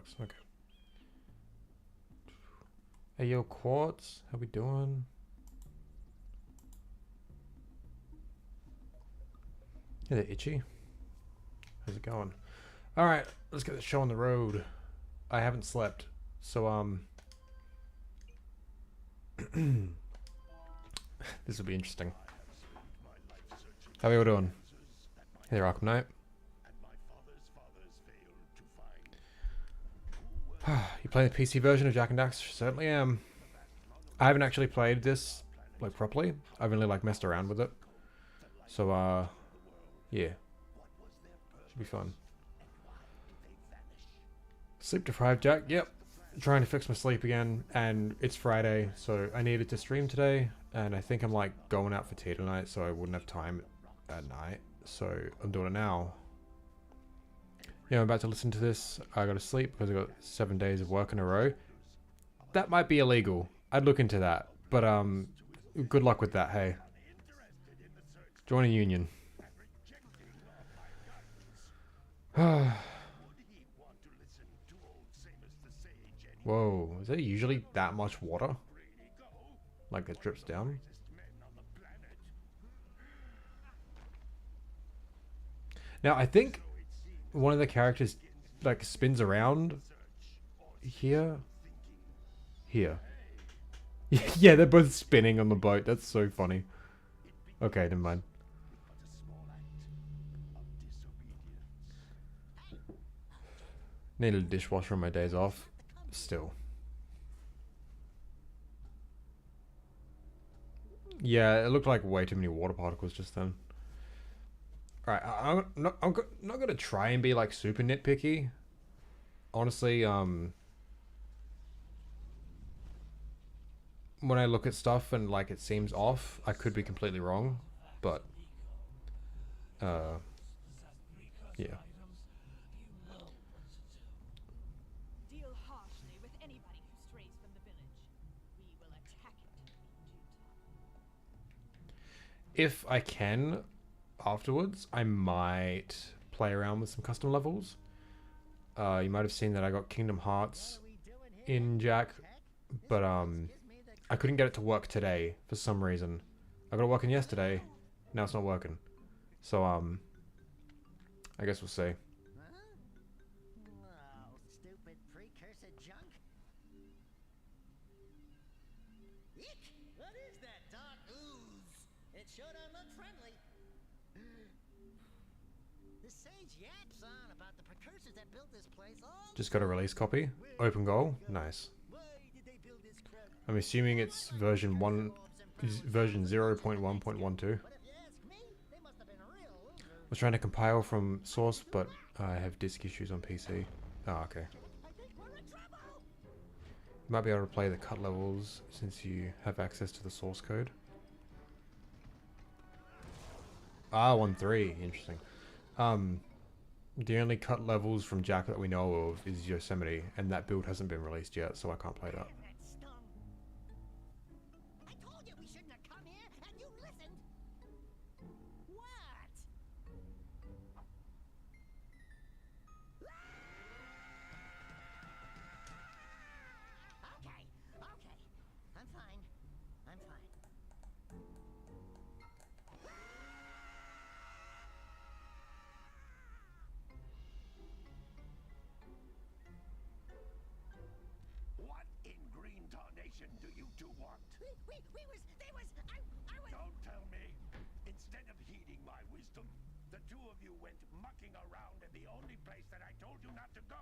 bucks. Okay. Hey, yo, Quartz. How we doing? Hey there, Itchy. How's it going? Alright, let's get the show on the road. I haven't slept. So, this will be interesting. How are we all doing? Hey there, Arkham Knight. You playing the PC version of Jak and Daxter? Certainly am. I haven't actually played this like properly. I've only like messed around with it. So yeah. Should be fun. Sleep deprived Jak? Yep. Trying to fix my sleep again, and it's Friday, so I needed to stream today, and I think I'm like going out for tea tonight, so I wouldn't have time at night. So I'm doing it now. Yeah, I'm about to listen to this. I gotta sleep because I got 7 days of work in a row. That might be illegal. I'd look into that. But good luck with that, hey. Join a union. Whoa, is there usually that much water? Like it drips down? Now, I think one of the characters like spins around here. Yeah, they're both spinning on the boat. That's so funny. Okay, never mind. Need a dishwasher on my days off. Still. Yeah, it looked like way too many water particles just then. Alright, I'm not gonna try and be like super nitpicky. Honestly, when I look at stuff and like it seems off, I could be completely wrong, but yeah. Deal harshly with anybody who strays from the village. We will attack it in due time. If I can, afterwards, I might play around with some custom levels. You might have seen that I got Kingdom Hearts in Jak, but I couldn't get it to work today for some reason. I got it working yesterday, now it's not working. So I guess we'll see. Oh, stupid precursor junk. Eek! What is that dark ooze? It sure don't look friendly. The sage yaps on about the precursors that built this place. Just got a release copy. OpenGOAL. Nice. I'm assuming it's version 0.1.12. I was trying to compile from source, but I have disk issues on PC. Oh, okay. You might be able to play the cut levels since you have access to the source code. Ah, 1.3. Interesting. The only cut levels from Jak that we know of is Yosemite, and that build hasn't been released yet, so I can't play that. I told you we shouldn't have come here, and you listened. What? Okay, I'm fine. What in green tarnation do you two want? I was... Don't tell me. Instead of heeding my wisdom, the two of you went mucking around in the only place that I told you not to go.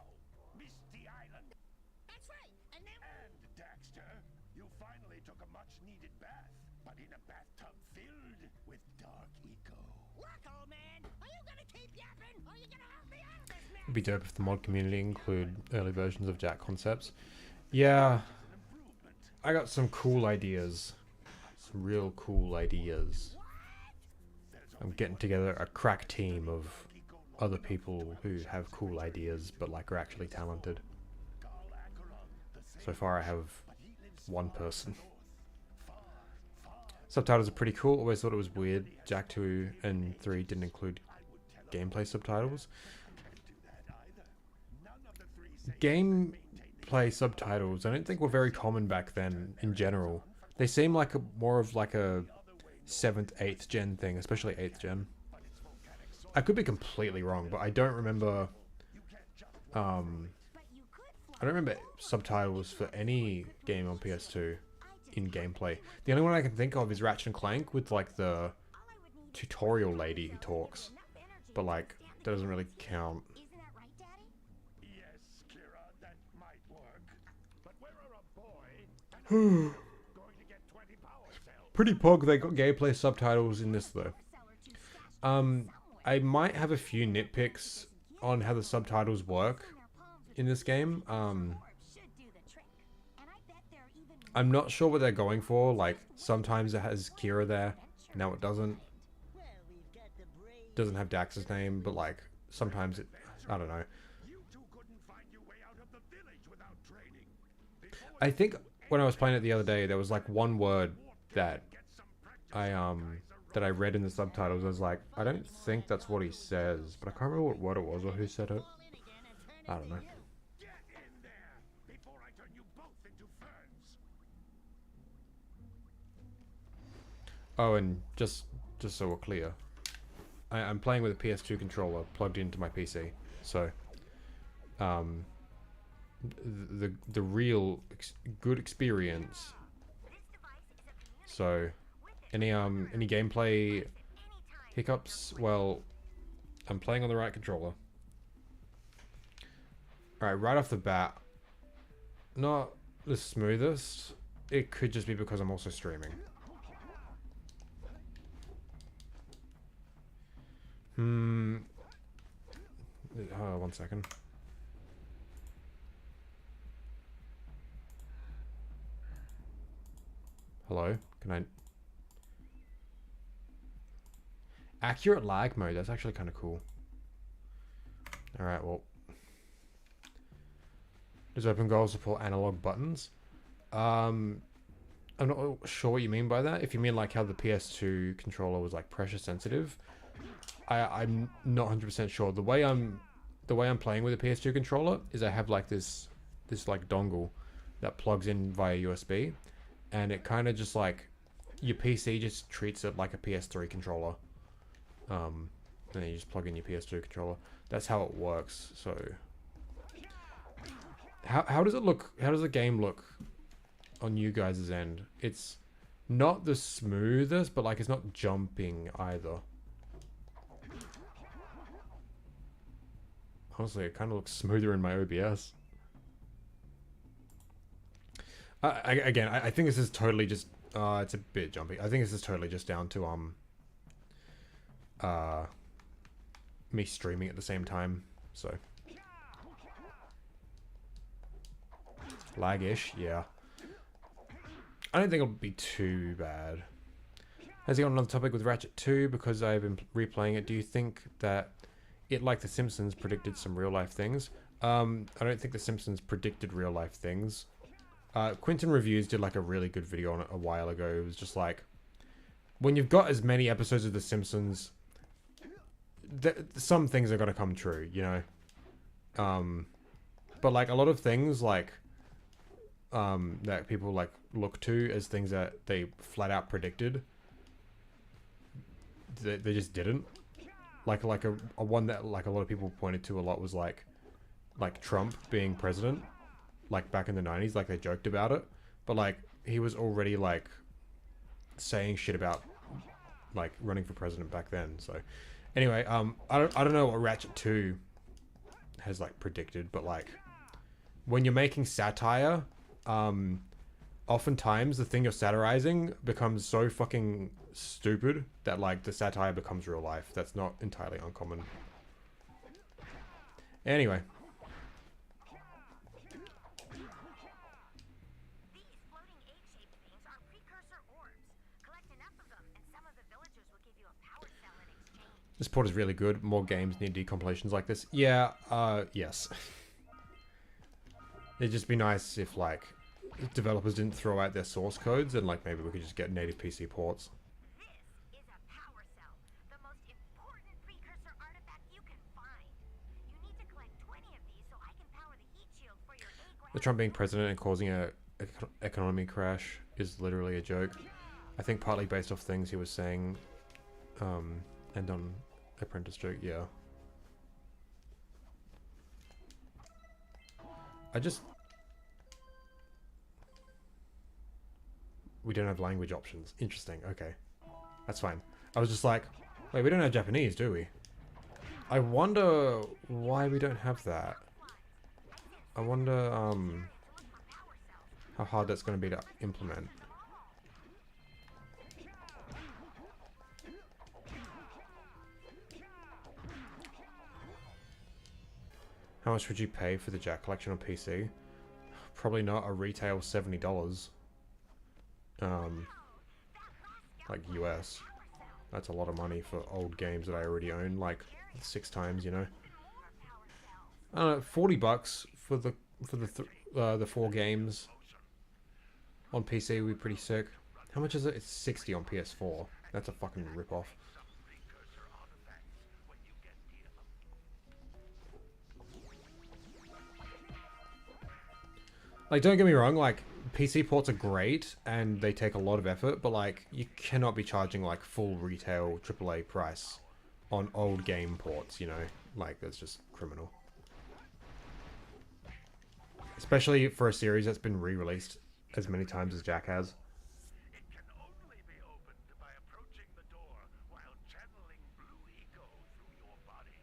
Misty Island. That's right, and then... And, Daxter, you finally took a much-needed bath, but in a bathtub filled with dark eco. Look, old man, are you gonna keep yapping, or are you gonna help me out of this mess? It'd be dope if the mod community include early versions of Jak concepts. Yeah, I got some cool ideas. Some real cool ideas. I'm getting together a crack team of other people who have cool ideas, but like are actually talented. So far I have one person. Subtitles are pretty cool. Always thought it was weird Jak 2 and 3 didn't include gameplay subtitles. gameplay subtitles, I don't think were very common back then in general. They seem like more of like a 7th, 8th gen thing, especially 8th gen. I could be completely wrong, but I don't remember. I don't remember subtitles for any game on PS2 in gameplay. The only one I can think of is Ratchet and Clank with like the tutorial lady who talks, but like that doesn't really count. Yes, Kira, that might work. But where are a boy and a going to get 20 power cells? Pretty pog they got gameplay subtitles in this though. I might have a few nitpicks on how the subtitles work in this game. I'm not sure what they're going for. Like sometimes it has Kira there, now it doesn't. Doesn't have Dax's name, but like sometimes it, I don't know. You two couldn't find your way out of the village without training. I think when I was playing it the other day, there was like one word that I read in the subtitles. I was like, I don't think that's what he says, but I can't remember what word it was or who said it. I don't know. Get in there before I turn you both into ferns. Oh, and just so we're clear, I'm playing with a PS2 controller plugged into my PC, so the real good experience. So any gameplay hiccups? Well, I'm playing on the right controller. Alright, right off the bat, not the smoothest. It could just be because I'm also streaming. One second. Hello? Can I... Accurate lag mode, that's actually kind of cool. Alright, well... Does OpenGOAL support analog buttons? I'm not sure what you mean by that. If you mean like how the PS2 controller was like pressure sensitive, I'm not 100% sure. The way I'm playing with a PS2 controller is I have like this like dongle that plugs in via USB, and it kind of just like your PC just treats it like a PS3 controller. And then you just plug in your PS2 controller. That's how it works. So how does it look? How does the game look on you guys' end? It's not the smoothest, but like it's not jumping either. Honestly, it kind of looks smoother in my OBS. Again, I think this is totally just it's a bit jumpy. I think this is totally just down to me streaming at the same time. So lag-ish, yeah. I don't think it'll be too bad. Has he got another topic with Ratchet 2? Because I've been replaying it, do you think that it, like The Simpsons, predicted some real-life things? I don't think The Simpsons predicted real-life things. Quentin Reviews did like a really good video on it a while ago. It was just like, when you've got as many episodes of The Simpsons, some things are going to come true, you know? But like a lot of things like that people like look to as things that they flat out predicted, they just didn't. Like a one that like a lot of people pointed to a lot was like Trump being president, like back in the 90s, like they joked about it, but like he was already like saying shit about like running for president back then. So anyway, I don't know what Ratchet 2 has like predicted, but like when you're making satire, oftentimes the thing you're satirizing becomes so fucking stupid that like the satire becomes real life. That's not entirely uncommon. Anyway. These floating egg-shaped things are precursor orbs. Collect enough of them, and some of the villagers will give you a power cell in exchange. This port is really good. More games need decompilations like this. Yeah, yes. It'd just be nice if like developers didn't throw out their source codes and like maybe we could just get native PC ports. This is a power cell, the most important precursor artifact you can find. You need to collect 20 of these so I can power the heat The Trump being president and causing a economy crash is literally a joke. I think partly based off things he was saying, and on Apprentice joke, yeah. We don't have language options. Interesting, okay. That's fine. I was just like, wait, we don't have Japanese, do we? I wonder why we don't have that. I wonder, how hard that's going to be to implement. How much would you pay for the Jack collection on PC? Probably not. A retail $70. Like US. That's a lot of money for old games that I already own, like 6 times, you know. I don't know, $40 for the 4 games on PC would be pretty sick. How much is it? It's 60 on PS4. That's a fucking rip-off. Like, don't get me wrong, like, PC ports are great, and they take a lot of effort, but, like, you cannot be charging, like, full retail AAA price on old game ports, you know? Like, that's just criminal. Especially for a series that's been re-released as many times as Jack has. It can only be opened by approaching the door while channeling blue eco through your body.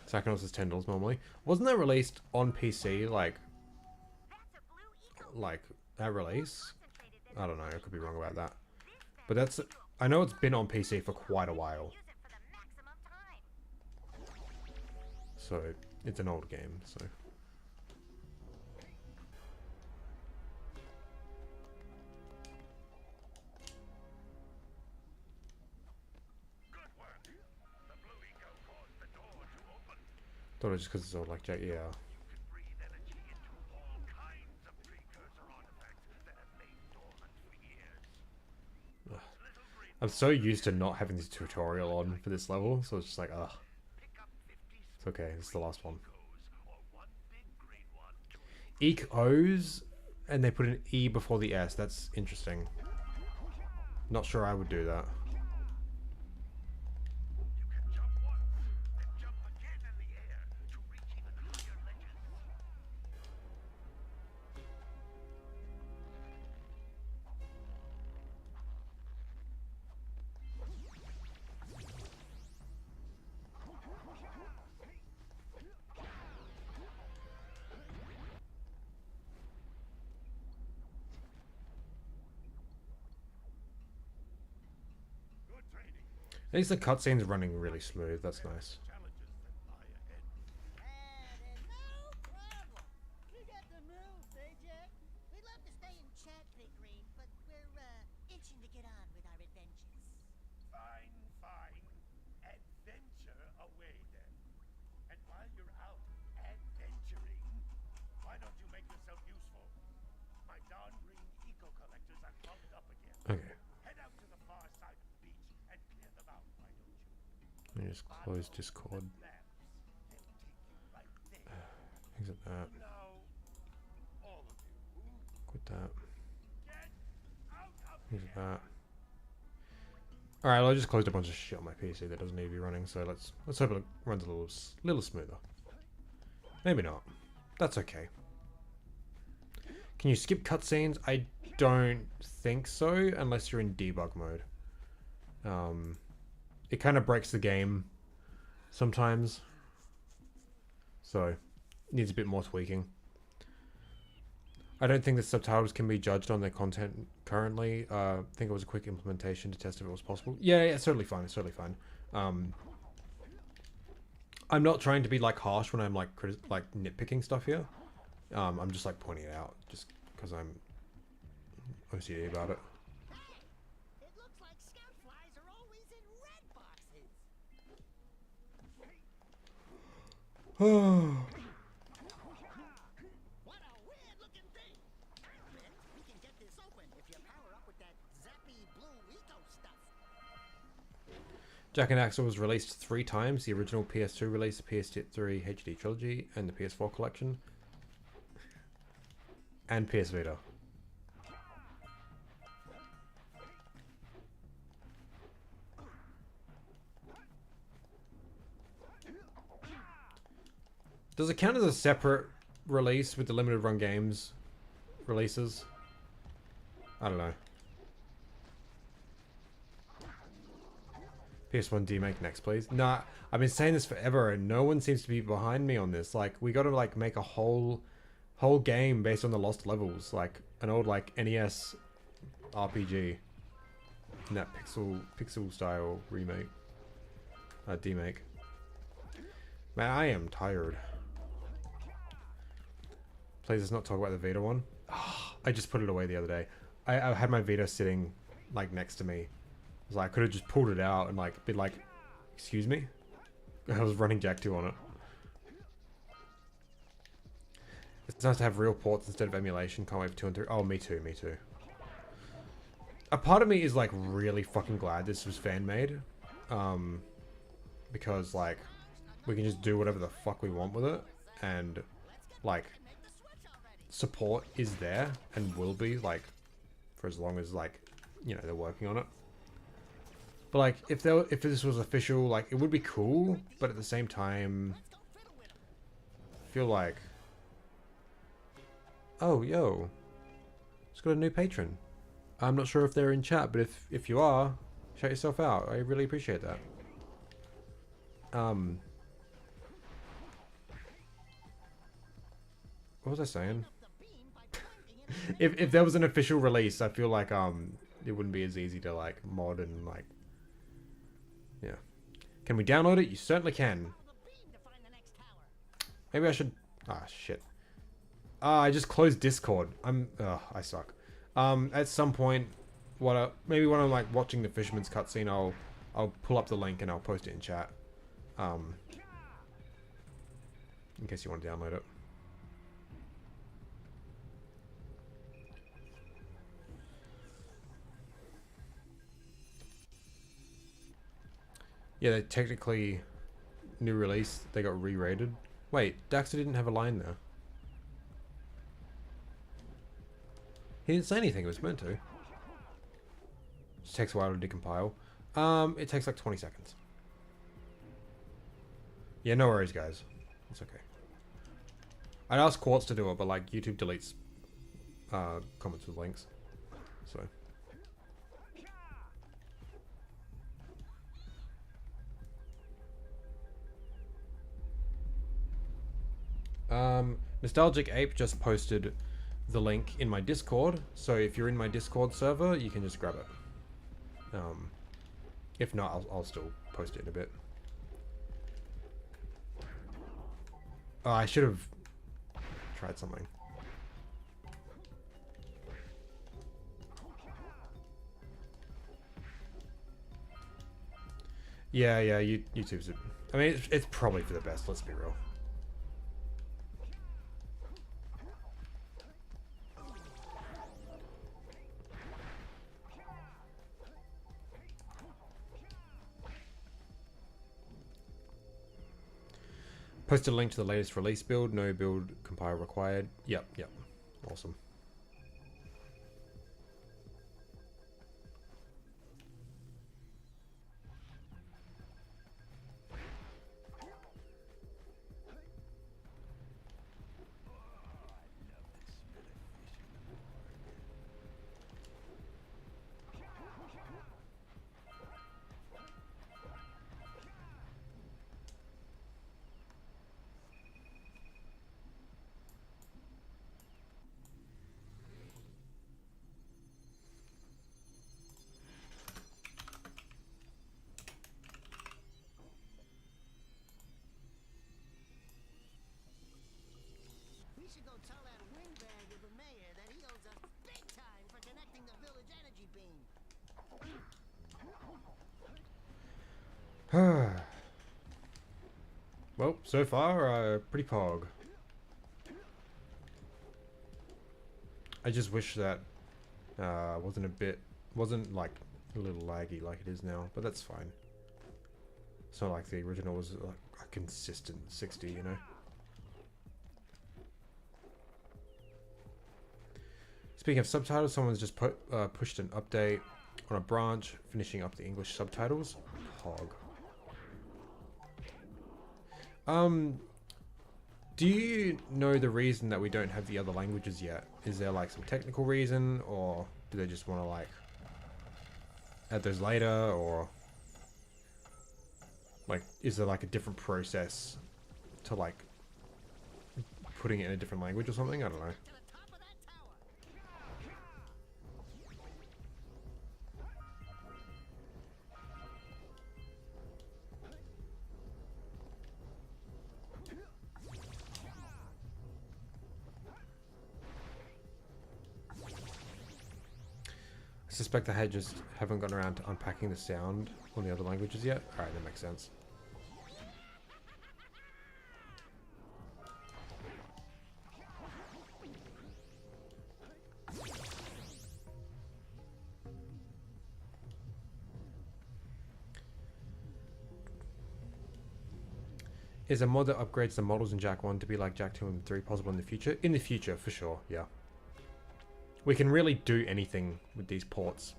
Psychonauts is $10 normally. Wasn't that released on PC, like at release? I don't know, I could be wrong about that. But that's, I know it's been on PC for quite a while. So, it's an old game, so. Thought it was just because it's old like Jack, yeah. Ugh. I'm so used to not having this tutorial on for this level, so it's just like, ugh. It's okay, this is the last one. Eek-O's, and they put an E before the S, that's interesting. Not sure I would do that. At least the cutscene's running really smooth, that's nice. No problem. We got the moves, eh, Jack? We'd love to stay and chat, Big Green, but we're itching to get on with our adventures. Fine, fine. Adventure away then. And while you're out adventuring, why don't you make yourself useful? My darn green eco collectors are pumped up again. Okay. Head out to the far side of the beach and clear them out, why don't you? Let me just close Discord. Exit that. Now, all of you, Quit that. get out of Exit that. Alright, well, I just closed a bunch of shit on my PC that doesn't need to be running, so let's hope it runs a little smoother. Maybe not. That's okay. Can you skip cutscenes? I don't think so, unless you're in debug mode. It kind of breaks the game sometimes, so needs a bit more tweaking. I don't think the subtitles can be judged on their content currently. I think it was a quick implementation to test if it was possible. Yeah, it's totally fine. It's totally fine. I'm not trying to be like harsh when I'm like nitpicking stuff here. I'm just like pointing it out just because I'm OCD about it. It looks like scout flies are always in red boxes. What a weird looking thing. Bet we can get this open if you power up with that zappy blue eco stuff. Jak and Daxter was released 3 times. The original PS2 release, the PS3 HD Trilogy, and the PS4 collection. and PS Vita. Does it count as a separate release with the limited run games releases? I don't know. PS1 demake next, please. Nah, I've been saying this forever, and no one seems to be behind me on this. Like, we got to like make a whole game based on the Lost Levels, like an old like NES RPG in that pixel style remake, demake. Man, I am tired. Please let's not talk about the Vita one. Oh, I just put it away the other day. I had my Vita sitting like next to me. I was like, I could have just pulled it out and like been like, excuse me? I was running Jack 2 on it. It's nice to have real ports instead of emulation. Can't wait for 2 and 3. Oh, me too, me too. A part of me is like really fucking glad this was fan made. Because like, we can just do whatever the fuck we want with it. And like, support is there and will be like, for as long as like, you know, they're working on it. But like, if this was official, like, it would be cool, but at the same time, I feel like, oh, yo, it's got a new patron. I'm not sure if they're in chat, but if you are, shout yourself out. I really appreciate that. What was I saying? if there was an official release, I feel like it wouldn't be as easy to like mod and like. Yeah. Can we download it? You certainly can. Maybe I should... Ah, shit. I just closed Discord. I suck. At some point, maybe when I'm like watching the Fisherman's cutscene, I'll pull up the link and I'll post it in chat. In case you want to download it. Yeah, they technically new release. They got re-rated. Wait, Daxter didn't have a line there. He didn't say anything. It was meant to. Just takes a while to decompile. It takes like 20 seconds. Yeah, no worries, guys. It's okay. I'd ask Quartz to do it, but like YouTube deletes comments with links, so. Nostalgic Ape just posted the link in my Discord, so if you're in my Discord server, you can just grab it. If not, I'll still post it in a bit. Oh, I should have tried something. Yeah, YouTube's... I mean, it's probably for the best, let's be real. Posted a link to the latest release build. No build compile required. Yep. Awesome. Well, so far, pretty pog. I just wish that wasn't like a little laggy like it is now, but that's fine. It's not like the original was like a consistent 60, you know. Speaking of subtitles, someone's just pushed an update on a branch, finishing up the English subtitles. Pog. Do you know the reason that we don't have the other languages yet? Is there like some technical reason, or do they just want to like add those later, or like is there like a different process to like putting it in a different language or something? I don't know. I suspect I just haven't gotten around to unpacking the sound on the other languages yet. Alright, that makes sense. Is a mod that upgrades the models in Jack 1 to be like Jack 2 and 3 possible in the future? In the future, for sure, yeah. We can really do anything with these ports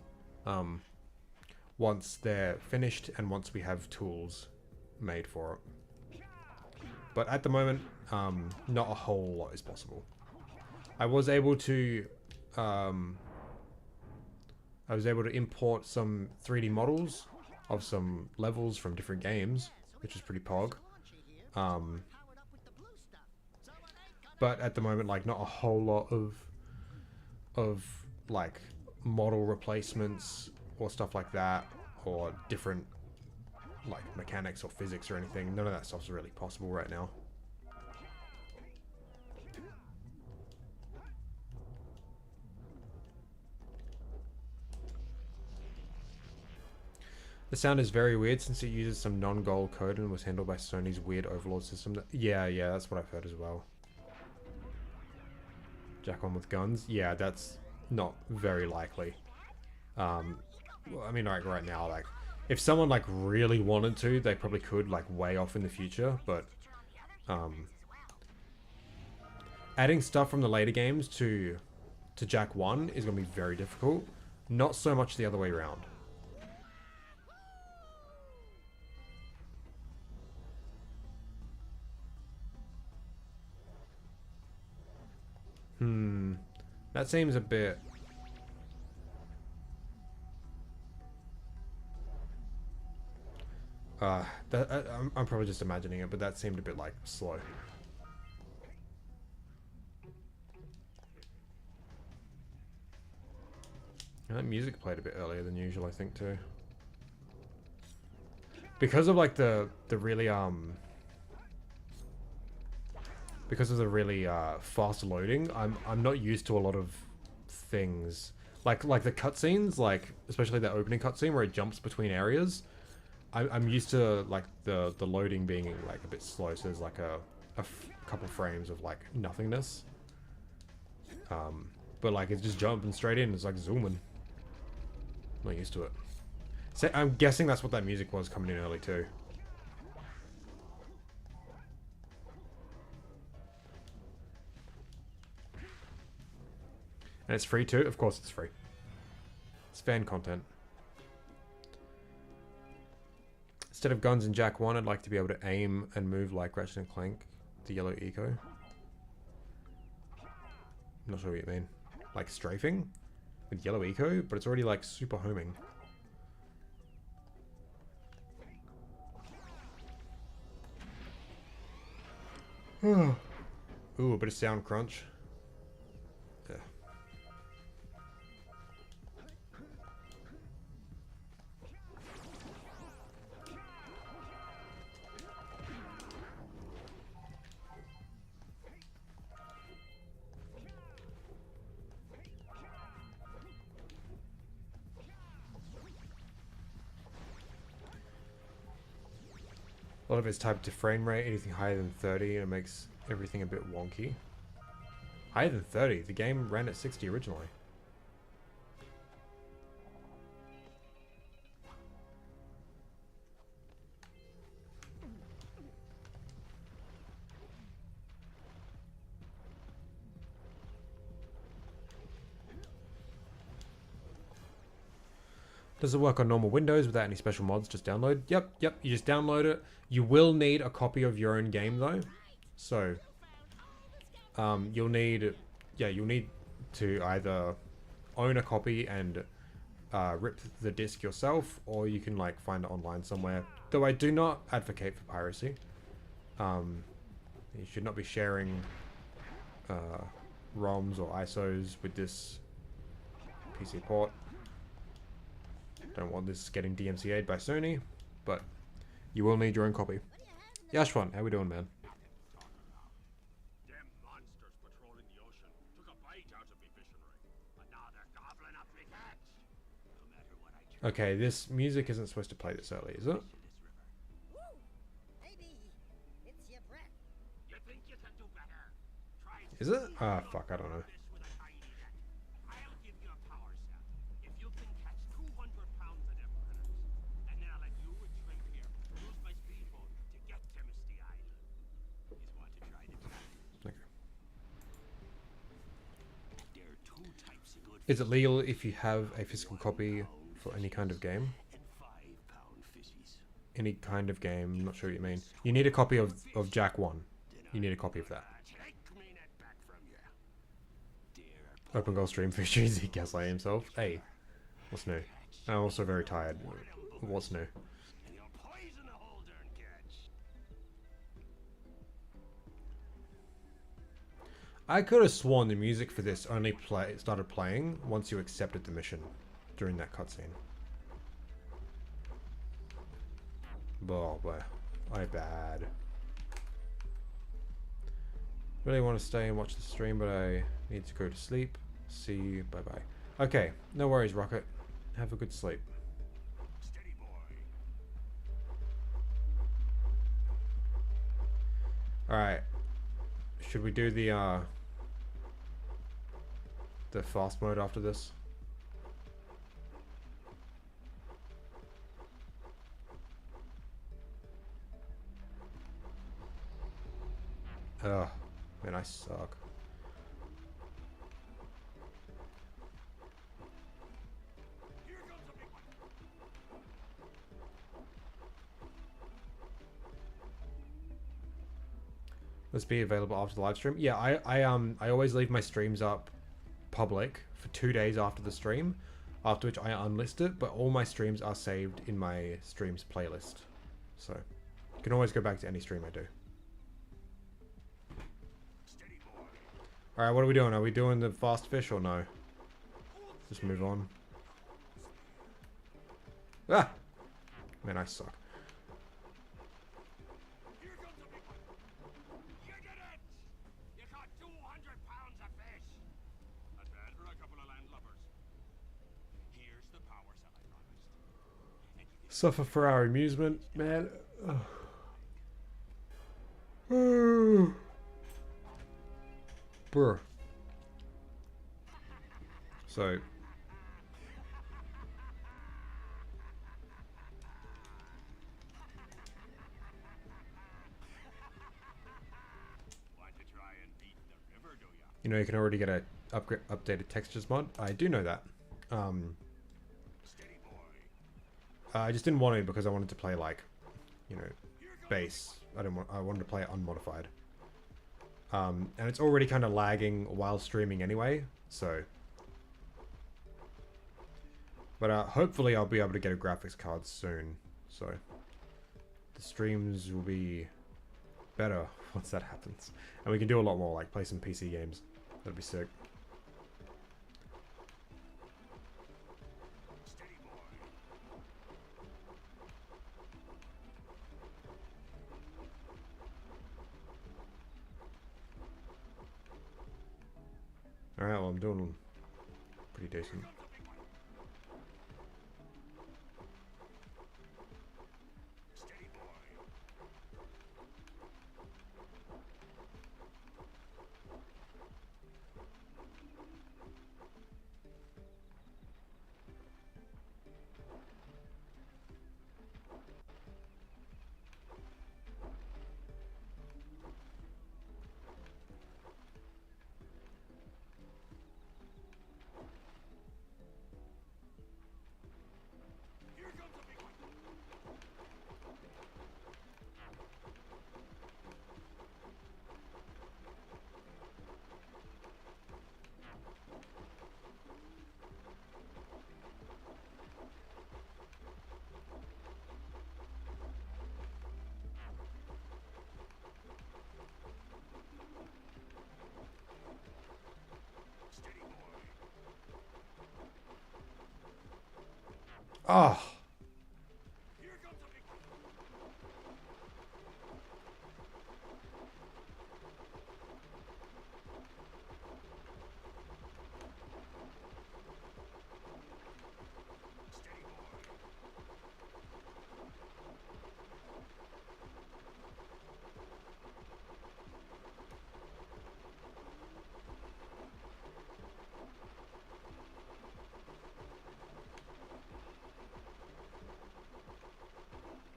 once they're finished and once we have tools made for it. But at the moment, not a whole lot is possible. I was able to import some 3D models of some levels from different games, which is pretty pog. But at the moment, like, not a whole lot of like model replacements or stuff like that, or different like mechanics or physics or anything. None of that stuff's really possible right now. The sound is very weird since it uses some non-goal code and was handled by Sony's weird overlord system. Yeah, that's what I've heard as well. Jack on with guns? Yeah, that's not very likely. Well, I mean, like right now, like if someone like really wanted to, they probably could, like way off in the future. But adding stuff from the later games to Jack 1 is going to be very difficult. Not so much the other way around. That seems a bit... I'm probably just imagining it, but that seemed a bit, like, slow. And that music played a bit earlier than usual, I think, too. Because of, like, the really, because of the really fast loading, I'm not used to a lot of things like the cutscenes, like especially that opening cutscene where it jumps between areas. I'm used to like the loading being like a bit slow, so there's like a couple frames of like nothingness. But like it's just jumping straight in. It's like zooming. I'm not used to it. So I'm guessing that's what that music was coming in early too. And it's free too? Of course it's free. It's fan content. Instead of guns in Jack 1, I'd like to be able to aim and move like Ratchet and Clank, the yellow eco. I'm not sure what you mean. Like strafing? With yellow eco? But it's already like super homing. Ooh, a bit of sound crunch. Yeah. A lot of it's typed to frame rate. Anything higher than 30, and it makes everything a bit wonky. Higher than 30? The game ran at 60 originally. Does it work on normal Windows without any special mods? Just download? Yep. You just download it. You will need a copy of your own game though. So, you'll need to either own a copy and rip the disc yourself, or you can like find it online somewhere. Though I do not advocate for piracy. You should not be sharing ROMs or ISOs with this PC port. Don't want this getting DMCA'd by Sony, but you will need your own copy. Yashwan, how we doing, man? Them monsters patrolling the ocean took a bite out of me fishing rig, and now they're gobbling up me catch. No matter what I try. Okay, this music isn't supposed to play this early, is it? Woo! Maybe it's your breath. You think you can do better? Try Is it? Ah, fuck, I don't know. this with a tiny net. I'll give you a power cell if you can catch 200 pounds of them critters. And then I'll let you and Shrimp here use my speedboat to get to Misty Island. Is want to try the plan? Okay. There are two types of good Is it legal if you have a physical copy for any kind of game? and 5-pound fishies. Any kind of game, I'm not sure what you mean. You need a copy of Jack 1. You need a copy of that. Take me net back from you. Dear OpenGOAL stream fish easy gaslight himself. Hey, what's new? I'm also very tired. What's new? and you'll poison the whole darn catch. I could have sworn the music for this only started playing once you accepted the mission during that cutscene. Oh boy, I bad. Really want to stay and watch the stream, but I need to go to sleep. See you. Bye bye. Okay, no worries, Rocket. Have a good sleep. Steady boy. All right. Should we do the fast mode after this? Ugh, man, I suck. Here comes a big one. Let's be available after the live stream. Yeah, I always leave my streams up public for 2 days after the stream, after which I unlist it, but all my streams are saved in my streams playlist. So you can always go back to any stream I do. Steady boy. Alright, what are we doing? Are we doing the fast fish or no? Just move on. Ah! Man, I suck. Here comes a big one. You did it! You caught 200 pounds of fish. Not bad for a couple of landlubbers. Here's the power cell I promised. And you can Suffer for our amusement, man. Bruh. So. want to try and beat the river, do ya? You know, you can already get a updated textures mod. I do know that. Steady boy. I just didn't want to because I wanted to play like, you know, base. I wanted to play it unmodified. And it's already kind of lagging while streaming anyway, so. But hopefully I'll be able to get a graphics card soon, so the streams will be better once that happens, and we can do a lot more, like play some PC games. That'd be sick. Steady boy. All right, well I'm doing pretty decent. Steady boy. Oh.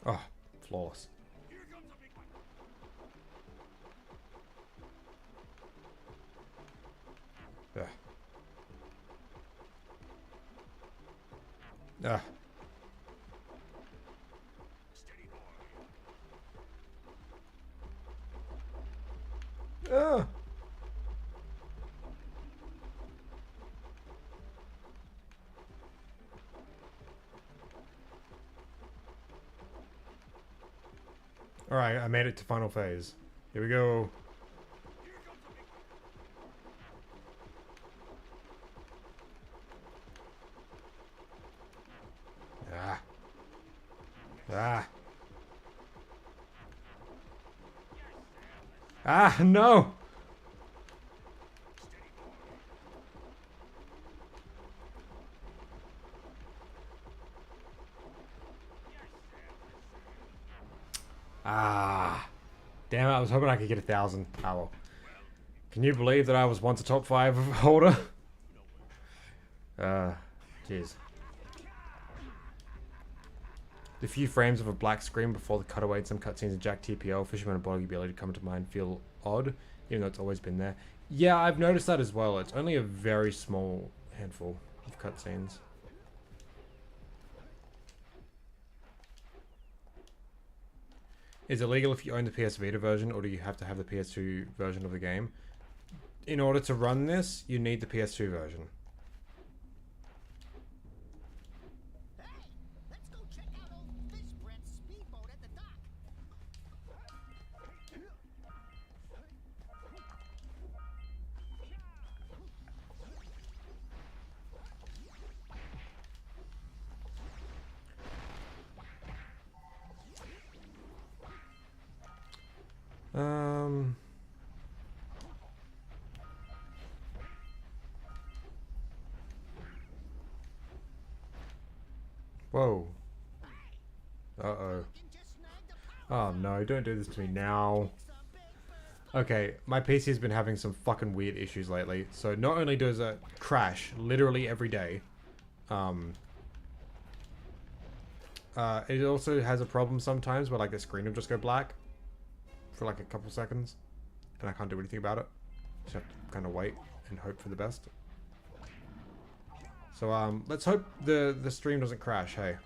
Oh, flawless. Yeah. Ah. Ah. Alright, I made it to final phase. Here we go. Ah. Ah. Ah, no! Ah. Damn it, I was hoping I could get 1,000. Ah, well. Can you believe that I was once a top 5 holder? Jeez. The few frames of a black screen before the cutaway in some cutscenes of Jack TPL, Fisherman and Boggy ability to come to mind feel odd, even though it's always been there. Yeah, I've noticed that as well. It's only a very small handful of cutscenes. Is it legal if you own the PS Vita version, or do you have to have the PS2 version of the game? In order to run this, you need the PS2 version. Hey, let's go check out old Fish Brett's speedboat at the dock. Whoa. Uh-oh. Oh no, don't do this to me now. Okay, my PC has been having some fucking weird issues lately. So not only does it crash literally every day, it also has a problem sometimes where like the screen will just go black for like a couple seconds and I can't do anything about it. Just have to kind of wait and hope for the best. So let's hope the stream doesn't crash, hey.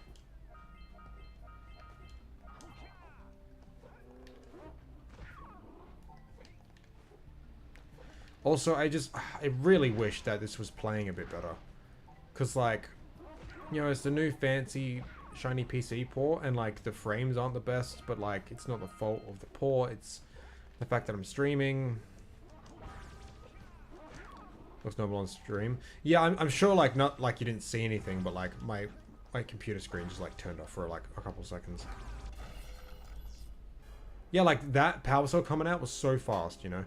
Also, I really wish that this was playing a bit better. Because, like, you know, it's the new fancy shiny PC port, and, like, the frames aren't the best, but, like, it's not the fault of the port, it's the fact that I'm streaming. Looks normal on stream. Yeah, I'm sure, like, not like you didn't see anything, but, like, my computer screen just, like, turned off for, like, a couple seconds. Yeah, like, that power cell coming out was so fast, you know?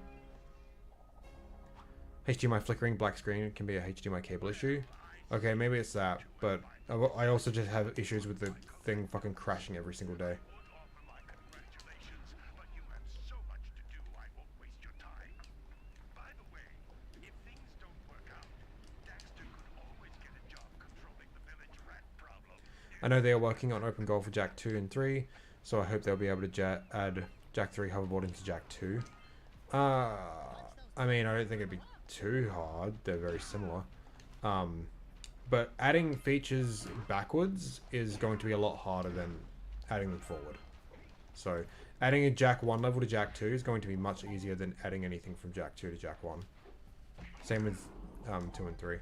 HDMI flickering black screen can be a HDMI cable issue. Okay, maybe it's that, but I also just have issues with the thing fucking crashing every single day. I know they are working on OpenGOAL for Jack 2 and 3, so I hope they'll be able to add Jack 3 hoverboard into Jack 2. I mean, I don't think it'd be too hard. They're very similar. But adding features backwards is going to be a lot harder than adding them forward. So adding a Jack 1 level to Jack 2 is going to be much easier than adding anything from Jack 2 to Jack 1. Same with 2 and 3.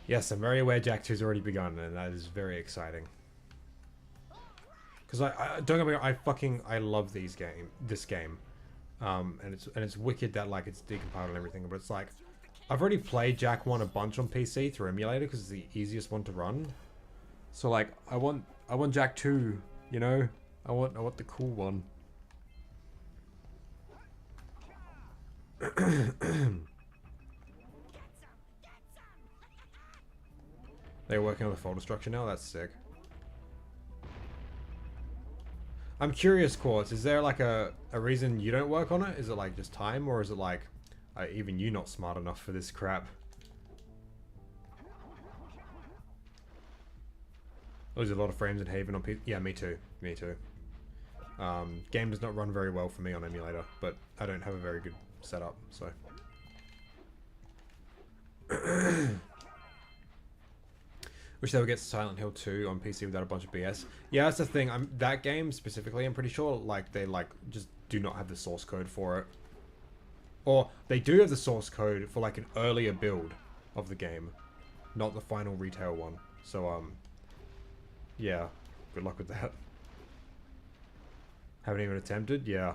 Yes, I'm very aware Jack 2's already begun, and that is very exciting. Because I don't get me wrong, I love this game, and it's wicked that like it's decompiled and everything. But it's like I've already played Jack 1 a bunch on PC through emulator because it's the easiest one to run. So like I want Jack 2, you know, I want the cool one. They're working on the folder structure now. That's sick. I'm curious, Quartz. Is there like a reason you don't work on it? Is it like just time, or is it like even you not smart enough for this crap? Oh, there's a lot of frames in Haven on PC. Yeah, me too. Me too. Game does not run very well for me on emulator, but I don't have a very good setup, so. Wish they would get Silent Hill 2 on PC without a bunch of BS. Yeah, that's the thing. That game specifically, I'm pretty sure, like, they, like, just do not have the source code for it. Or, they do have the source code for, like, an earlier build of the game. Not the final retail one. So, yeah. Good luck with that. Haven't even attempted? Yeah.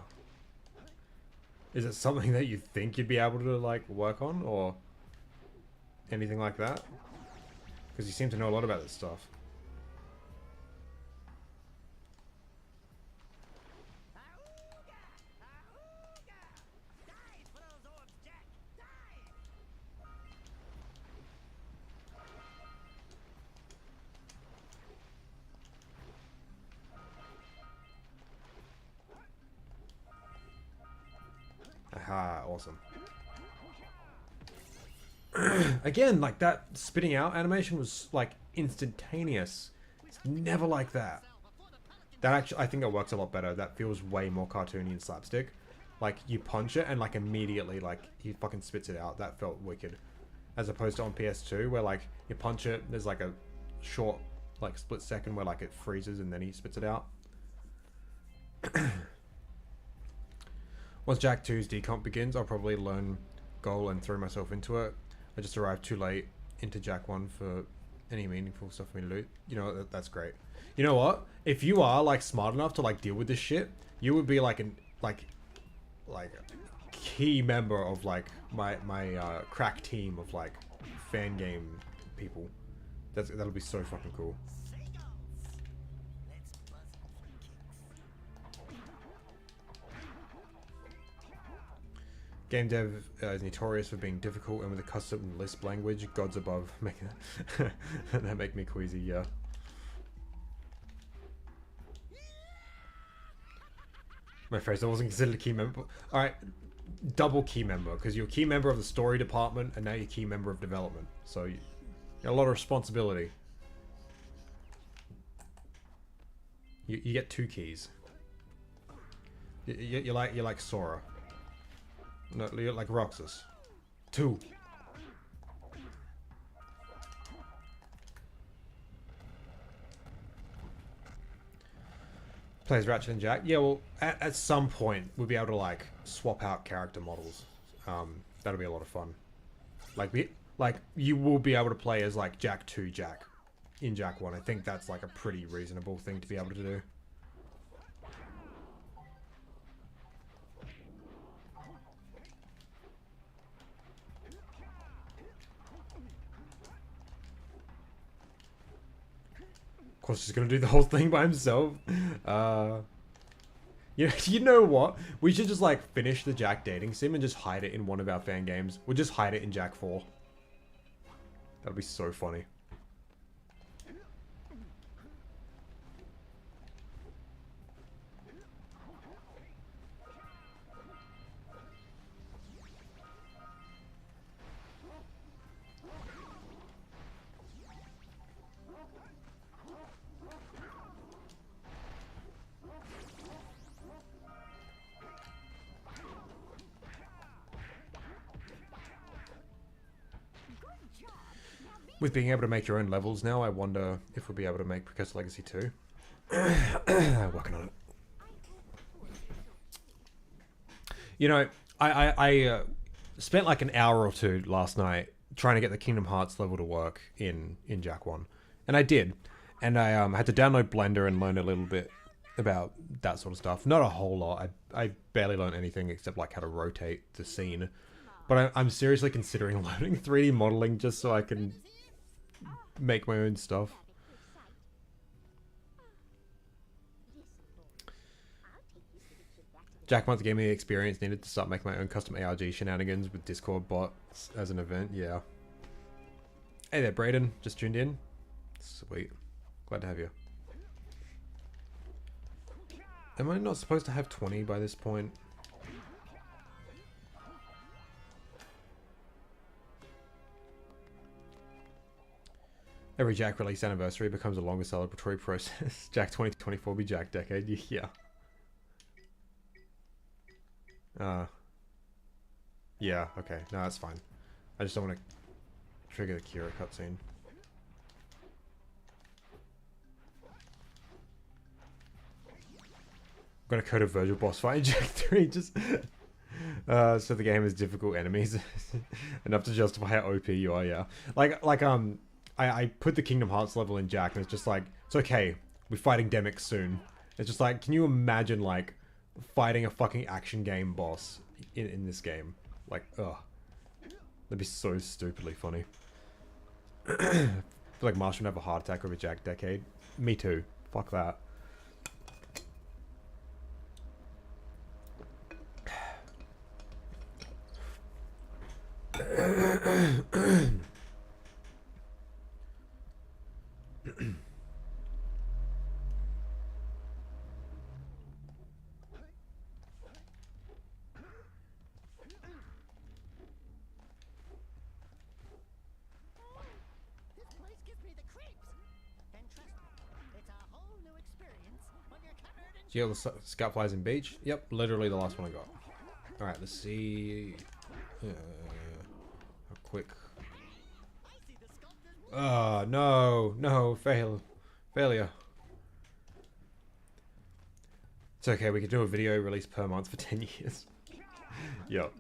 Is it something that you think you'd be able to, like, work on? Or anything like that? Because you seem to know a lot about this stuff. Aha, awesome. Again, like that spitting out animation was like instantaneous. It's never like that. That actually, I think it works a lot better. That feels way more cartoony and slapstick. Like you punch it and like immediately like he fucking spits it out. That felt wicked. As opposed to on PS2 where like you punch it, there's like a short like split second where like it freezes and then he spits it out. Once Jack 2's decomp begins, I'll probably learn goal and throw myself into it. I just arrived too late into Jack 1 for any meaningful stuff for me to loot. You know, that's great. You know what? If you are like smart enough to like deal with this shit, you would be like a key member of like my crack team of like fan game people. That'll be so fucking cool. Game dev is notorious for being difficult, and with a custom Lisp language, gods above make that make me queasy. Yeah. My face, I wasn't considered a key member. All right, double key member, because you're a key member of the story department, and now you're a key member of development. So you got a lot of responsibility. You get 2 keys. You're like Sora. No, you're like Roxas. 2. Plays Ratchet and Jack. Yeah, well, at some point we'll be able to like swap out character models. That'll be a lot of fun. Like you will be able to play as like Jack 2 Jack in Jack 1. I think that's like a pretty reasonable thing to be able to do. Of course, he's gonna do the whole thing by himself. You know what? We should just like finish the Jack dating sim and just hide it in one of our fan games. We'll just hide it in Jack 4. That'll be so funny. With being able to make your own levels now, I wonder if we'll be able to make Precursor Legacy 2. Working on it. You know, I spent like an hour or two last night trying to get the Kingdom Hearts level to work in Jack 1. And I did. And I had to download Blender and learn a little bit about that sort of stuff. Not a whole lot. I barely learned anything except like how to rotate the scene. But I'm seriously considering learning 3D modeling just so I can make my own stuff. Jack once gave me the experience needed to start making my own custom ARG shenanigans with Discord bots as an event. Yeah. Hey there, Brayden. Just tuned in. Sweet. Glad to have you. Am I not supposed to have 20 by this point? Every Jack release anniversary becomes a longer celebratory process. Jack 2024 be Jack decade. Yeah. Yeah, okay. No, that's fine. I just don't want to trigger the Kira cutscene. I'm gonna code a Virgil boss fight in Jack 3 just so the game has difficult enemies enough to justify how OP you are. Yeah, I put the Kingdom Hearts level in Jack and it's just like, it's okay, we're fighting Demic soon. It's just like, can you imagine like fighting a fucking action game boss in this game? Like, ugh, that'd be so stupidly funny. I feel like Marshall would have a heart attack over Jack decade. Me too. Fuck that. This place gives me the creeps. And trust me, it's a whole new experience when you're covered in. Do you have the scout flies in beach? Yep, literally the last one I got. Alright, let's see. A quick. I see the sculptor's wood. Oh, no, failure. It's okay, we can do a video release per month for 10 years. Yep.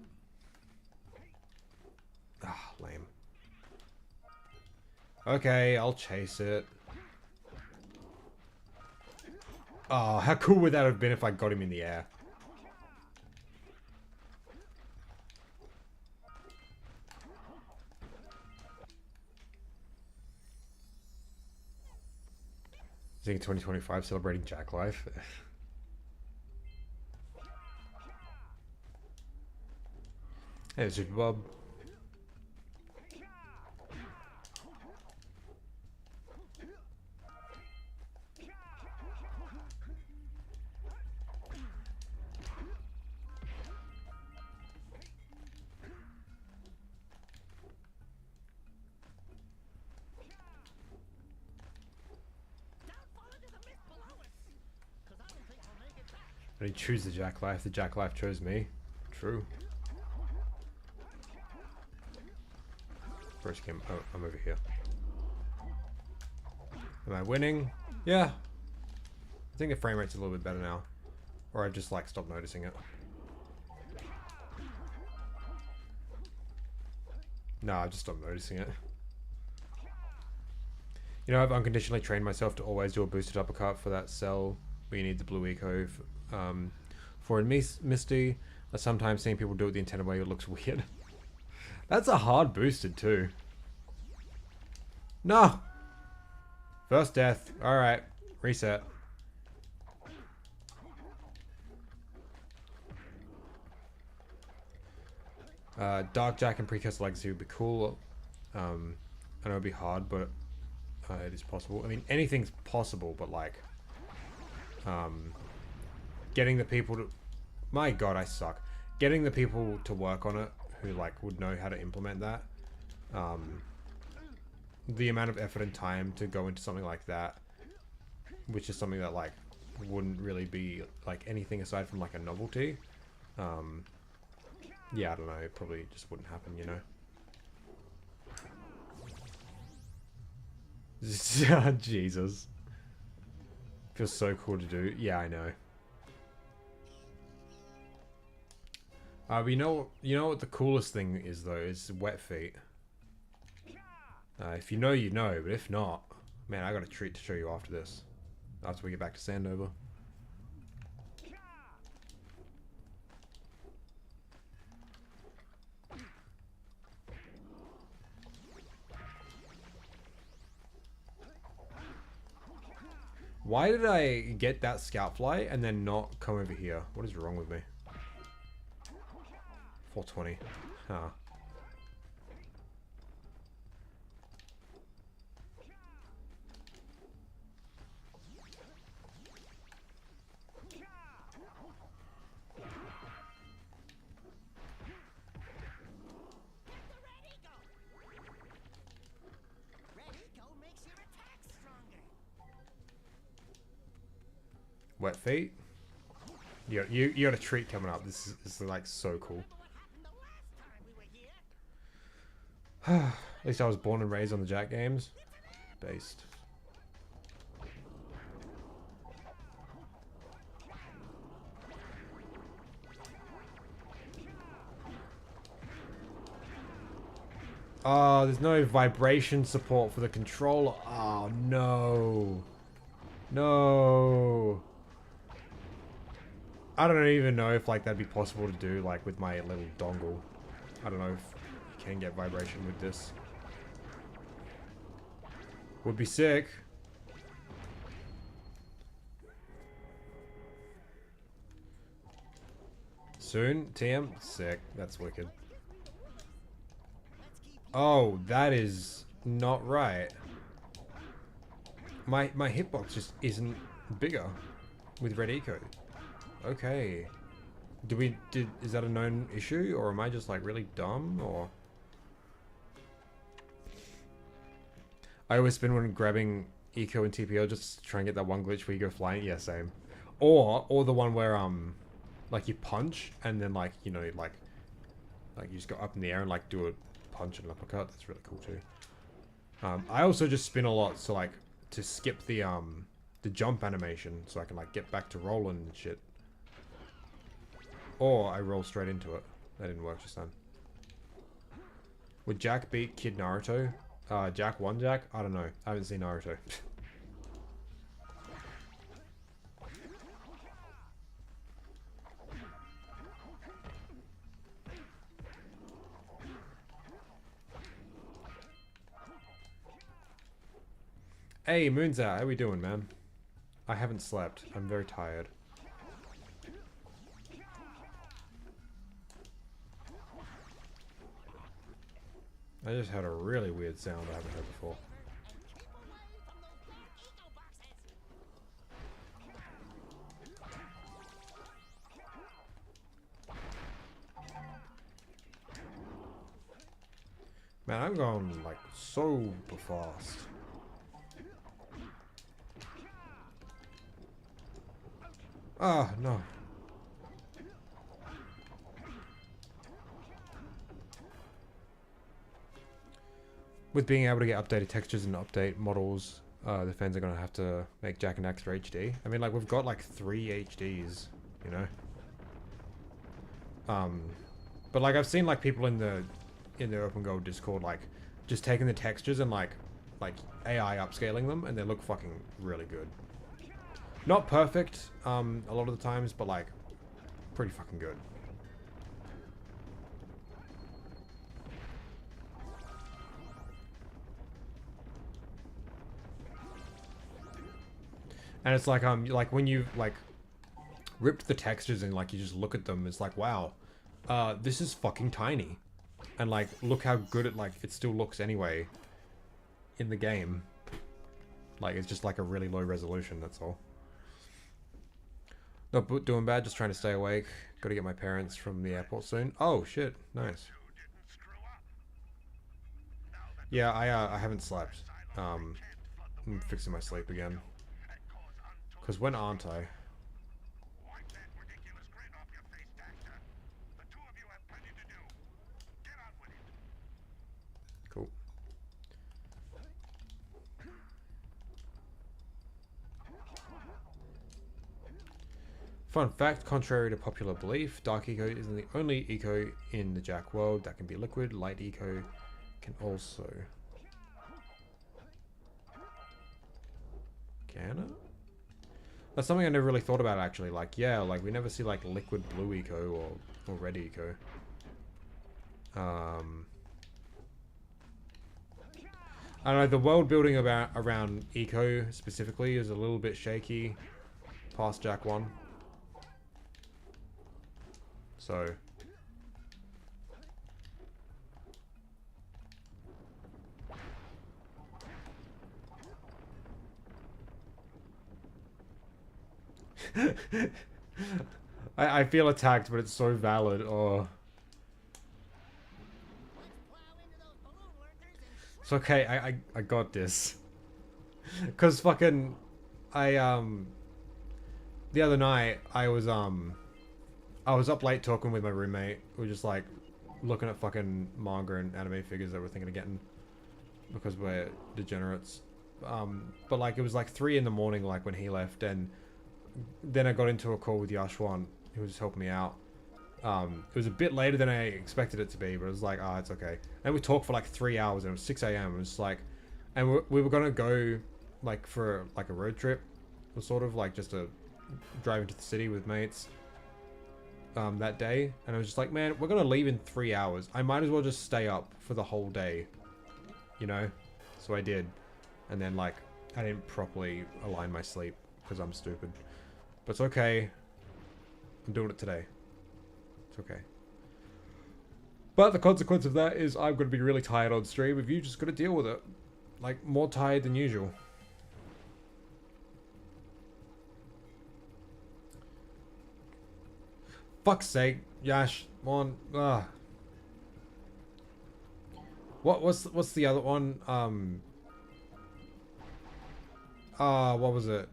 Ah, lame. Okay, I'll chase it. Oh, how cool would that have been if I got him in the air? I think 2025 celebrating Jack life. Hey, Super Bob. I didn't choose the Jack life. The Jack life chose me. True. First game. Oh, I'm over here. Am I winning? Yeah. I think the frame rate's a little bit better now. Or I just like stopped noticing it. No, I just stopped noticing it. You know, I've unconditionally trained myself to always do a boosted uppercut for that cell where you need the blue eco. For in Misty, I sometimes seen people do it the intended way. It looks weird. That's a hard boosted too. No! First death. Alright. Reset. Dark Jack and Precursor Legacy would be cool. I know it'd be hard, but it is possible. I mean, anything's possible, but like... getting the people to... My god, I suck. Getting the people to work on it who like would know how to implement that. The amount of effort and time to go into something like that, which is something that like wouldn't really be like anything aside from like a novelty. Yeah, I don't know. It probably just wouldn't happen, you know. Jesus. Feels so cool to do. Yeah, I know. You know what the coolest thing is though is wet feet. If you know, you know, but if not, man, I got a treat to show you after this. After we get back to Sandover. Why did I get that scout fly and then not come over here? What is wrong with me? 420. Huh. Wet feet. You got a treat coming up. This is like so cool. At least I was born and raised on the Jack games. Based. Oh, there's no vibration support for the controller. Oh no. No. I don't even know if like that'd be possible to do like with my little dongle. I don't know if you can get vibration with this. Would be sick. Soon, TM? Sick. That's wicked. Oh, that is not right. My hitbox just isn't bigger with red eco. Okay. Is that a known issue, or am I just like really dumb, or? I always spin when grabbing eco and TPO just to try and get that one glitch where you go flying. Yeah, same. Or the one where like you punch and then like, you know, like you just go up in the air and like do a punch and uppercut. That's really cool too. I also just spin a lot, so like to skip the jump animation, so I can like get back to rolling and shit. Or I roll straight into it. That didn't work just then. Would Jack beat Kid Naruto? Jack won Jack? I don't know. I haven't seen Naruto. Hey, Moon's out. How we doing, man? I haven't slept. I'm very tired. I just heard a really weird sound I haven't heard before. Man, I'm going like super fast. Ah, no. With being able to get updated textures and update models, the fans are going to have to make Jack and Daxter HD. I mean, like, we've got like 3 HDs, you know? But like, I've seen like people in the OpenGOAL Discord, like, just taking the textures and like AI upscaling them, and they look fucking really good. Not perfect, a lot of the times, but like, pretty fucking good. And it's like when you like ripped the textures and like you just look at them, it's like, wow, this is fucking tiny. And like, look how good it still looks anyway in the game. Like, it's just like a really low resolution, that's all. Not doing bad, just trying to stay awake. Gotta get my parents from the airport soon. Oh shit, nice. Yeah, I haven't slept. I'm fixing my sleep again. Because when aren't I? Wipe that ridiculous grin off your face, Daxter. The two of you have plenty to do. Get on with it. Cool. Fun fact, contrary to popular belief, dark eco isn't the only eco in the Jack world that can be liquid. Light eco can also. That's something I never really thought about actually. Like, yeah, like we never see like liquid blue eco or red eco. I don't know, the world building around eco specifically is a little bit shaky past Jack 1. So I feel attacked, but it's so valid. Oh, it's okay. I got this. Cause fucking, the other night I was up late talking with my roommate. We were just like looking at fucking manga and anime figures that we're thinking of getting because we're degenerates. But like it was like 3 in the morning, like when he left, and then I got into a call with Yashwan, who was helping me out. It was a bit later than I expected it to be, but it was like, ah, it's okay. And we talked for like 3 hours, and it was 6 a.m. It was like, and we were gonna go like for like a road trip, or sort of like just a drive into the city with mates. That day, and I was just like, man, we're gonna leave in 3 hours. I might as well just stay up for the whole day, you know? So I did, and then like I didn't properly align my sleep because I'm stupid. But it's okay. I'm doing it today. It's okay. But the consequence of that is I'm going to be really tired on stream. If you just got to deal with it. Like, more tired than usual. Fuck's sake. Yash. One. Ugh. What's the other one? What was it?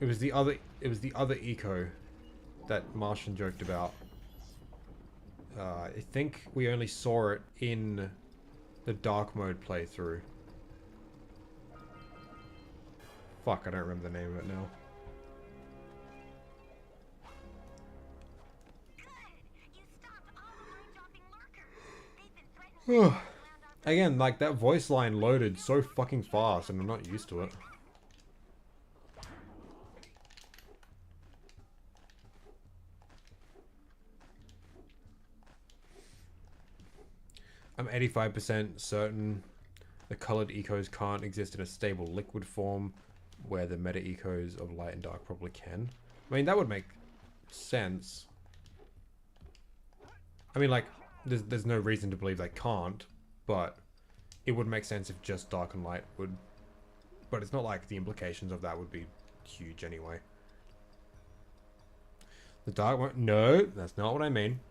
It was the other eco that Martian joked about. I think we only saw it in the dark mode playthrough. Fuck, I don't remember the name of it now. Again, like that voice line loaded so fucking fast and I'm not used to it. I'm 85% certain the colored ecos can't exist in a stable liquid form where the meta ecos of light and dark probably can. I mean, that would make sense. I mean, like, there's no reason to believe they can't, but it would make sense if just dark and light would. But it's not like the implications of that would be huge anyway. The dark one? No, that's not what I mean.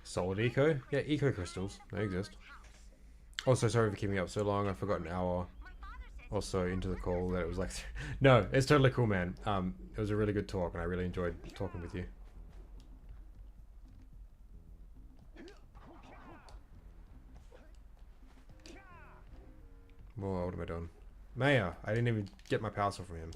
Solid eco? Yeah, eco crystals. They exist. Also, sorry for keeping you up so long. I forgot an hour or so into the call that it was like... No, it's totally cool, man. It was a really good talk, and I really enjoyed talking with you. Whoa, what am I doing? Maya, I didn't even get my parcel from him.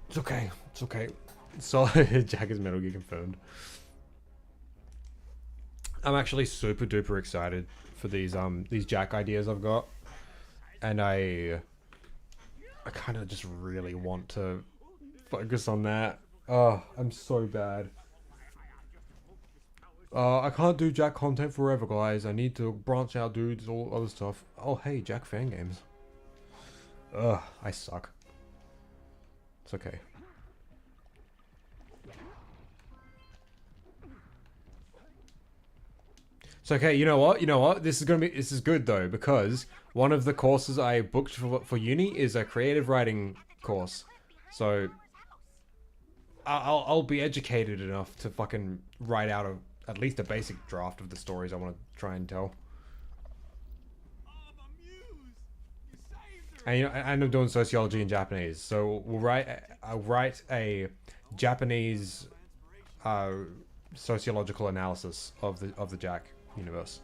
It's okay. It's okay. Solid. Jack is Metal Gear confirmed. I'm actually super duper excited for these Jack ideas I've got, and I kind of just really want to focus on that. Oh, I'm so bad. I can't do Jack content forever, guys. I need to branch out, dudes, all other stuff. Oh, hey, Jack fan games. Ugh, I suck. It's okay. It's okay. You know what? You know what? This is good though, because one of the courses I booked for uni is a creative writing course. So I'll be educated enough to fucking write out at least a basic draft of the stories I want to try and tell. And you know, and I'm doing sociology in Japanese, so I'll write a Japanese sociological analysis of the Jack universe.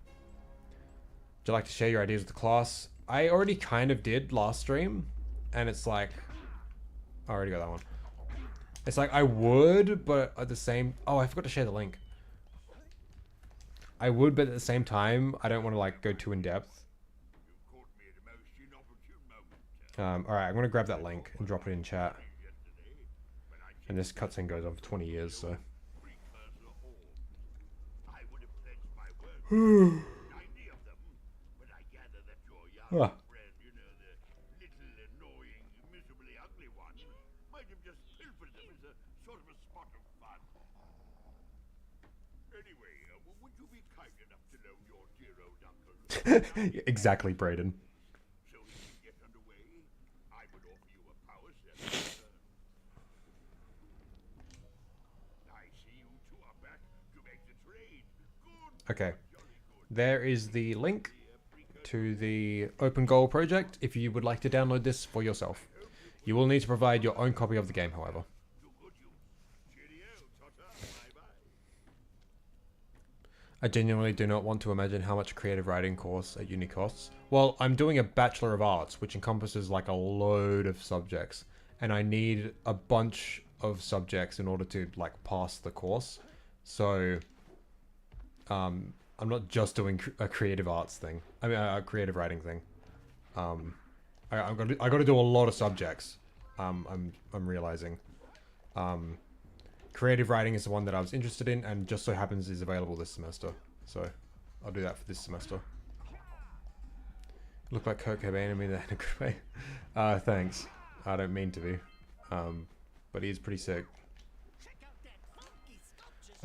Would you like to share your ideas with the class? I already kind of did last stream, and it's like, I already got that one. It's like I would, but at the same, oh, I forgot to share the link. I would, but at the same time, I don't want to like go too in depth. All right, I'm gonna grab that link and drop it in chat. And this cutscene goes on for 20 years, so. Huh. Exactly, Brayden. So we can get underway. I would offer you a power cell. I see you two are back to make the trade. Good. Okay. There is the link to the OpenGOAL project if you would like to download this for yourself. You will need to provide your own copy of the game, however. I genuinely do not want to imagine how much a creative writing course at uni costs. Well, I'm doing a Bachelor of Arts, which encompasses like a load of subjects, and I need a bunch of subjects in order to like pass the course. So, I'm not just doing a creative arts thing. I mean, a creative writing thing. I got to do a lot of subjects. I'm realizing. Creative writing is the one that I was interested in, and just so happens is available this semester. So, I'll do that for this semester. Look like Kurt Cobain, I mean that in a good way. Thanks. I don't mean to be. But he is pretty sick.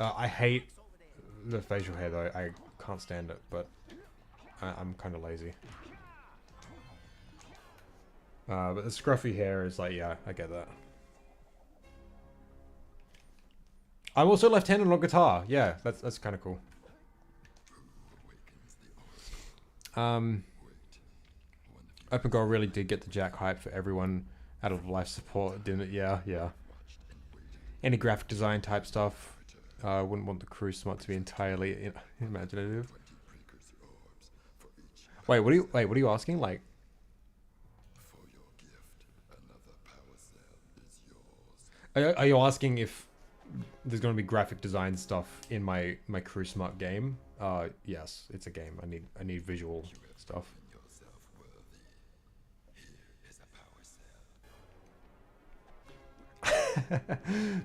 I hate the facial hair though. I can't stand it, but I'm kind of lazy. But the scruffy hair is like, yeah, I get that. I'm also left-handed on guitar. Yeah, that's kind of cool. OpenGOAL really did get the Jack hype for everyone out of life support, didn't it? Yeah, yeah. Any graphic design type stuff. Wouldn't want the crew smart to be entirely imaginative. Wait, what are you asking? Like, are you asking if there's going to be graphic design stuff in my crew smart game? Yes, it's a game. I need visual stuff.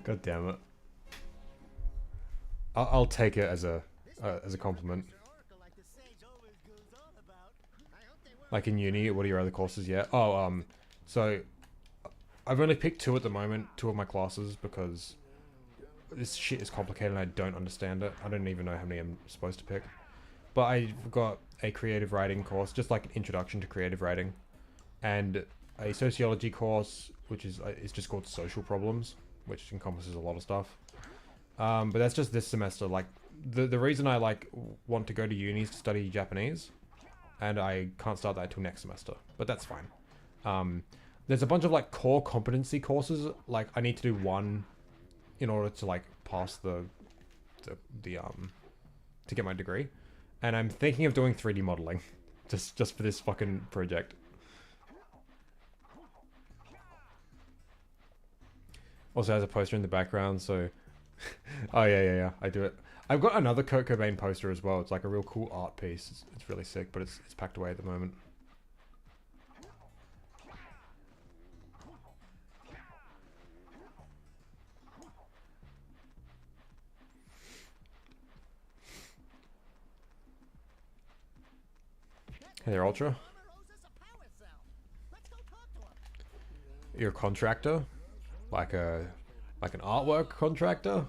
God damn it. I'll take it as a compliment. Like in uni, what are your other courses yet? Oh, so I've only picked 2 at the moment, 2 of my classes, because this shit is complicated and I don't understand it. I don't even know how many I'm supposed to pick. But I've got a creative writing course, just like an introduction to creative writing, and a sociology course, which is it's just called social problems, which encompasses a lot of stuff. But that's just this semester. Like the reason I like want to go to uni is to study Japanese, and I can't start that until next semester. But that's fine. There's a bunch of like core competency courses. Like I need to do 1 in order to like pass to get my degree, and I'm thinking of doing 3D modeling, just for this fucking project. Also has a poster in the background, so oh yeah, I do it. I've got another Kurt Cobain poster as well. It's like a real cool art piece. It's really sick, but it's packed away at the moment. Hey there, Ultra. You're a contractor? Like an artwork contractor?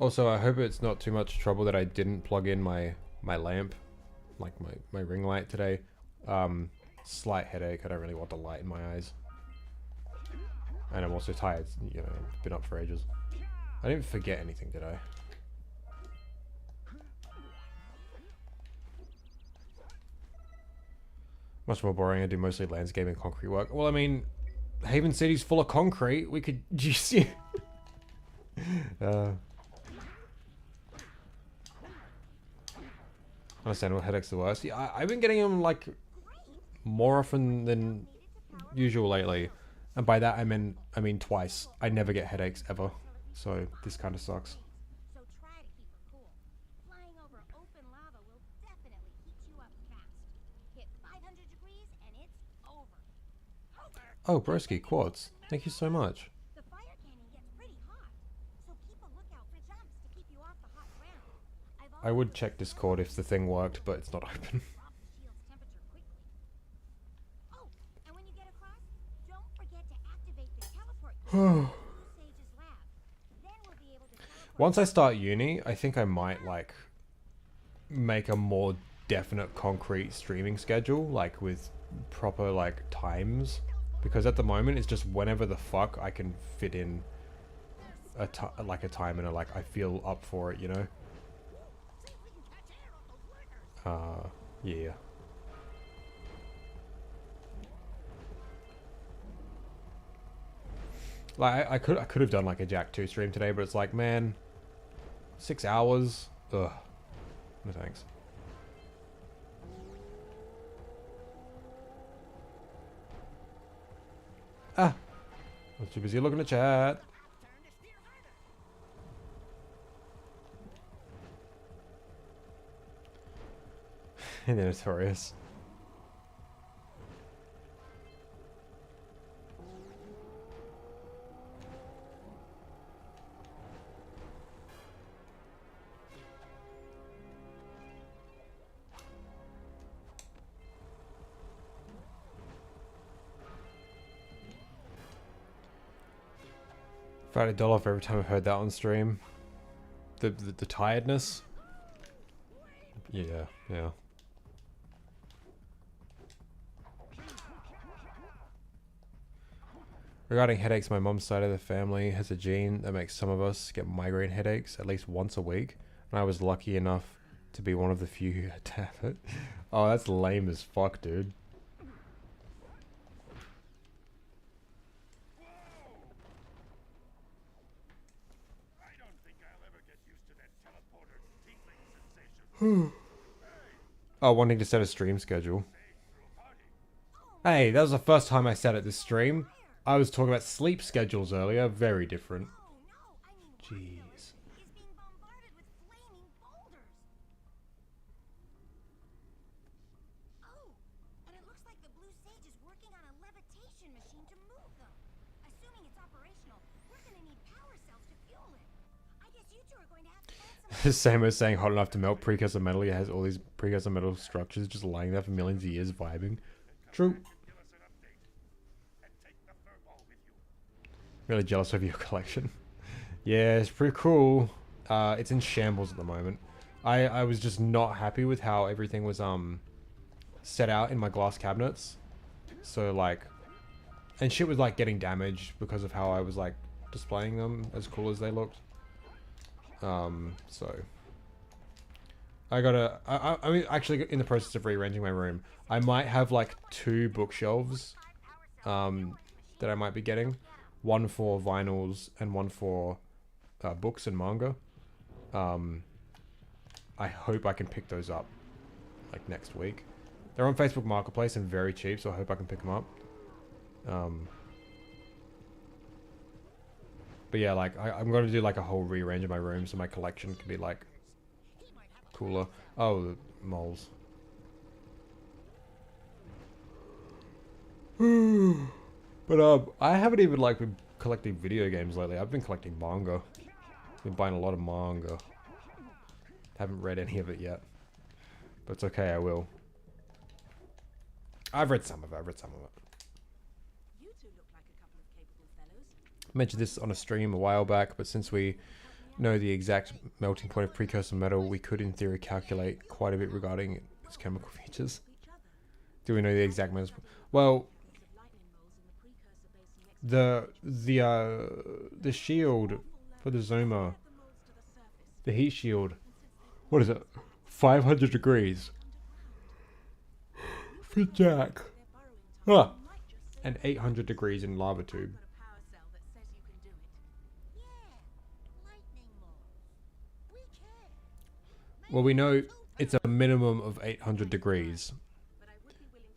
Also, I hope it's not too much trouble that I didn't plug in my lamp, like my ring light today. Slight headache. I don't really want the light in my eyes. And I'm also tired, you know, I've been up for ages. I didn't forget anything, did I? Much more boring. I do mostly landscape and concrete work. Well, I mean, Haven City's full of concrete. We could just... Understand what headaches the worst. Yeah, I've been getting them like more often than usual lately, and by that I mean twice. I never get headaches ever, so this kind of sucks. So try to keep her cool. Flying over open lava will definitely heat you up fast. Hit 500 degrees and it's over. Oh, broski, quartz. Thank you so much. The fire cannon gets pretty hot, so keep a lookout for jumps to keep you off the hot ground. I would check Discord if the thing worked, but it's not open. Drop the shield's temperature quickly. Oh, and when you get across, don't forget to activate the teleport key in Sage's lab. Then we'll be able to teleport. Once I start uni, I think I might like make a more definite concrete streaming schedule, like with proper like times, because at the moment it's just whenever the fuck I can fit in a time and like I feel up for it, you know. Yeah. Like I could have done like a Jack 2 stream today, but it's like, man, 6 hours. Ugh. No thanks. Ah. I was too busy looking at chat. And then Notorious. If I had $1 for every time I've heard that on stream. The tiredness. Yeah, yeah. Regarding headaches, my mom's side of the family has a gene that makes some of us get migraine headaches at least once a week. And I was lucky enough to be one of the few who had to have it. Oh, that's lame as fuck, dude. I don't think I'll ever get used to that teleporter tingling sensation. Oh, wanting to set a stream schedule. Hey, that was the first time I said it this stream. I was talking about sleep schedules earlier. Very different. Oh no, I mean Jeez. is being bombarded with flaming boulders. Oh, and it looks like the blue sage is working on a levitation machine to move them. Assuming it's operational, we're gonna need power cells to fuel it. I guess you two are going to have to find some. Same as saying hot enough to melt precursor metal. It has all these precursor metal structures just lying there for millions of years vibing. True. Give us an update. And take the furball with you. Really jealous of your collection. Yeah, it's pretty cool. It's in shambles at the moment. I was just not happy with how everything was set out in my glass cabinets. So like, and shit was like getting damaged because of how I was like displaying them as cool as they looked. So I'm actually in the process of rearranging my room. I might have like 2 bookshelves that I might be getting. One for vinyls and one for books and manga. I hope I can pick those up like next week. They're on Facebook Marketplace and very cheap, so I hope I can pick them up. But yeah, like I'm going to do like a whole rearrange of my room so my collection can be like cooler. Oh, the moles. But I haven't even like been collecting video games lately. I've been collecting manga. Been buying a lot of manga. Haven't read any of it yet. But it's okay, I will. I've read some of it. You two look like a couple of capable fellows. I mentioned this on a stream a while back, but since we know the exact melting point of precursor metal, we could in theory calculate quite a bit regarding its chemical features. Do we know the exact metals? Well, the shield for the zoomer, the heat shield, what is it? 500 degrees for Jack. Ah, and 800 degrees in lava tube. Yeah, lightning bolts. We can. Well, we know it's a minimum of 800 degrees.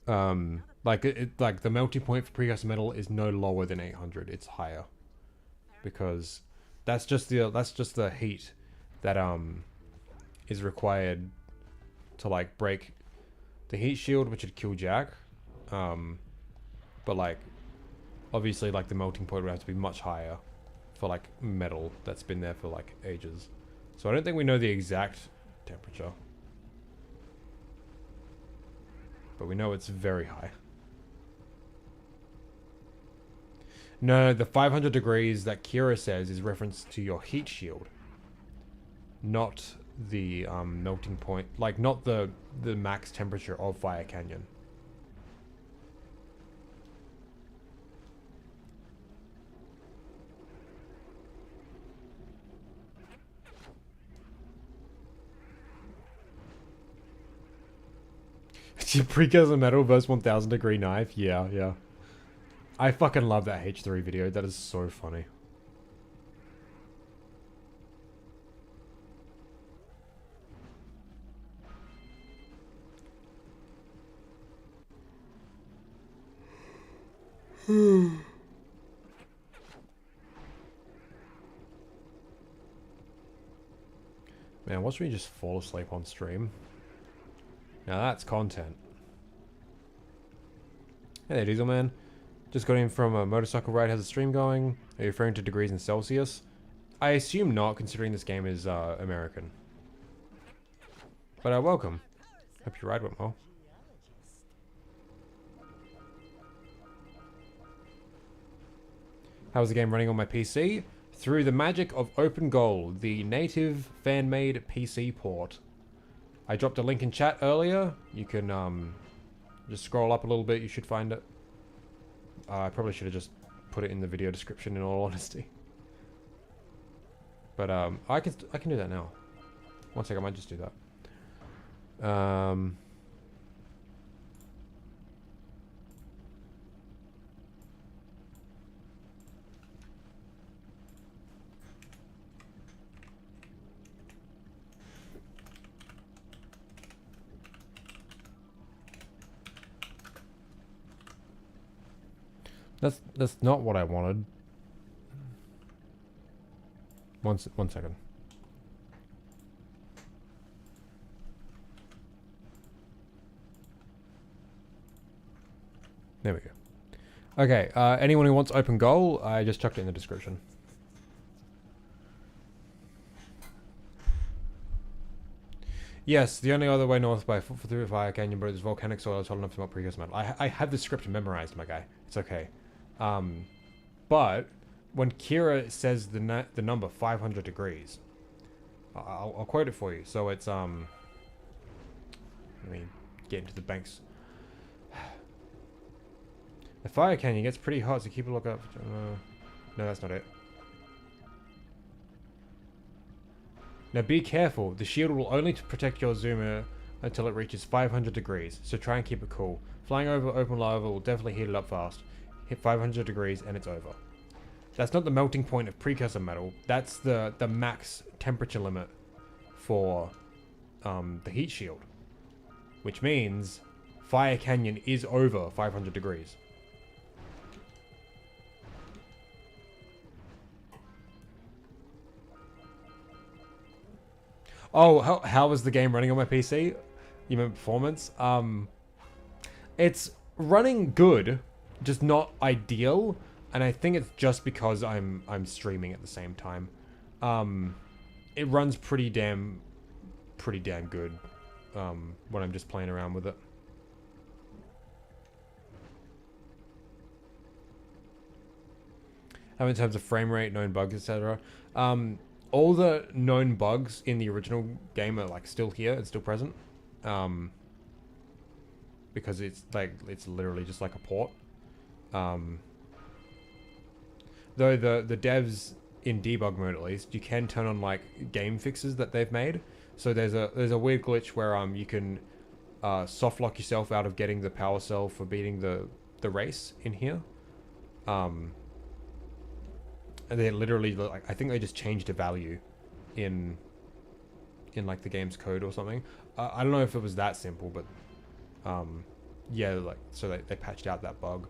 Like like the melting point for precursor metal is no lower than 800. It's higher because that's just the heat that is required to like break the heat shield, which would kill Jack. But like obviously like the melting point would have to be much higher for like metal that's been there for like ages. So I don't think we know the exact temperature. But we know it's very high. No, the 500 degrees that Kira says is reference to your heat shield. Not the melting point. Like, not the max temperature of Fire Canyon. Precursor metal versus 1000 degree knife. Yeah, yeah. I fucking love that H3 video. That is so funny. Man, watch me just fall asleep on stream. Now that's content. Hey there, Diesel Man. Just got in from a motorcycle ride. How's the stream going? Are you referring to degrees in Celsius? I assume not, considering this game is American. But welcome. Hope your ride went well. How's the game running on my PC? Through the magic of OpenGOAL, the native fan-made PC port. I dropped a link in chat earlier. You can just scroll up a little bit. You should find it. I probably should have just put it in the video description in all honesty. But I can do that now. One second, I might just do that. That's not what I wanted. One second. There we go. Okay, anyone who wants OpenGOAL, I just chucked it in the description. Yes, the only other way north through Fire Canyon, but it's volcanic soil tall enough to melt precursor metal. I have the script memorized, my guy. It's okay. But when Kira says the number 500 degrees, I'll quote it for you. So it's let me get into the banks. The Fire Canyon gets pretty hot, so keep a look up. No, that's not it. Now be careful. The shield will only protect your zoomer until it reaches 500 degrees, so try and keep it cool. Flying over open lava will definitely heat it up fast. Hit 500 degrees and it's over. That's not the melting point of precursor metal. That's the max temperature limit for the heat shield. Which means Fire Canyon is over 500 degrees. Oh, how was the game running on my PC? You mean performance? It's running good, just not ideal, and I think it's just because I'm streaming at the same time. It runs pretty damn good when I'm just playing around with it. How in terms of frame rate, known bugs, etc. all the known bugs in the original game are like still here and still present. Because it's literally just like a port. Though the devs in debug mode, at least, you can turn on like game fixes that they've made. So there's a weird glitch where you can soft lock yourself out of getting the power cell for beating the race in here. And they literally, like, I think they just changed a value in like the game's code or something. I don't know if it was that simple, but yeah, like, so they patched out that bug.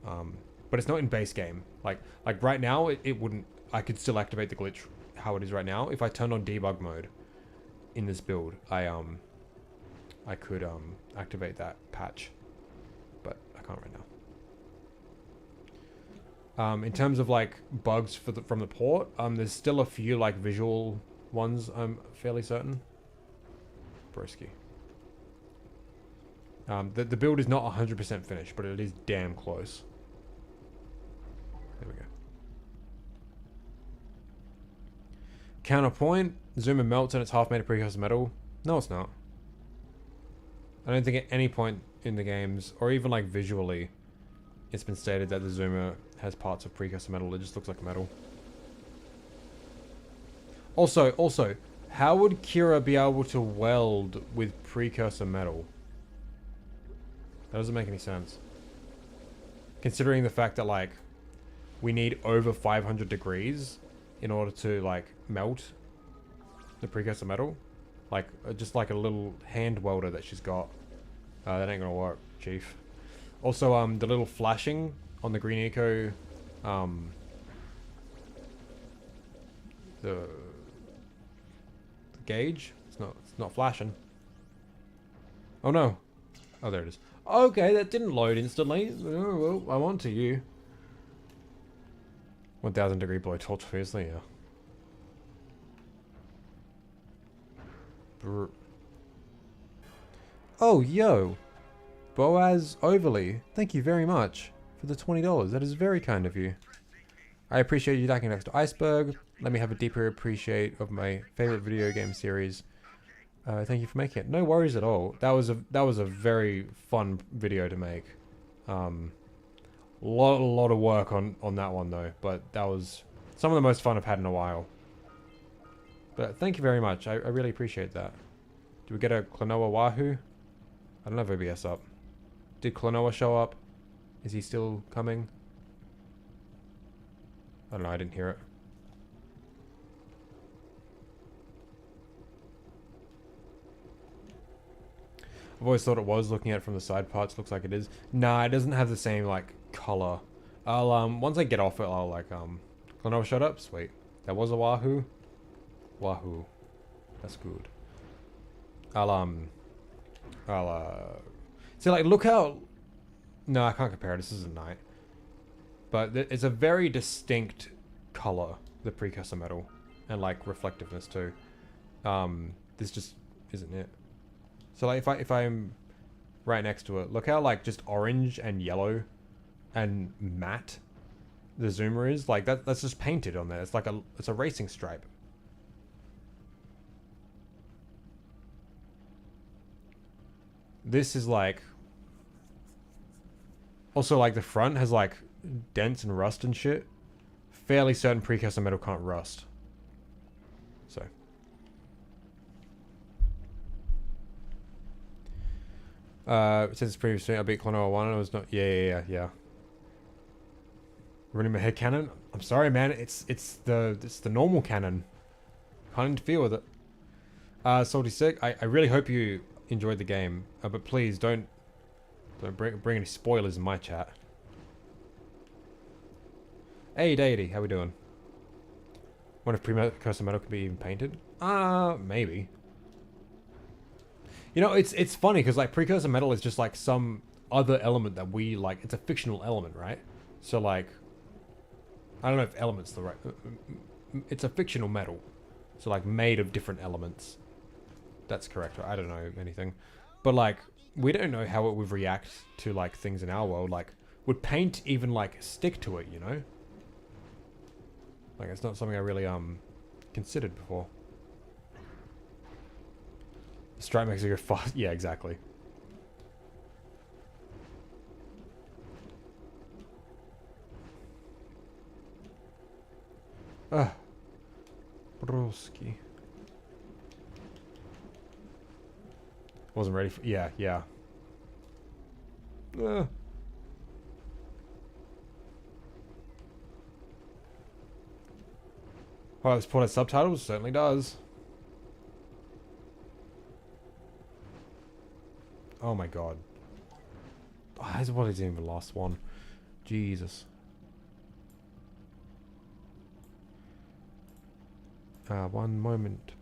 But it's not in base game. Like right now, it wouldn't. I could still activate the glitch how it is right now. If I turned on debug mode in this build, I could activate that patch, but I can't right now. In terms of like bugs from the port, there's still a few like visual ones. I'm fairly certain. Broski. The build is not 100% finished, but it is damn close. There we go. Counterpoint, Zoomer melts and it's half made of precursor metal. No, it's not. I don't think at any point in the games, or even like visually, it's been stated that the Zoomer has parts of precursor metal. It just looks like metal. Also, how would Kira be able to weld with precursor metal? That doesn't make any sense. Considering the fact that like we need over 500 degrees in order to like melt the precursor metal. Like just like a little hand welder that she's got. That ain't gonna work, chief. Also, the little flashing on the green eco, the gauge, it's not flashing. Oh no. Oh, there it is. Okay, that didn't load instantly. Oh, well, I'm on to you. 1000 degree blowtorch, fiercely, yeah. Oh, yo. Boaz Overly, thank you very much for the $20. That is very kind of you. I appreciate you liking Next to Iceberg. Let me have a deeper appreciate of my favorite video game series. Thank you for making it. No worries at all. That was a very fun video to make. Lot of work on that one though, but that was some of the most fun I've had in a while. But thank you very much. I really appreciate that. Do we get a Klonoa Wahoo? I don't have OBS up. Did Klonoa show up? Is he still coming? I don't know, I didn't hear it. I've always thought it was, looking at it from the side parts, looks like it is. Nah, it doesn't have the same, like, color. I'll, once I get off it, I'll, like, Klonoa shut up? Sweet. That was a Wahoo? Wahoo. That's good. See, like, look how... No, I can't compare it, this isn't night. But it's a very distinct color, the precursor metal. And, like, reflectiveness, too. This just isn't it. So like if I'm right next to it, look how like just orange and yellow and matte the zoomer is. Like that's just painted on there. It's like it's a racing stripe. This is like also like the front has like dents and rust and shit. Fairly certain precursor metal can't rust. So since previously I beat Klonoa 1 and it was not... Yeah. Running my head cannon? I'm sorry, man. It's the normal cannon. Can't interfere with it. Salty Sick, I really hope you enjoyed the game. But please, don't bring any spoilers in my chat. Hey, Deity, how we doing? Wonder if precursor metal can be even painted? Maybe. You know, it's funny because like precursor metal is just like some other element that we like. It's a fictional element, right? So like, I don't know if element's the right. It's a fictional metal, so like made of different elements. That's correct. I don't know anything, but like we don't know how it would react to like things in our world. Like, would paint even like stick to it? You know, like it's not something I really can considered before. The strike makes it go fast. Yeah, exactly. Broski. Wasn't ready for. Yeah, yeah. Oh, it supported subtitles? Certainly does. Oh my god. Oh, what is even the last one? Jesus. One moment.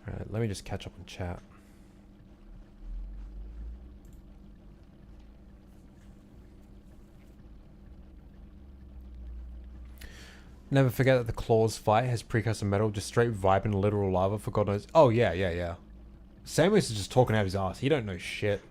Alright, let me just catch up on chat. Never forget that the Claws fight has precursor metal, just straight vibe and literal lava for God knows. Oh yeah, yeah, yeah. Samus is just talking out his ass. He don't know shit.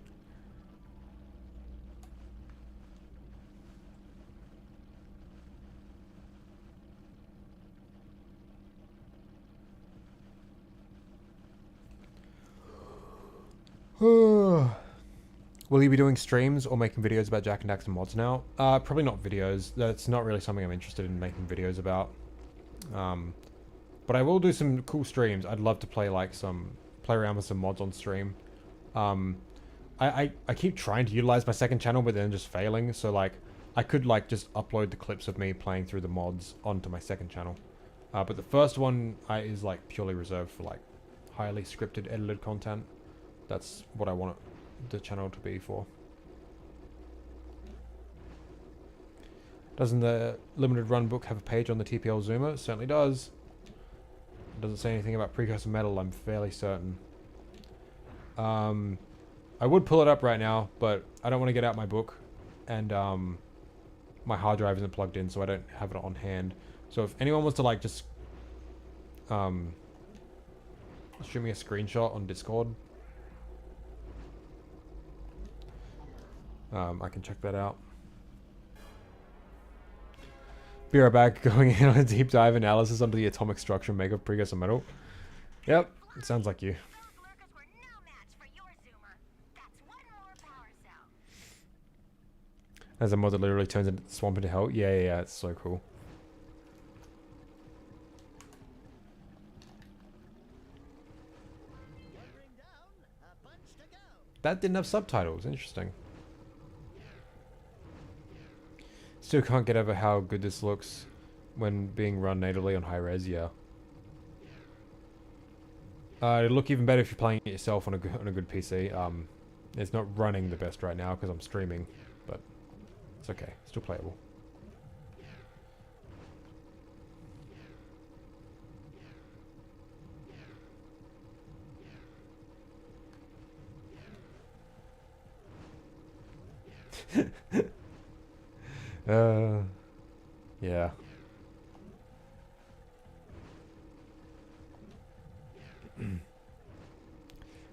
Will you be doing streams or making videos about Jack and Daxter mods now? Probably not videos. That's not really something I'm interested in making videos about. But I will do some cool streams. I'd love to play around with some mods on stream. I keep trying to utilize my second channel, but then just failing. So like, I could like just upload the clips of me playing through the mods onto my second channel. But the first one is like purely reserved for like highly scripted, edited content. That's what I want the channel to be for. Doesn't the limited run book have a page on the TPL Zoomer? It certainly does. It doesn't say anything about precursor metal, I'm fairly certain. I would pull it up right now, but I don't want to get out my book, and my hard drive isn't plugged in, so I don't have it on hand. So if anyone wants to like just shoot me a screenshot on Discord, I can check that out. Be right back, going in on a deep dive analysis onto the atomic structure and makeup precursor metal. Yep, it sounds like you. Those lurkers were no match for your Zoomer. That's one more power cell. As a mod that literally turns into swamp into hell. Yeah, yeah, yeah, it's so cool. That didn't have subtitles. Interesting. Still can't get over how good this looks when being run natively on high res. Yeah. It'll look even better if you're playing it yourself on a good PC. It's not running the best right now because I'm streaming, but it's okay. Still playable. Yeah.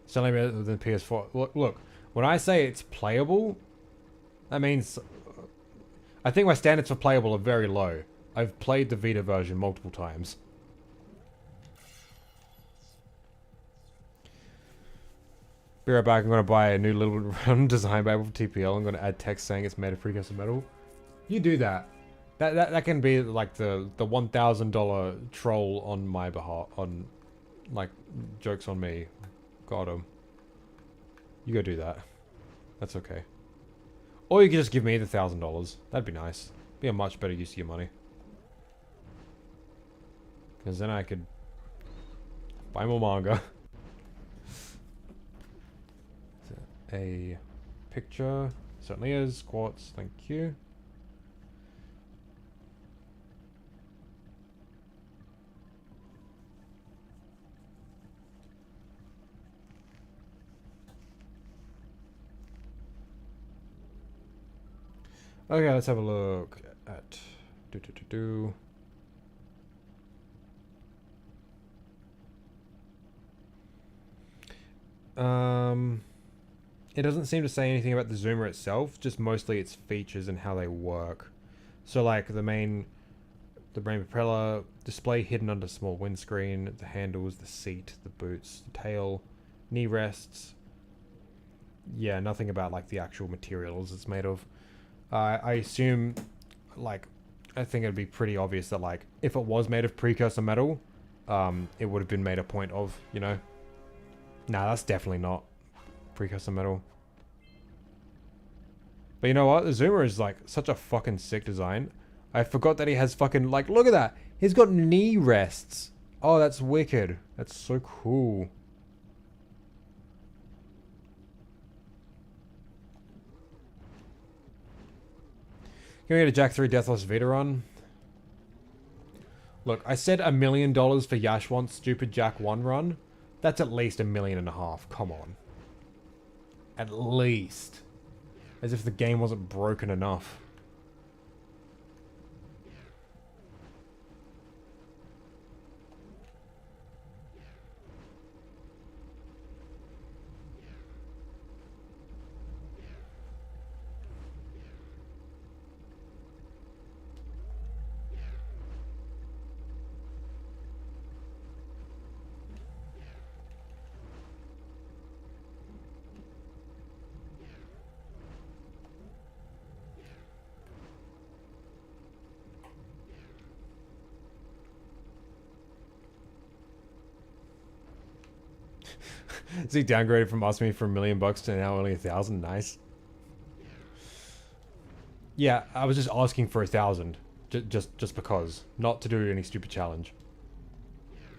Certainly better than PS4. Look, when I say it's playable, that means I think my standards for playable are very low. I've played the Vita version multiple times. Be right back. I'm gonna buy a new little round design Bible for TPL. I'm gonna add text saying it's made of precursor metal. You do that. That can be like the $1,000 troll on my behalf, on like jokes on me. Got him. You go do that. That's okay. Or you could just give me the $1,000. That'd be nice. Be a much better use of your money. Because then I could buy more manga. A picture. Certainly is. Quartz. Thank you. Okay, let's have a look at it doesn't seem to say anything about the zoomer itself, just mostly its features and how they work. So like the main propeller, display hidden under small windscreen, the handles, the seat, the boots, the tail, knee rests. Yeah, nothing about like the actual materials it's made of. I assume, like, I think it'd be pretty obvious that like if it was made of precursor metal, it would have been made a point of, you know. Nah, that's definitely not precursor metal. But you know what? The zoomer is like such a fucking sick design. I forgot that he has fucking, like, look at that. He's got knee rests. Oh, that's wicked. That's so cool. Can we get a Jack 3 Deathless Vita run? Look, I said $1 million for Yashwant's stupid Jack 1 run. That's at least $1.5 million. Come on. At least. As if the game wasn't broken enough. Is he downgraded from asking me for $1 million to now only 1,000? Nice. Yeah, I was just asking for 1,000, just because, not to do any stupid challenge.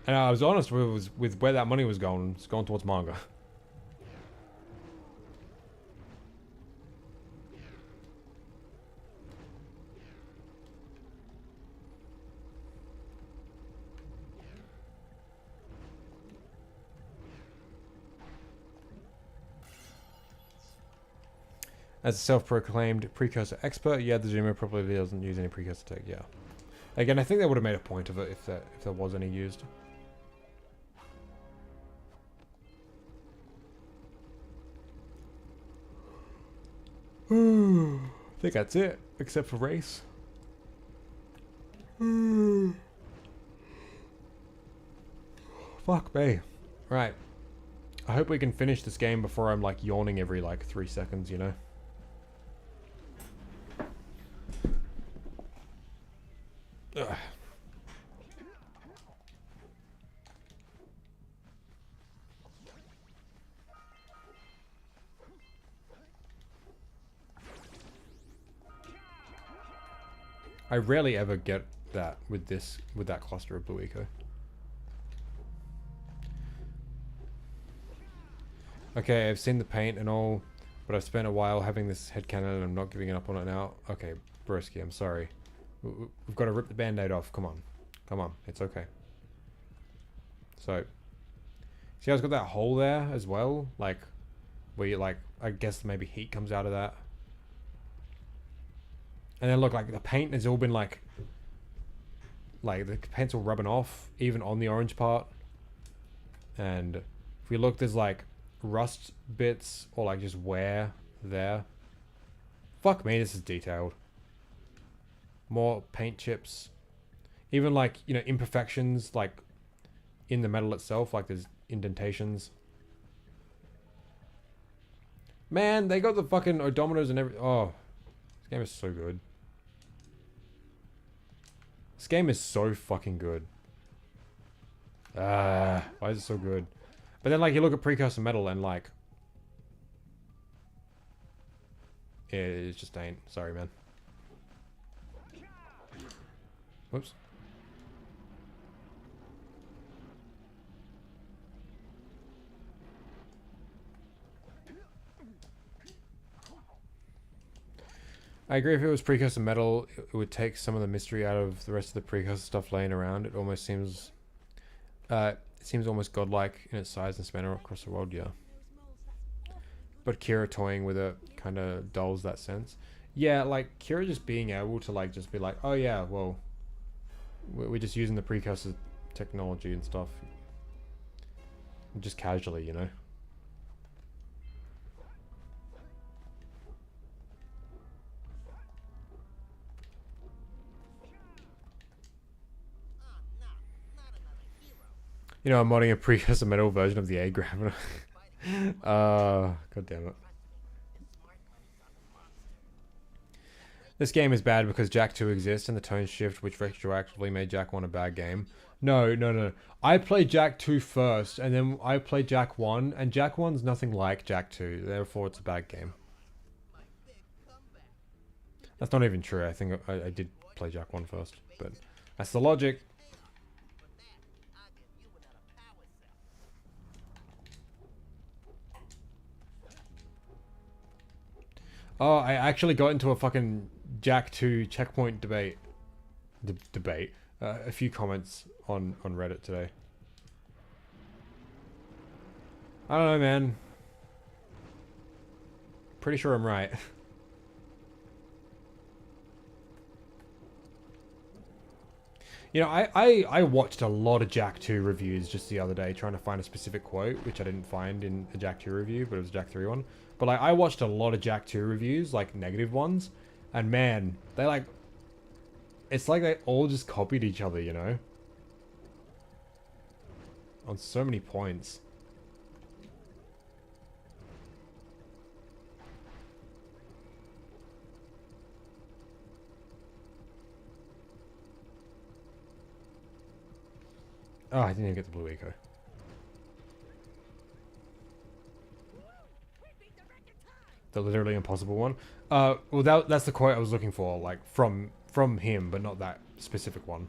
And I was honest with where that money was going. It's going towards manga. As a self-proclaimed precursor expert, yeah, the zoomer probably doesn't use any precursor tech, yeah. Again, I think they would have made a point of it if there was any used. I think that's it, except for race. Fuck me. Right. I hope we can finish this game before I'm like yawning every like 3 seconds, you know? Ugh. I rarely ever get that with that cluster of blue eco. Okay, I've seen the paint and all, but I've spent a while having this headcanon and I'm not giving up on it now. Okay, broski, I'm sorry. We've got to rip the band-aid off. Come on. Come on. It's okay. So, see how it's got that hole there as well? Like, where you like, I guess maybe heat comes out of that. And then look, like the paint has all been like the paint's all rubbing off, even on the orange part. And if we look, there's like rust bits or like just wear there. Fuck me, this is detailed. More paint chips. Even like, you know, imperfections like in the metal itself, like there's indentations. Man, they got the fucking odometers and everything. Oh, this game is so good. This game is so fucking good. Why is it so good? But then like you look at Precursor Metal and like it just ain't. Sorry, man. Whoops. I agree, if it was Precursor Metal, it would take some of the mystery out of the rest of the Precursor stuff laying around. It almost seems... it seems almost godlike in its size and span across the world, yeah. But Kira toying with it kind of dulls that sense. Yeah, like, Kira just being able to, like, just be like, oh yeah, well, we're just using the Precursor technology and stuff. Just casually, you know? You know, I'm modding a precursor metal version of the A grab. God damn it. This game is bad because Jack 2 exists and the tone shift which retroactively made Jack 1 a bad game. No. I played Jack 2 first and then I played Jack 1 and Jack 1's nothing like Jack 2, therefore it's a bad game. That's not even true. I think I did play Jack 1 first, but that's the logic. Oh, I actually got into a fucking Jack 2 checkpoint debate. A few comments on Reddit today. I don't know, man. Pretty sure I'm right. You know, I watched a lot of Jack 2 reviews just the other day trying to find a specific quote, which I didn't find in a Jack 2 review, but it was a Jack 3 one. But like, I watched a lot of Jack 2 reviews, like negative ones, and man, they like, it's like they all just copied each other, you know? On so many points. Oh, I didn't even get the blue eco. The literally impossible one. Well, that's the quote I was looking for, like from him, but not that specific one.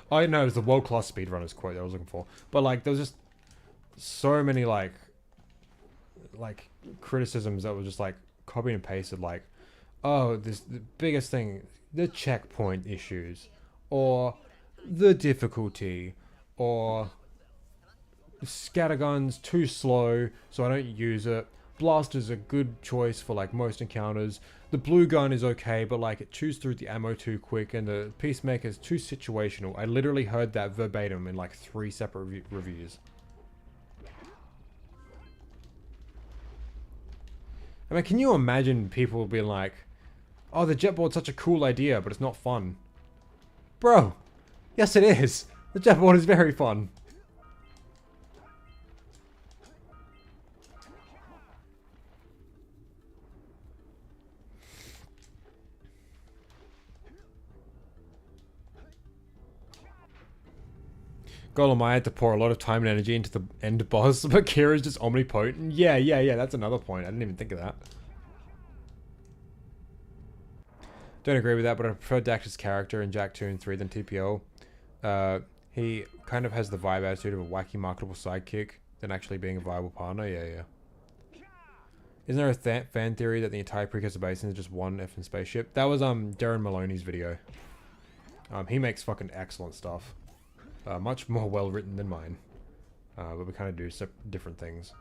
I know it was the world class speedrunners quote that I was looking for, but like there was just so many like criticisms that were just like copy and pasted, like, oh, the biggest thing, the checkpoint issues, or the difficulty, or scattergun's too slow, so I don't use it. Blaster's a good choice for like most encounters. The blue gun is okay, but like it chews through the ammo too quick, and the Peacemaker is too situational. I literally heard that verbatim in like 3 separate reviews. I mean, can you imagine people being like, oh, the jetboard's such a cool idea, but it's not fun. Bro, yes it is. The jetboard is very fun. Golem, I had to pour a lot of time and energy into the end boss, but Kira's just omnipotent. Yeah, that's another point. I didn't even think of that. Don't agree with that, but I prefer Daxter's character in Jack 2 and 3 than TPL. He kind of has the vibe attitude of a wacky, marketable sidekick than actually being a viable partner. Yeah. Isn't there a fan theory that the entire Precursor Basin is just one effing spaceship? That was Darren Maloney's video. He makes fucking excellent stuff. Much more well written than mine. But we kind of do different things.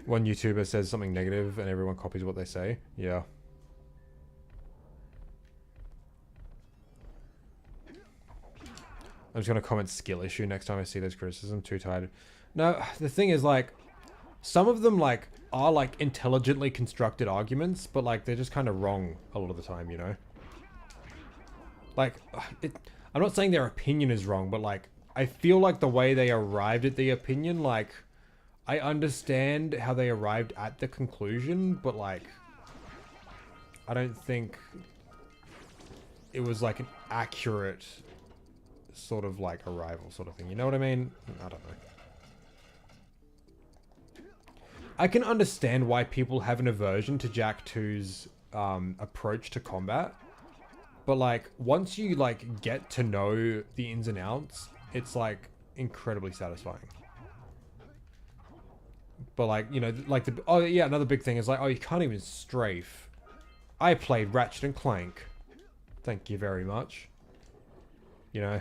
One YouTuber says something negative and everyone copies what they say. Yeah. I'm just going to comment skill issue next time I see those criticisms. Too tired. No, the thing is, like, some of them, like, are, like, intelligently constructed arguments, but, like, they're just kind of wrong a lot of the time, you know? Like, I'm not saying their opinion is wrong, but, like, I feel like the way they arrived at the opinion, like, I understand how they arrived at the conclusion, but, like, I don't think it was, like, an accurate sort of, like, arrival sort of thing. You know what I mean? I don't know. I can understand why people have an aversion to Jack 2's approach to combat. But, like, once you, like, get to know the ins and outs, it's, like, incredibly satisfying. But, like, you know, like, oh, yeah, another big thing is, like, oh, you can't even strafe. I played Ratchet and Clank. Thank you very much. You know.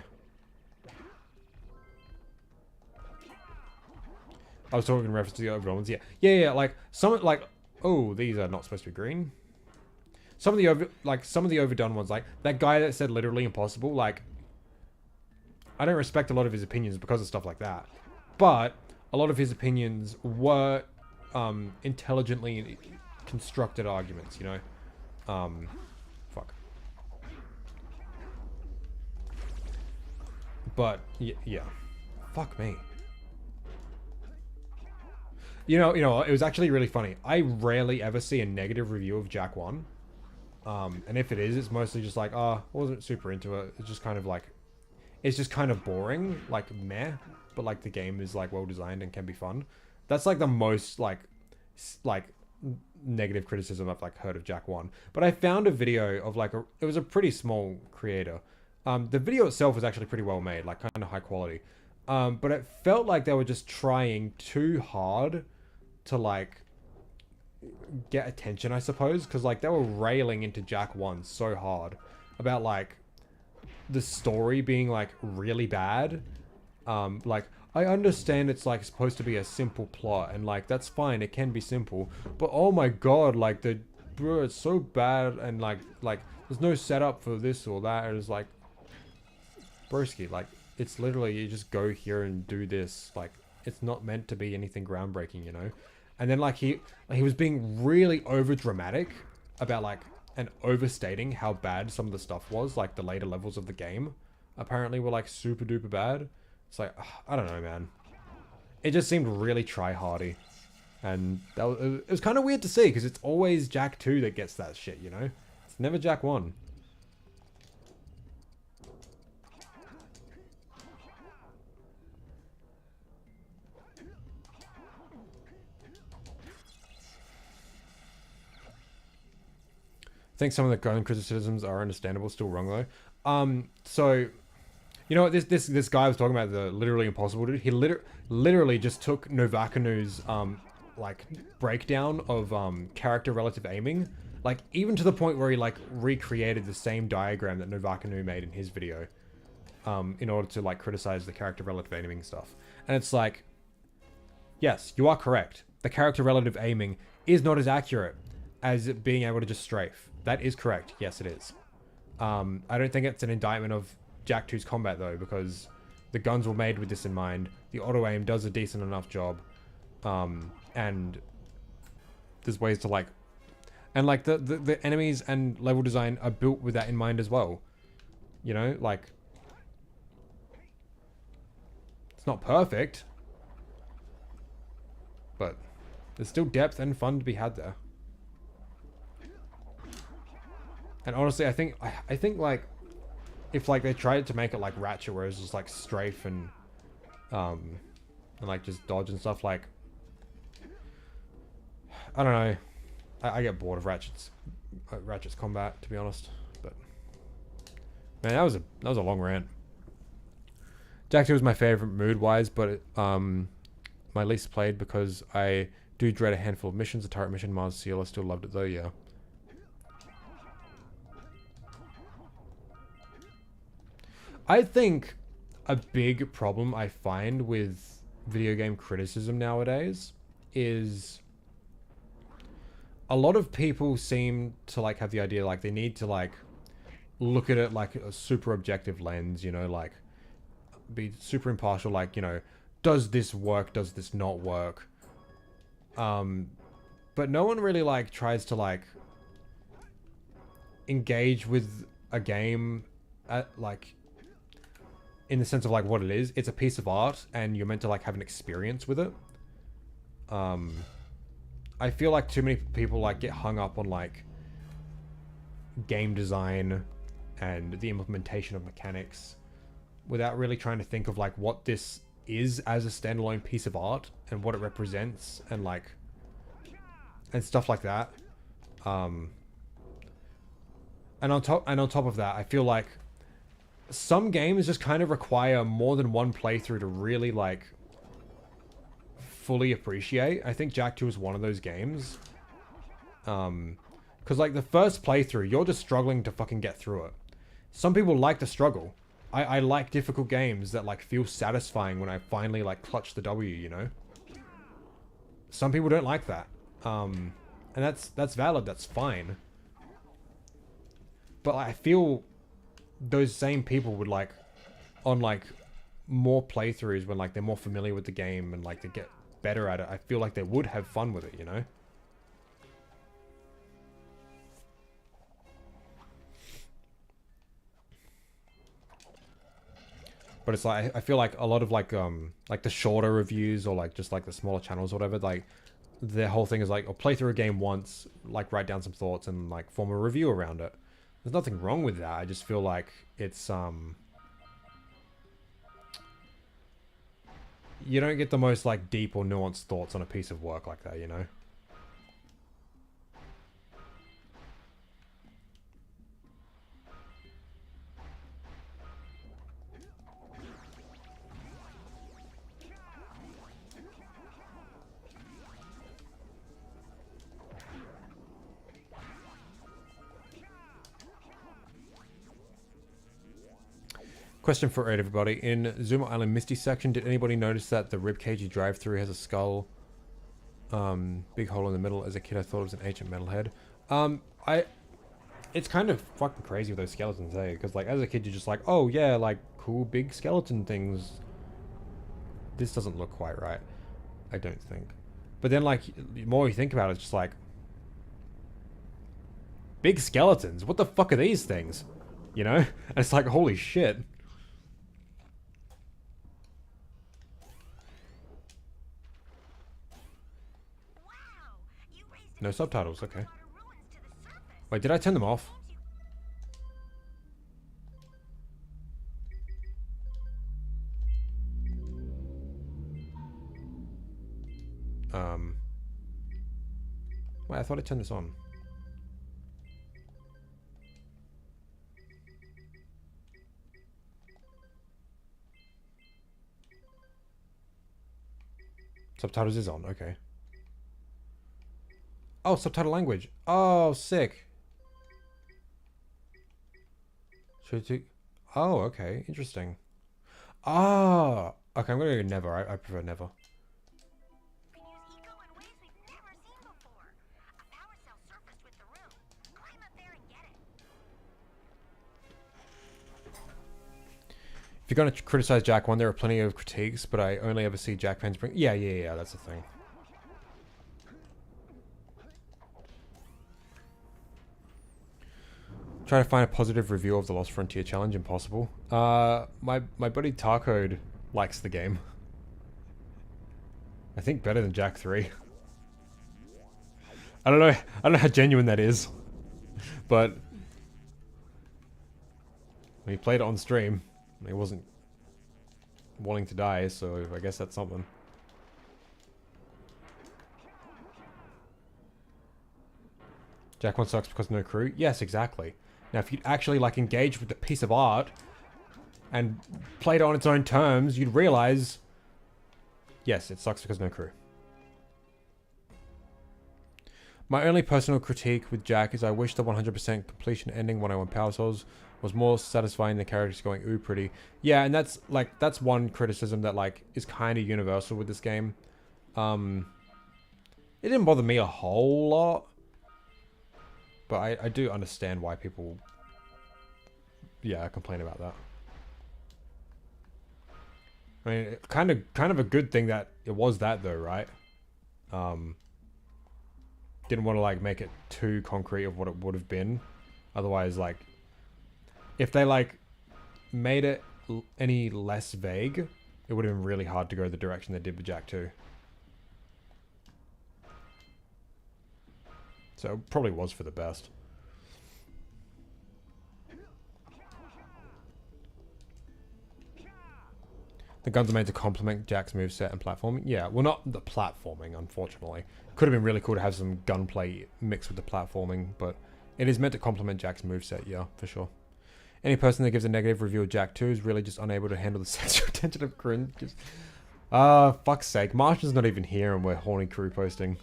I was talking in reference to the overdone ones. Yeah, like, some, like, oh, these are not supposed to be green. Some of the overdone ones, like, that guy that said literally impossible, like, I don't respect a lot of his opinions because of stuff like that. But a lot of his opinions were intelligently constructed arguments, you know? Fuck. But yeah, fuck me. You know, it was actually really funny. I rarely ever see a negative review of Jak 1. And if it is, it's mostly just like, I wasn't super into it. It's just kind of like, it's just kind of boring, like meh, but like the game is like well designed and can be fun. That's like the most like negative criticism I've like heard of Jak 1. But I found a video of like it was a pretty small creator. The video itself was actually pretty well made, like kind of high quality. But it felt like they were just trying too hard to like get attention, I suppose, because like they were railing into Jak 1 so hard about like the story being like really bad. Like I understand it's like supposed to be a simple plot and like that's fine, it can be simple, but oh my god, like bro, it's so bad, and like there's no setup for this or that, and it's like, broski, like it's literally you just go here and do this, like it's not meant to be anything groundbreaking, you know? And then like he was being really over dramatic about like and overstating how bad some of the stuff was, like the later levels of the game apparently were like super duper bad. It's like, I don't know, man. It just seemed really try-hardy. And that was, it was kind of weird to see, because it's always Jak 2 that gets that shit, you know? It's never Jak 1. I think some of the current criticisms are understandable, still wrong though. So, you know what, this guy was talking about, the literally impossible dude. He literally just took Novakanu's like breakdown of character relative aiming, like even to the point where he like recreated the same diagram that Novakanu made in his video, in order to like criticize the character relative aiming stuff. And it's like, yes, you are correct. The character relative aiming is not as accurate as being able to just strafe. That is correct. Yes, it is. I don't think it's an indictment of Jak 2's combat though, because the guns were made with this in mind. The auto aim does a decent enough job, and there's ways to like, and like the enemies and level design are built with that in mind as well. You know, like it's not perfect, but there's still depth and fun to be had there. And honestly, I think like, if like they tried to make it like Ratchet, where it's just like strafe and like just dodge and stuff, like I don't know, I get bored of Ratchet's combat, to be honest. But man, that was a long rant. Jak 2 was my favorite mood wise, but my least played because I do dread a handful of missions. The turret mission, Mars Seal, I still loved it though. Yeah. I think a big problem I find with video game criticism nowadays is a lot of people seem to like have the idea like they need to like look at it like a super objective lens, you know, like be super impartial, like, you know, does this work, does this not work? But no one really like tries to like engage with a game at like, in the sense of like what it is. It's a piece of art and you're meant to like have an experience with it. I feel like too many people like get hung up on like game design and the implementation of mechanics without really trying to think of like what this is as a standalone piece of art and what it represents and like and stuff like that. And on top of that, I feel like some games just kind of require more than one playthrough to really like fully appreciate. I think Jak 2 is one of those games. Because like the first playthrough, you're just struggling to fucking get through it. Some people like the struggle. I like difficult games that like feel satisfying when I finally like clutch the W, you know? Some people don't like that. And that's valid, that's fine. But I feel those same people would like, on like more playthroughs when like they're more familiar with the game and like they get better at it, I feel like they would have fun with it, you know? But it's like, I feel like a lot of like the shorter reviews or like just like the smaller channels or whatever, like their whole thing is like, I'll play through a game once, like write down some thoughts and like form a review around it. There's nothing wrong with that. I just feel like it's you don't get the most like deep or nuanced thoughts on a piece of work like that, you know? Question for everybody. In Zuma Island Misty section, did anybody notice that the ribcage you drive through has a skull? Big hole in the middle. As a kid, I thought it was an ancient metalhead. It's kind of fucking crazy with those skeletons, eh? Because, like, as a kid, you're just like, oh, yeah, like, cool big skeleton things. This doesn't look quite right. I don't think. But then, like, the more you think about it, it's just like... big skeletons? What the fuck are these things? You know? And it's like, holy shit. No subtitles, okay. Wait, did I turn them off? Wait, I thought I turned this on. Subtitles is on, okay. Oh, subtitle language. Oh, sick. Oh, okay. Interesting. Ah. Okay, I'm gonna go never. I prefer never. Can use eco in ways we've never seen before. A power cell surfaced with the room. Climb up there and get it. If you're gonna criticize Jack 1, there are plenty of critiques, but I only ever see Jack fans bring... Yeah, that's the thing. Try to find a positive review of the Lost Frontier challenge. Impossible. My buddy Tarcode likes the game. I think better than Jack 3. I don't know how genuine that is, but he played it on stream. He wasn't wanting to die, so I guess that's something. Jack 1 sucks because no crew? Yes, exactly. Now, if you'd actually, like, engaged with the piece of art and played it on its own terms, you'd realize, yes, it sucks because no crew. My only personal critique with Jack is I wish the 100% completion ending when I won Power Souls was more satisfying than characters going ooh pretty. Yeah, and that's, like, that's one criticism that, like, is kind of universal with this game. It didn't bother me a whole lot. But I do understand why people, yeah, complain about that. I mean, kind of a good thing that it was that though, right? Didn't want to like make it too concrete of what it would have been. Otherwise, like, if they like made it any less vague, it would have been really hard to go the direction they did with Jack 2. So it probably was for the best. The guns are made to complement Jack's moveset and platforming. Yeah, well, not the platforming, unfortunately. Could have been really cool to have some gunplay mixed with the platforming, but it is meant to complement Jack's moveset, yeah, for sure. Any person that gives a negative review of Jack 2 is really just unable to handle the sense of tension of cringe. Just, fuck's sake. Martian's not even here and we're horny crew posting.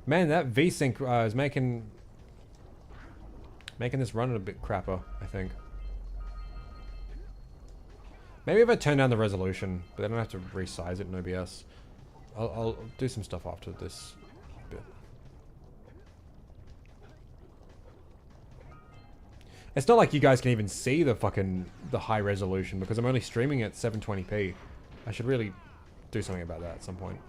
Man, that V-Sync is making this run a bit crapper, I think. Maybe if I turn down the resolution, but then I don't have to resize it in OBS. I'll do some stuff after this bit. It's not like you guys can even see the high resolution because I'm only streaming at 720p. I should really do something about that at some point.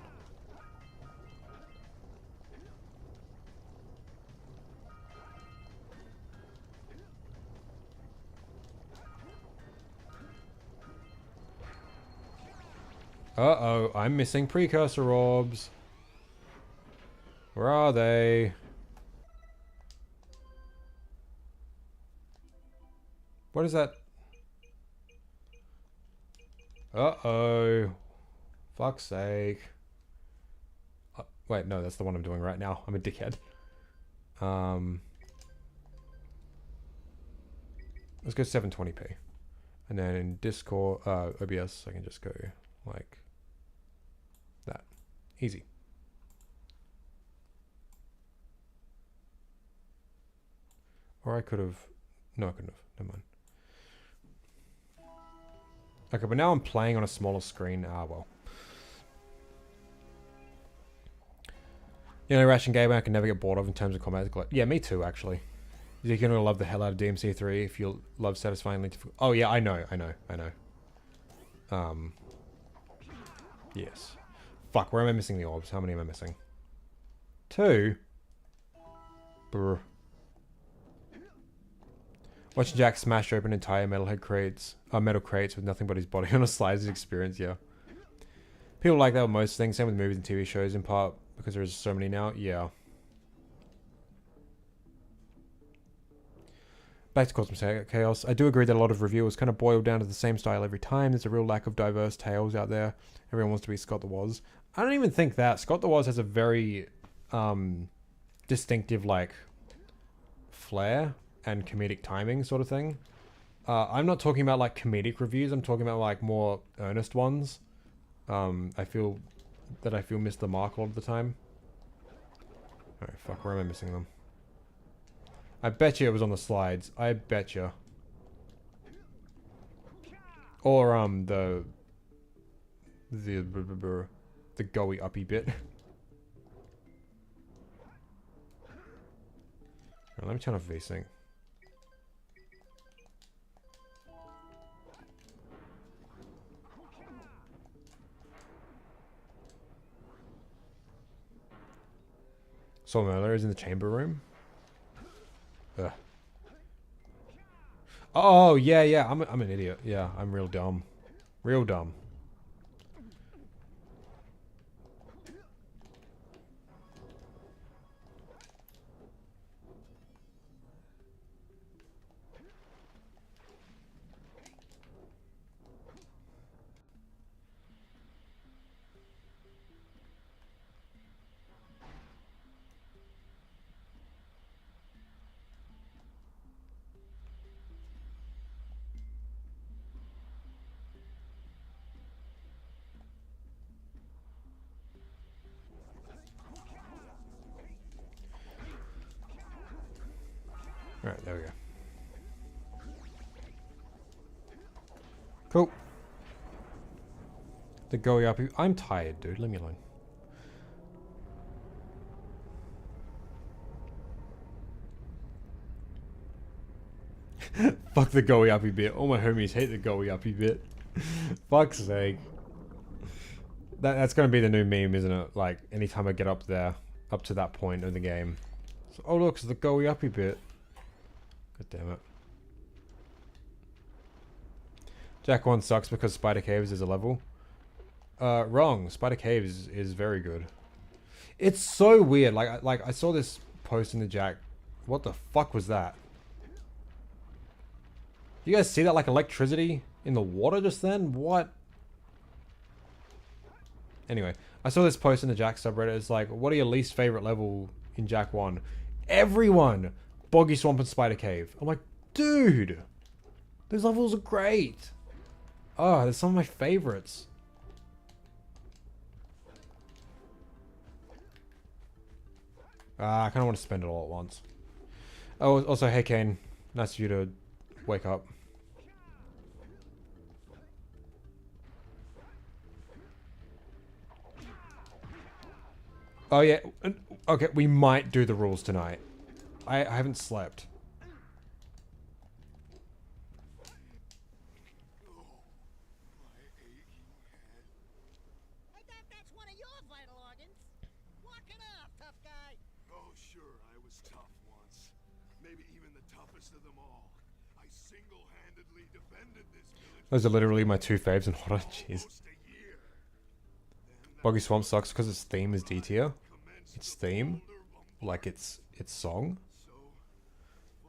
Uh-oh, I'm missing Precursor orbs. Where are they? What is that? Uh-oh. Fuck's sake. Wait, no, that's the one I'm doing right now. I'm a dickhead. Let's go 720p. And then in Discord, OBS, I can just go like that. Easy. Or I could have... No, I couldn't have. Never mind. Okay, but now I'm playing on a smaller screen. Ah, well. The only ration game I can never get bored of in terms of combat. Yeah, me too, actually. You're gonna love the hell out of DMC3 if you love satisfyingly difficult. Oh yeah, I know. Yes. Fuck, where am I missing the orbs? How many am I missing? 2? Brr. Watching Jack smash open entire metal crates with nothing but his body on a slide is an experience, yeah. People like that with most things, same with movies and TV shows in part, because there's so many now, yeah. Back to Cosmic Chaos. I do agree that a lot of reviewers kind of boil down to the same style every time. There's a real lack of diverse tales out there. Everyone wants to be Scott the Woz. I don't even think that. Scott the Woz has a very distinctive, like, flair and comedic timing sort of thing. I'm not talking about, like, comedic reviews. I'm talking about, like, more earnest ones. I feel miss the mark a lot of the time. Alright, fuck, where am I missing them? I bet you it was on the slides. I bet you. Or the goey uppy bit. Right, let me turn off VSync. Saw him earlier. He's in the chamber room. Ugh. Oh yeah. I'm an idiot. Yeah, I'm real dumb. Real dumb. Alright, there we go. Cool. The goey up. I'm tired, dude. Leave me alone. Fuck the goey uppy bit. All my homies hate the goey uppy bit. Fuck's sake. That's gonna be the new meme, isn't it? Like, anytime I get up there, up to that point of the game. So, oh look, it's the goey uppy bit. God damn it. Jack 1 sucks because Spider Caves is a level. Wrong. Spider Caves is very good. It's so weird. Like I saw this post in the Jack. What the fuck was that? You guys see that, like, electricity in the water just then? What? Anyway, I saw this post in the Jack subreddit. It's like, what are your least favorite level in Jack 1? Everyone! Boggy Swamp and Spider Cave. I'm like, dude! Those levels are great! Oh, they're some of my favorites. I kind of want to spend it all at once. Oh, also, hey Kane. Nice of you to wake up. Oh yeah, okay, we might do the rules tonight. I haven't slept. sure I was tough once. Maybe even the toughest of them all. I single-handedly defended this village. Those are literally my two faves in horror. Jeez. Almost a year. Boggy Swamp sucks because its theme is D tier. Its theme, like its song.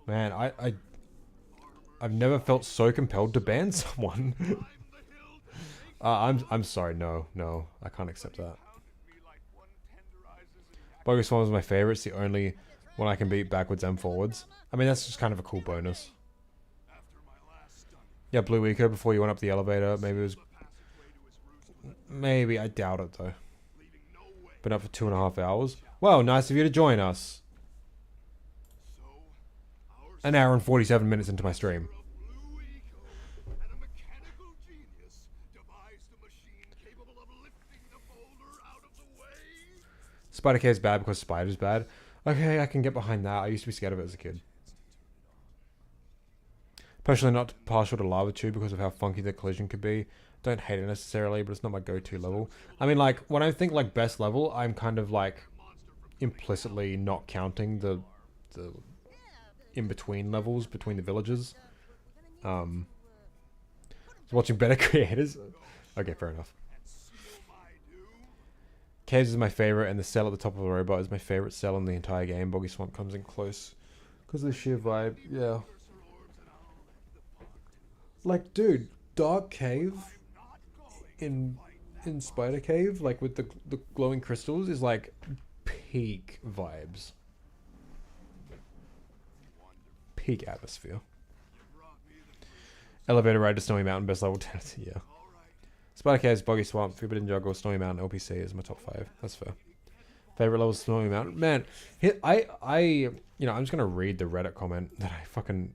Man, I've never felt so compelled to ban someone. I'm sorry, no, I can't accept that. Boggy Swamp is my favorite. It's the only one I can beat backwards and forwards. I mean, that's just kind of a cool bonus. Yeah, Blue Eco before you went up the elevator. Maybe it was... Maybe, I doubt it though. Been up for 2.5 hours. Well, nice of you to join us. An hour and 47 minutes into my stream. Spider Cave is bad because Spider's bad. Okay, I can get behind that. I used to be scared of it as a kid. Personally not partial to Lava Tube because of how funky the collision could be. Don't hate it necessarily, but it's not my go-to level. I mean, like, when I think, like, best level, I'm kind of, like, implicitly not counting the in-between levels between the villages. Watching better creators. Okay, fair enough. Caves is my favorite, and the cell at the top of the robot is my favorite cell in the entire game. Boggy Swamp comes in close because of the sheer vibe. Yeah. Like, dude, Dark Cave in Spider Cave, like with the glowing crystals, is like peak vibes. Peak atmosphere. Elevator ride to Snowy Mountain, best level 10. Yeah. Spider Caves, Boggy Swamp, Forbidden Jungle, Snowy Mountain, LPC is my top 5. That's fair. Favorite levels, Snowy Mountain. Man, I'm just gonna read the Reddit comment that I fucking,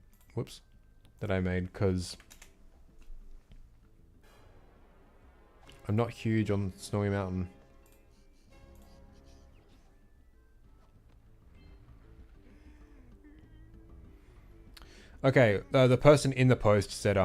that I made, because I'm not huge on Snowy Mountain. Okay, the person in the post said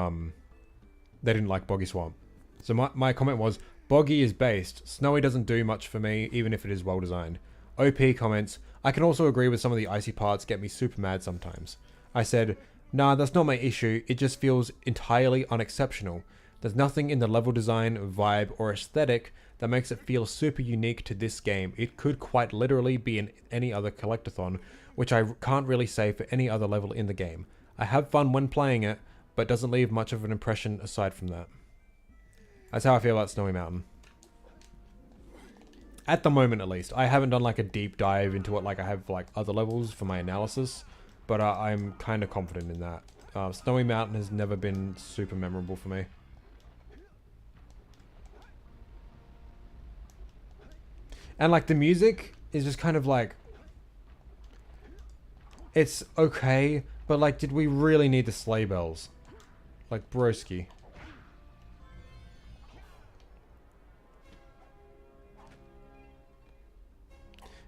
they didn't like Boggy Swamp. So my comment was, Boggy is based. Snowy doesn't do much for me, even if it is well designed. OP comments, I can also agree with some of the icy parts get me super mad sometimes. I said, nah, that's not my issue. It just feels entirely unexceptional. There's nothing in the level design, vibe, or aesthetic that makes it feel super unique to this game. It could quite literally be in any other collectathon, which I can't really say for any other level in the game. I have fun when playing it, but doesn't leave much of an impression aside from that. That's how I feel about Snowy Mountain. At the moment, at least. I haven't done like a deep dive into it like I have for like other levels for my analysis, but I'm kind of confident in that. Snowy Mountain has never been super memorable for me. And like the music is just kind of like, it's okay, but like, did we really need the sleigh bells? Like, broski.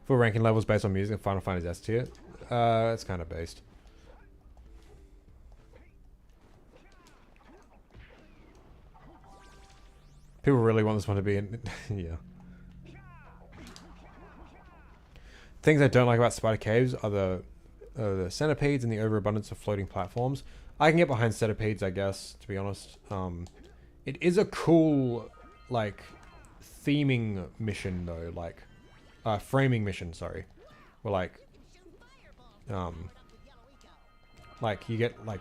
For ranking levels based on music, Final Fantasy S tier. It's kind of based. People really want this one to be in. Yeah. Things I don't like about Spider Caves are the centipedes and the overabundance of floating platforms. I can get behind centipedes, I guess, to be honest. It is a cool, like, theming mission, though. Framing mission, sorry. Where, like, you get, like,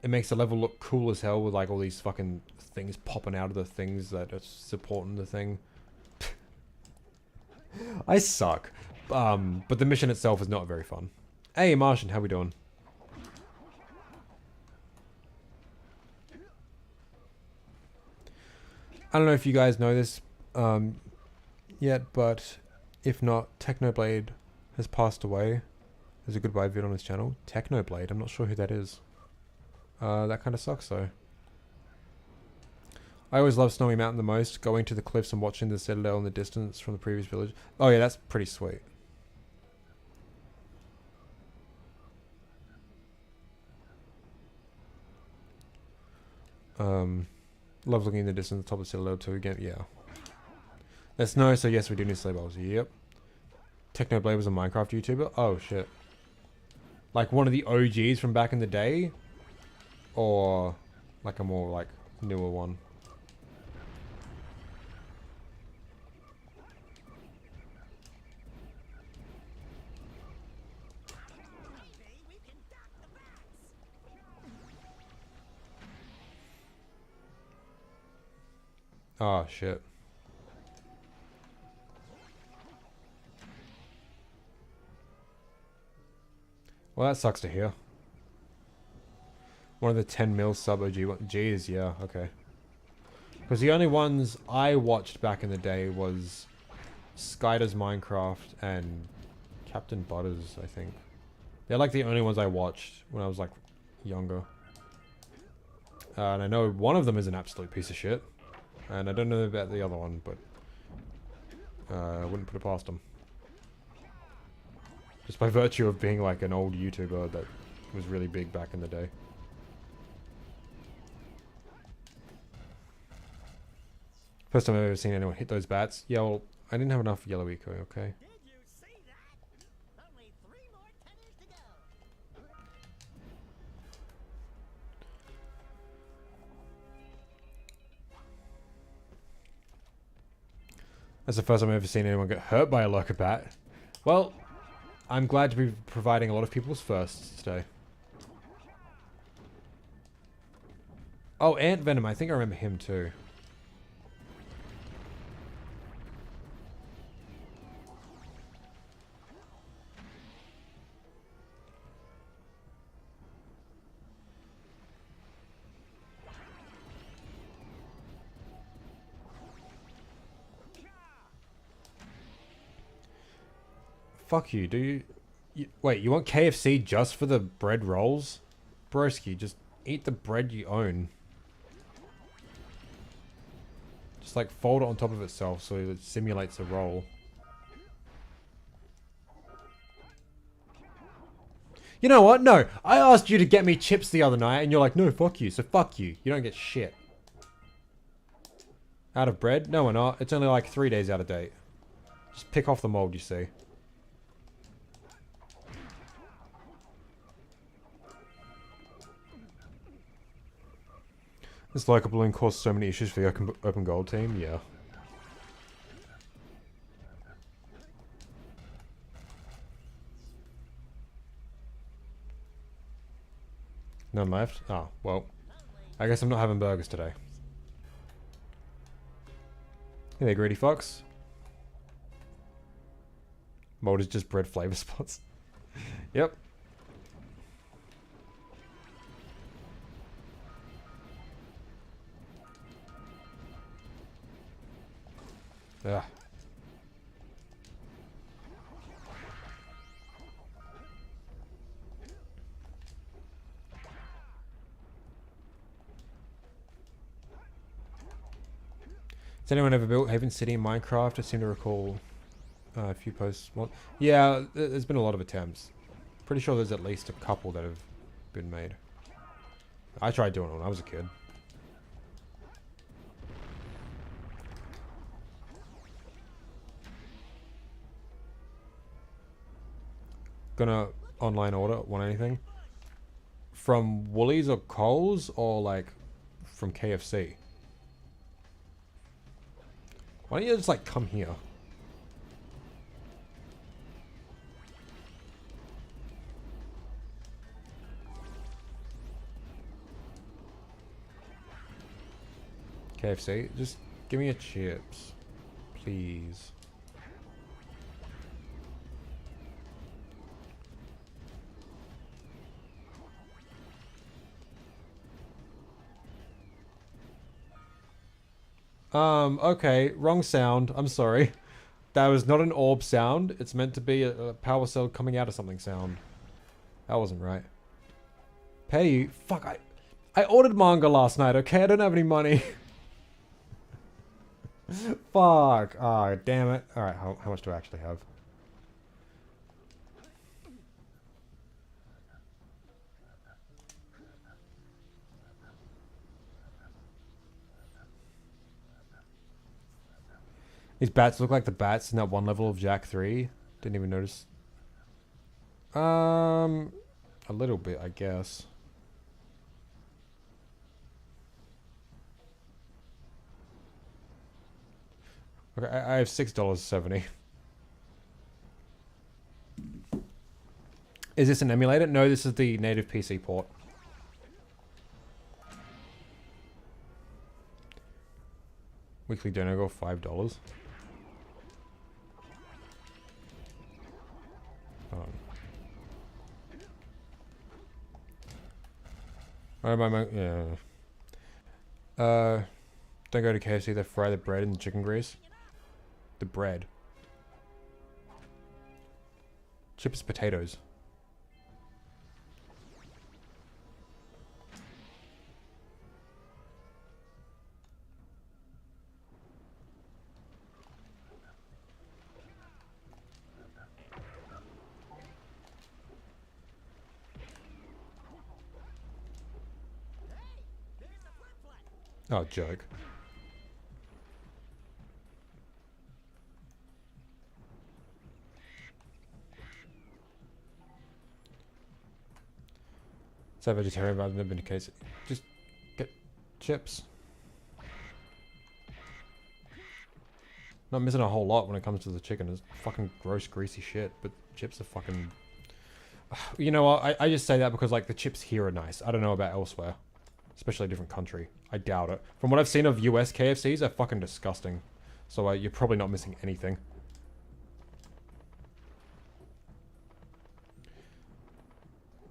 it makes the level look cool as hell with, like, all these fucking things popping out of the things that are supporting the thing. I suck. But the mission itself is not very fun. Hey, Martian, how we doing? I don't know if you guys know this yet, but if not, Technoblade has passed away. There's a goodbye vid on his channel. Technoblade, I'm not sure who that is. That kind of sucks though. I always love Snowy Mountain the most, going to the cliffs and watching the citadel in the distance from the previous village. Oh yeah, that's pretty sweet. Love looking in the distance at the top of the citadel too again, yeah. There's snow, so yes, we do need sleigh bells. Yep. Technoblade was a Minecraft YouTuber? Oh shit. Like one of the OGs from back in the day? Or like a more like newer one? Maybe we can dock the bats. Oh shit. Well, that sucks to hear. One of the 10 mil sub OG ones. Jeez, yeah, okay. Because the only ones I watched back in the day was Skyder's Minecraft and Captain Butters, I think. They're like the only ones I watched when I was like younger. And I know one of them is an absolute piece of shit. And I don't know about the other one, but I wouldn't put it past them. Just by virtue of being like an old YouTuber that was really big back in the day. First time I've ever seen anyone hit those bats. Yeah, well, I didn't have enough yellow eco, okay? Did you see that? Only 3 more tethers to go. That's the first time I've ever seen anyone get hurt by a lurker bat. Well, I'm glad to be providing a lot of people's firsts today. Oh, Ant Venom. I think I remember him too. Fuck you, do you... Wait, you want KFC just for the bread rolls? Broski, just eat the bread you own. Just like fold it on top of itself so it simulates a roll. You know what? No, I asked you to get me chips the other night and you're like, no, fuck you, so fuck you. You don't get shit. Out of bread? No, we're not. It's only like 3 days out of date. Just pick off the mold, you see. This local balloon caused so many issues for the OpenGOAL team, yeah. None left? Oh, well. I guess I'm not having burgers today. Hey there, greedy fox. Mold is just bread flavor spots. Yep. Ugh. Has anyone ever built Haven City in Minecraft? I seem to recall a few posts. Well, yeah, there's been a lot of attempts. Pretty sure there's at least a couple that have been made. I tried doing it when I was a kid. Gonna online order, want anything? From Woolies or Coles or like from KFC? Why don't you just like come here? KFC, just give me a chips, please. Okay, wrong sound. I'm sorry. That was not an orb sound. It's meant to be a power cell coming out of something sound. That wasn't right. Pay you? Fuck, I ordered manga last night, okay? I don't have any money. Fuck. Ah, damn it. Alright, how much do I actually have? These bats look like the bats in that one level of Jack 3. Didn't even notice. A little bit, I guess. Okay, I have $6.70. Is this an emulator? No, this is the native PC port. Weekly donor goal $5. Alright, yeah. Don't go to KFC, they fry the bread in the chicken grease. The bread. Chips, potatoes. Oh, joke. Is that vegetarian rather than been the case? Just get chips. Not missing a whole lot when it comes to the chicken. It's fucking gross, greasy shit, but chips are fucking... You know what? I just say that because, like, the chips here are nice. I don't know about elsewhere. Especially a different country. I doubt it. From what I've seen of US KFCs, they're fucking disgusting. So you're probably not missing anything.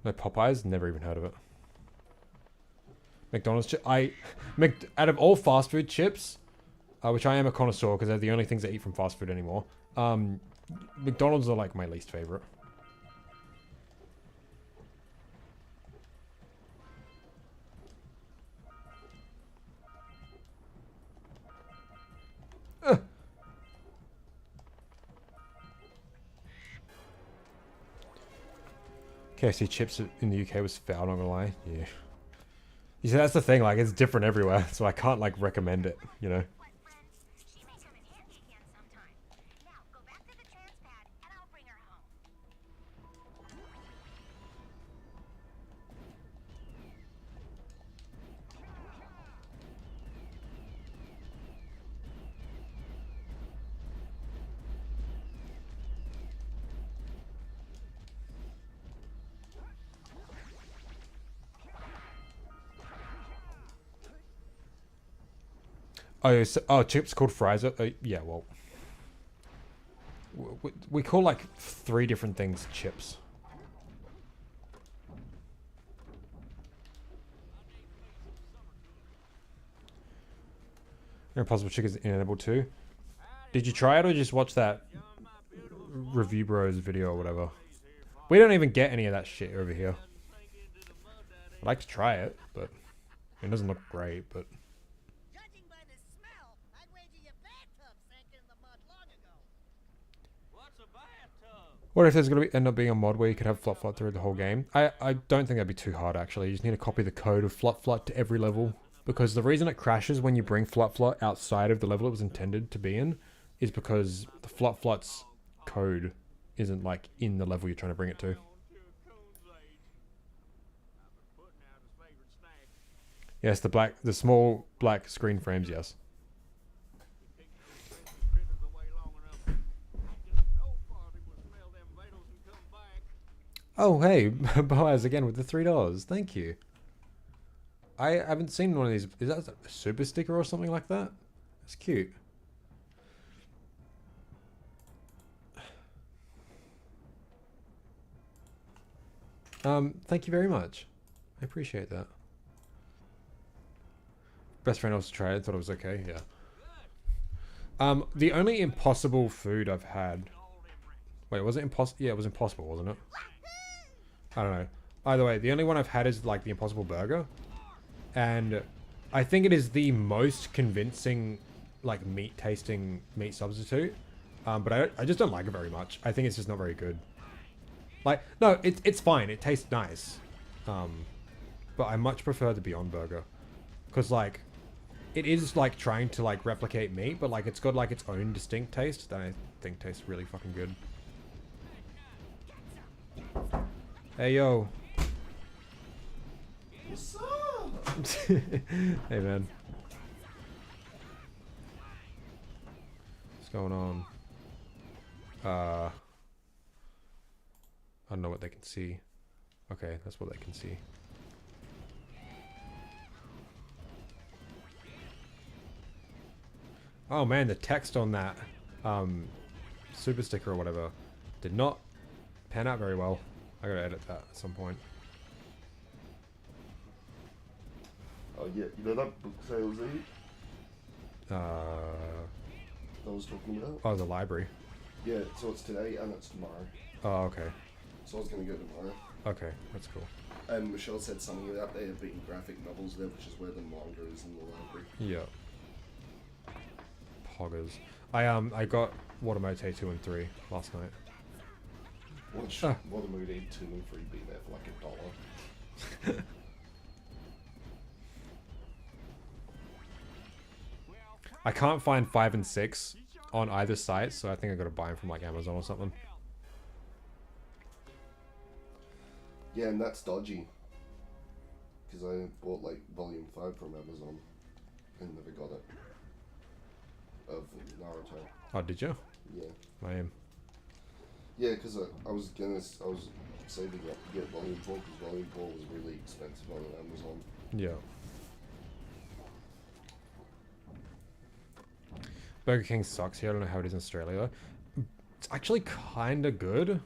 No Popeyes? Never even heard of it. McDonald's chip? Out of all fast food chips, which I am a connoisseur because they're the only things I eat from fast food anymore, McDonald's are like my least favorite. KFC chips in the UK was foul, not gonna lie. Yeah. You see, that's the thing, like, it's different everywhere, so I can't, like, recommend it, you know? She may come in handy again sometime. Now, go back to the trans pad, and I'll bring her home. Oh, chips called fries? Yeah, well... We call, like, 3 different things chips. Impossible Chicken's inedible too. Did you try it or just watch that Review Bros video or whatever? We don't even get any of that shit over here. I'd like to try it, but it doesn't look great, but... Judging by the smell, I'd wager your bathtub sank in the mud long ago. What's a bathtub? What if there's going to end up being a mod where you could have Flut Flut through the whole game? I don't think that'd be too hard, actually. You just need to copy the code of Flut Flut to every level. Because the reason it crashes when you bring Flut Flut outside of the level it was intended to be in is because the Flut Flut's code isn't, like, in the level you're trying to bring it to. Yes, the small black screen frames, yes. Oh, hey, Boaz again with the $3. Thank you. I haven't seen one of these. Is that a super sticker or something like that? It's cute. Thank you very much. I appreciate that. Best friend also tried it, thought it was okay, yeah. The only impossible food I've had... Wait, was it impossible? Yeah, it was impossible, wasn't it? I don't know. Either way, the only one I've had is, like, the Impossible Burger. And I think it is the most convincing, like, meat-tasting meat substitute. But I just don't like it very much. I think it's just not very good. Like, no, it's fine. It tastes nice. But I much prefer the Beyond Burger. Because, like, it is, like, trying to, like, replicate meat, but, like, it's got, like, its own distinct taste that I think tastes really fucking good. Hey yo. What's up? Hey man. What's going on? I don't know what they can see. Okay, that's what they can see. Oh man, the text on that super sticker or whatever did not pan out very well. I gotta edit that at some point. Oh yeah, you know that book sales Eve Uh, I was talking about? oh, the library. Yeah, so it's today and it's tomorrow. Oh, okay. So I was gonna go tomorrow. Okay, that's cool. And Michelle said something about there being graphic novels there, which is where the manga is in the library. Yeah. Poggers. I got Watamote 2 and 3 last night. Watch Watermoon 2 and 3 be there for like $1. I can't find 5 and 6 on either site, so I think I gotta buy them from like Amazon or something. Yeah, and that's dodgy. Because I bought like volume 5 from Amazon and never got it. Of Naruto. Oh, did you? Yeah. I am. Yeah, because I was saving up to get volume 4 because volume 4 was really expensive on Amazon. Yeah. Burger King sucks here. I don't know how it is in Australia. It's actually kind of good.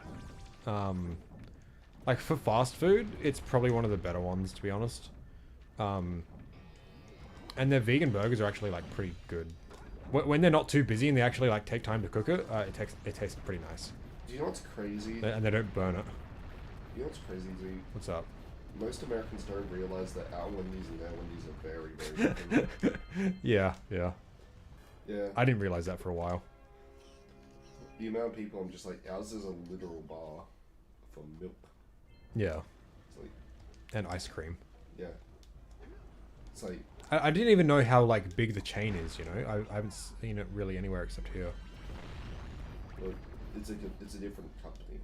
Like for fast food, it's probably one of the better ones, to be honest. And their vegan burgers are actually like pretty good. When they're not too busy and they actually like take time to cook it, it tastes pretty nice. Do you know what's crazy? And they don't burn it. You know what's crazy, Z? What's up? Most Americans don't realize that our Wendy's and their Wendy's are very, very different. Yeah, yeah. Yeah. I didn't realize that for a while. The amount of people, I'm just like, ours is a literal bar for milk. Yeah. It's like, And ice cream. yeah. It's like, I didn't even know how like big the chain is, you know? I haven't seen it really anywhere except here. well, it's a different company.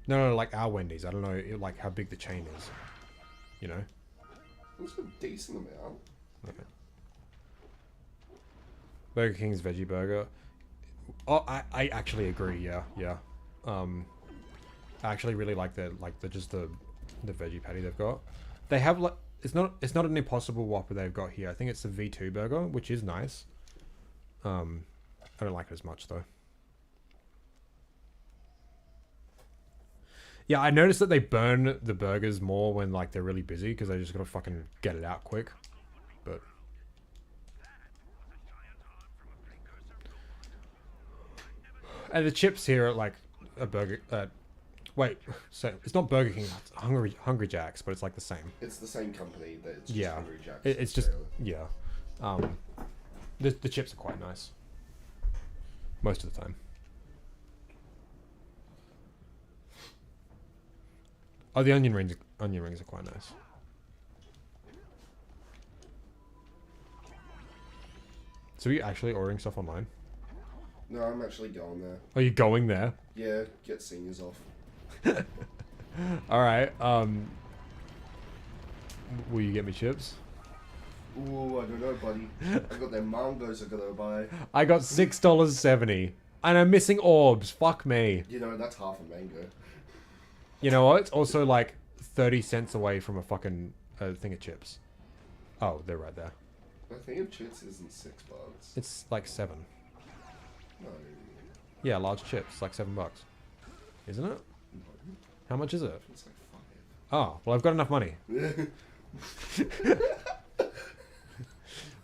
No, like our Wendy's. I don't know like how big the chain is. You know? It's a decent amount. Okay. Burger King's veggie burger. Oh, I actually agree. Yeah, yeah. I actually really like the veggie patty they've got. They have like it's not an Impossible Whopper they've got here. I think it's the V2 burger, which is nice. I don't like it as much though. Yeah, I noticed that they burn the burgers more when like they're really busy because they just gotta fucking get it out quick. But and the chips here are like a burger. Wait, so it's not Burger King. It's Hungry Jack's, but it's like the same. It's the same company. That it's just Yeah, Hungry Jack's it's just Australia. yeah. The chips are quite nice most of the time. Oh, the onion rings are quite nice. So are you actually ordering stuff online? No, I'm actually going there. Are you going there? Yeah, get seniors off. All right. Will you get me chips? Ooh, I don't know, buddy. I got them mangoes I gotta buy. I got $6.70, and I'm missing orbs. Fuck me. You know, that's half a mango. You know what? It's also like 30 cents away from a fucking thing of chips. Oh, they're right there. I think of chips isn't $6. It's like 7. No. Yeah, large chips, like $7, isn't it? How much is it? It's like Oh, well, I've got enough money. 5.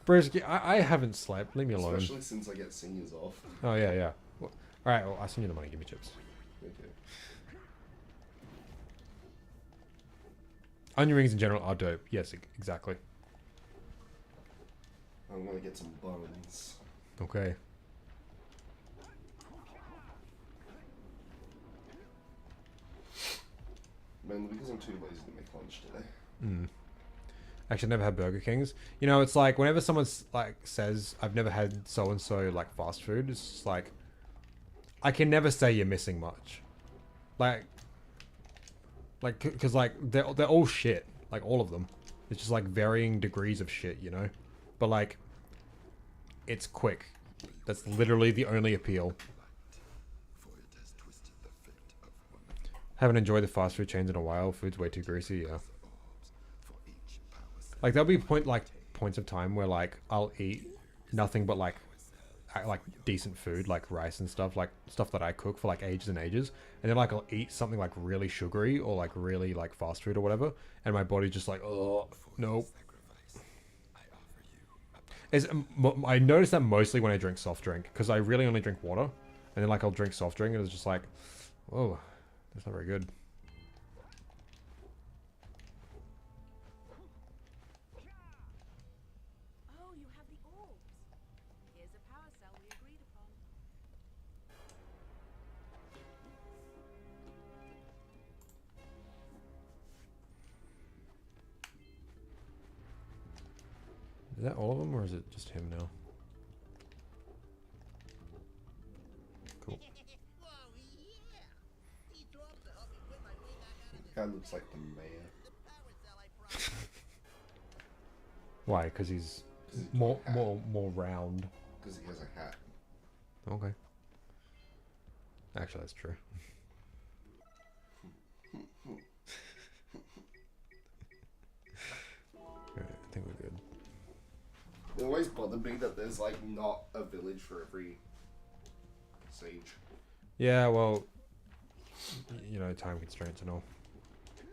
Bruce, I haven't slept. Leave me alone. Especially since I get seniors off. Oh yeah, yeah. Well, all right, well, I'll send you the money. Give me chips. Okay. Onion rings in general are dope. Yes, exactly. I'm gonna get some bones. Okay. Mainly because I'm too lazy to make lunch today. Actually, I've never had Burger Kings. You know, it's like whenever someone like says I've never had so and so like fast food, it's just like I can never say you're missing much. Like Like, cause like they're all shit. Like all of them. It's just like varying degrees of shit, you know. But like, it's quick. That's literally the only appeal. Haven't enjoyed the fast food chains in a while. Food's way too greasy. Yeah. Like there'll be points of time where like I'll eat nothing but like decent food, like rice and stuff, like stuff that I cook for like ages and ages, and then like I'll eat something like really sugary or like really like fast food or whatever, and my body's just like, oh nope. I notice that mostly when I drink soft drink, because I really only drink water, and then like I'll drink soft drink and it's just like, whoa, that's not very good. Oh, you have the orbs. Here's a power cell we agreed upon. Is that all of them, or is it just him now? Cool. Whoa, yeah! He dropped to help me put my way back out of this Guy looks like the mayor. power cell I promised. Why? Because he's he's got more a hat. more round. Because he has a hat. Okay. Actually, that's true. Alright, I think we're good. It always bothered me that there's like not a village for every sage. Yeah, well, you know, time constraints and all. I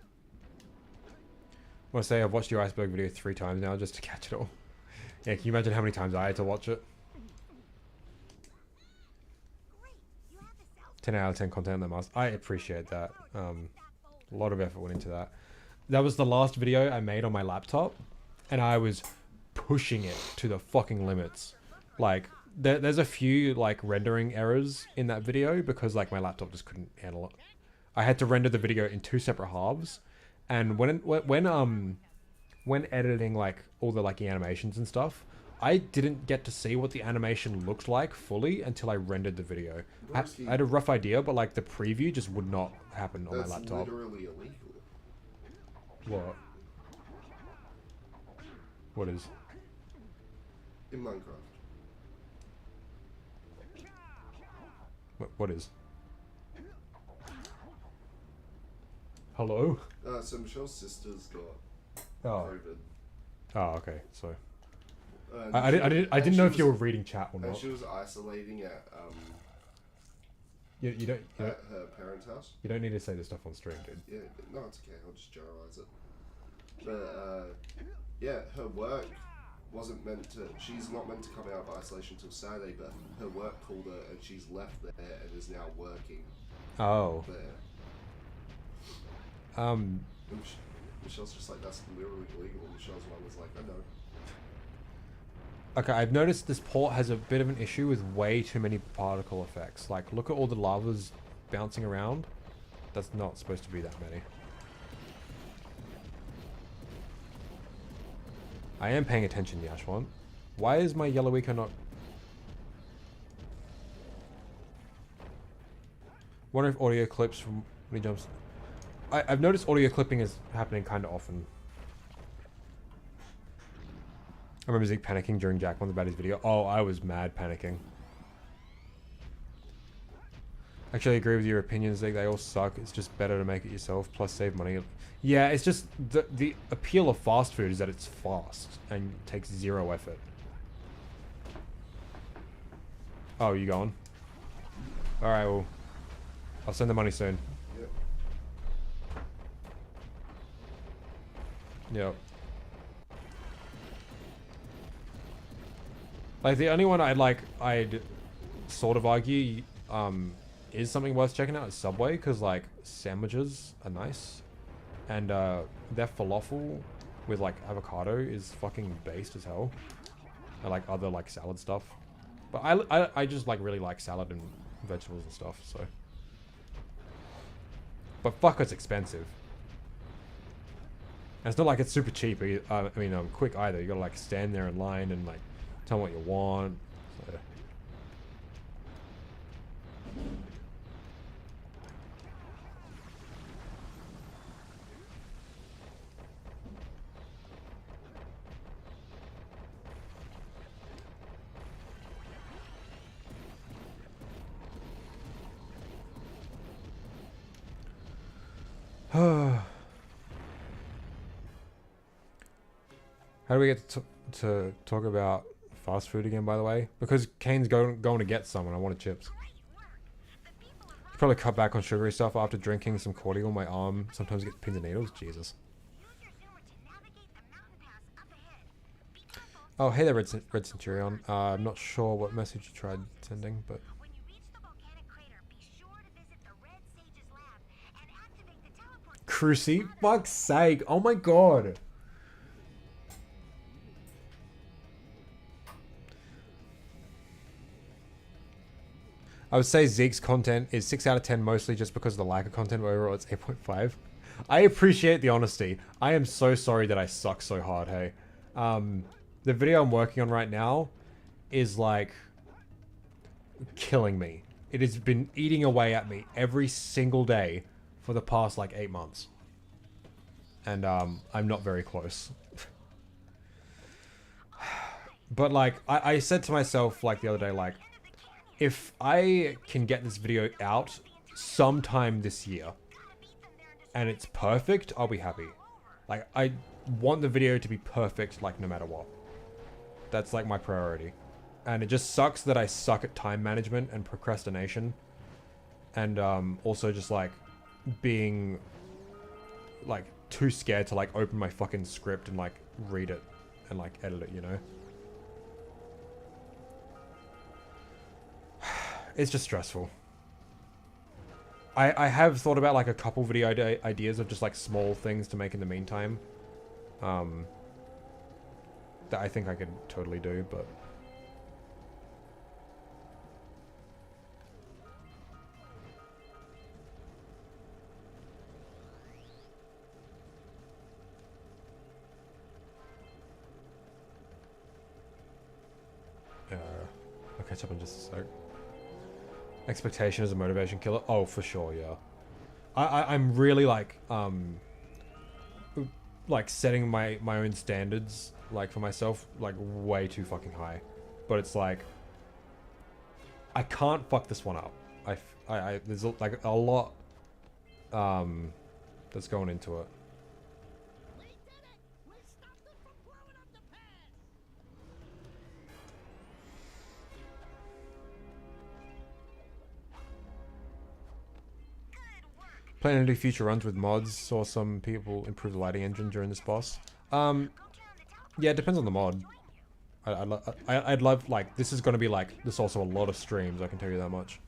want to say I've watched your iceberg video 3 times now just to catch it all. Yeah, can you imagine how many times I had to watch it? Great. You have the cell 10 out of 10 content that must. I appreciate that. A lot of effort went into that. That was the last video I made on my laptop, and I was pushing it to the fucking limits. Like, there's a few like rendering errors in that video because like my laptop just couldn't handle it. I had to render the video in 2 separate halves, and when editing like all the like the animations and stuff, I didn't get to see what the animation looked like fully until I rendered the video. I had a rough idea, but like the preview just would not happen on my That's laptop. literally illegal. What? What is? In Minecraft. What is? Hello? So Michelle's sister's got Oh. COVID. Oh, okay. So And I didn't and know she if you were was- reading chat or And not. she was isolating at You don't her parents' house. you don't need to say this stuff on stream, dude. Yeah, no, it's okay. I'll just generalize it. But yeah, her work wasn't meant to. She's not meant to come out of isolation until Saturday, but her work called her, and she's left there and is now working Oh. there. Um. And Michelle's just like, that's literally illegal. And Michelle's mom was like, I know. Okay, I've noticed this port has a bit of an issue with way too many particle effects. Like, look at all the lavas bouncing around. That's not supposed to be that many. I am paying attention, Yashwan. Why is my yellow eco not... Wonder if audio clips from when he jumps... I've noticed audio clipping is happening kind of often. I remember Zeke panicking during Jack One's about his video. Oh, I was mad panicking. Actually, I agree with your opinions, Zeke. They all suck. It's just better to make it yourself, plus save money. Yeah, it's just the appeal of fast food is that it's fast and takes 0 effort. Oh, you going? Alright, well, I'll send the money soon. Yep. Yep. Like, the only one I'd sort of argue, is something worth checking out is Subway, because, like, sandwiches are nice. And, their falafel with, like, avocado is fucking based as hell. And, like, other, like, salad stuff. But I just, like, really like salad and vegetables and stuff, so. But fuck, it's expensive. And it's not like it's super cheap, quick either. You gotta, like, stand there in line and, like, tell them what you want. So. How do we get to talk about fast food again, by the way? Because Kane's going to get some and I wanted chips. Probably cut back on sugary stuff after drinking some cordial. My arm sometimes gets pins and needles. Jesus. Oh, hey there, Red Centurion. I'm not sure what message you tried sending, but... Cruci? Fuck's sake. Oh my god. I would say Zeke's content is 6 out of 10 mostly just because of the lack of content, but overall it's 8.5. I appreciate the honesty. I am so sorry that I suck so hard, hey. The video I'm working on right now is like killing me. It has been eating away at me every single day for the past like 8 months. And I'm not very close. But like, I said to myself like the other day, like, if I can get this video out sometime this year and it's perfect, I'll be happy. Like, I want the video to be perfect, like, no matter what. That's, like, my priority. And it just sucks that I suck at time management and procrastination. And, also just, like, being, like, too scared to, like, open my fucking script and, like, read it and, like, edit it, you know? It's just stressful. I have thought about like a couple video ideas of just like small things to make in the meantime. That I think I could totally do, but... I'll catch up in just a sec. Expectation is a motivation killer. Oh, for sure, yeah. I'm really like setting my own standards like for myself like way too fucking high, but it's like I can't fuck this one up. There's like a lot that's going into it. Planning to do future runs with mods. Saw some people improve the lighting engine during this boss. Yeah, it depends on the mod. I'd love, like, this is going to be, like, there's also a lot of streams, I can tell you that much.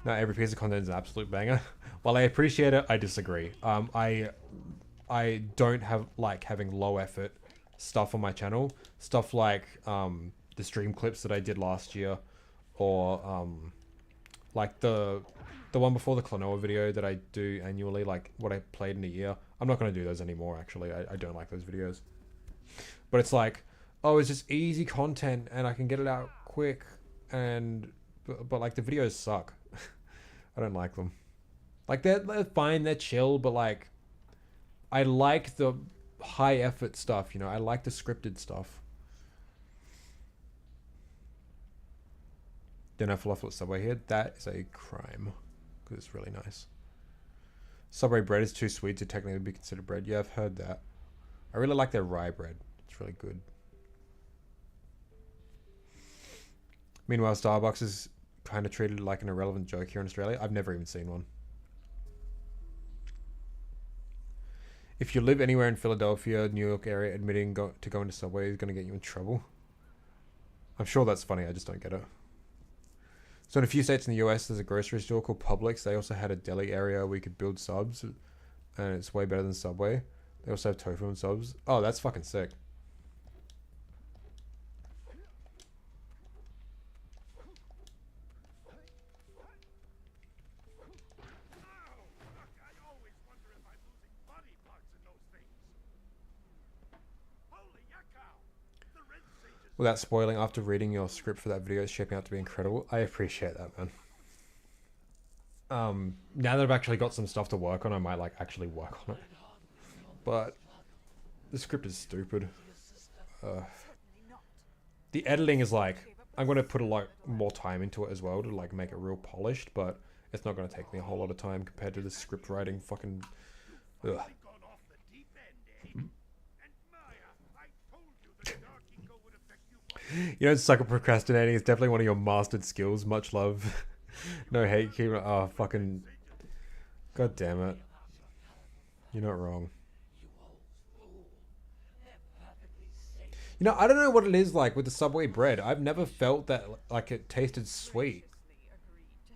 Not every piece of content is an absolute banger. While I appreciate it, I disagree. I don't have, like, having low effort stuff on my channel. Stuff like, the stream clips that I did last year, or, like the one before the Klonoa video that I do annually, like what I played in a year. I'm not going to do those anymore, actually. I don't like those videos. But it's like, oh, it's just easy content and I can get it out quick. And but like the videos suck. I don't like them. Like they're fine, they're chill, but like I like the high effort stuff, you know. I like the scripted stuff. Don't have falafel at Subway here. That is a crime. Because it's really nice. Subway bread is too sweet to technically be considered bread. Yeah, I've heard that. I really like their rye bread. It's really good. Meanwhile, Starbucks is kind of treated like an irrelevant joke here in Australia. I've never even seen one. If you live anywhere in Philadelphia, New York area, admitting to going to Subway is going to get you in trouble. I'm sure that's funny. I just don't get it. So in a few states in the US, there's a grocery store called Publix. They also had a deli area where you could build subs, and it's way better than Subway. They also have tofu and subs. Oh, that's fucking sick. Without spoiling, after reading your script for that video, it's shaping out to be incredible. I appreciate that, man. Now that I've actually got some stuff to work on, I might like actually work on it. But the script is stupid. The editing is like, I'm going to put a lot more time into it as well to like make it real polished, but It's not going to take me a whole lot of time compared to the script writing fucking... Ugh. Gone off the deep end, eh? And Maya, I told you the dark eco would affect you more. You don't suck at procrastinating. It's definitely one of your mastered skills. Much love. No hate, keep it. Oh, fucking... God damn it. You're not wrong. You know, I don't know what it is like with the Subway bread. I've never felt that like it tasted sweet.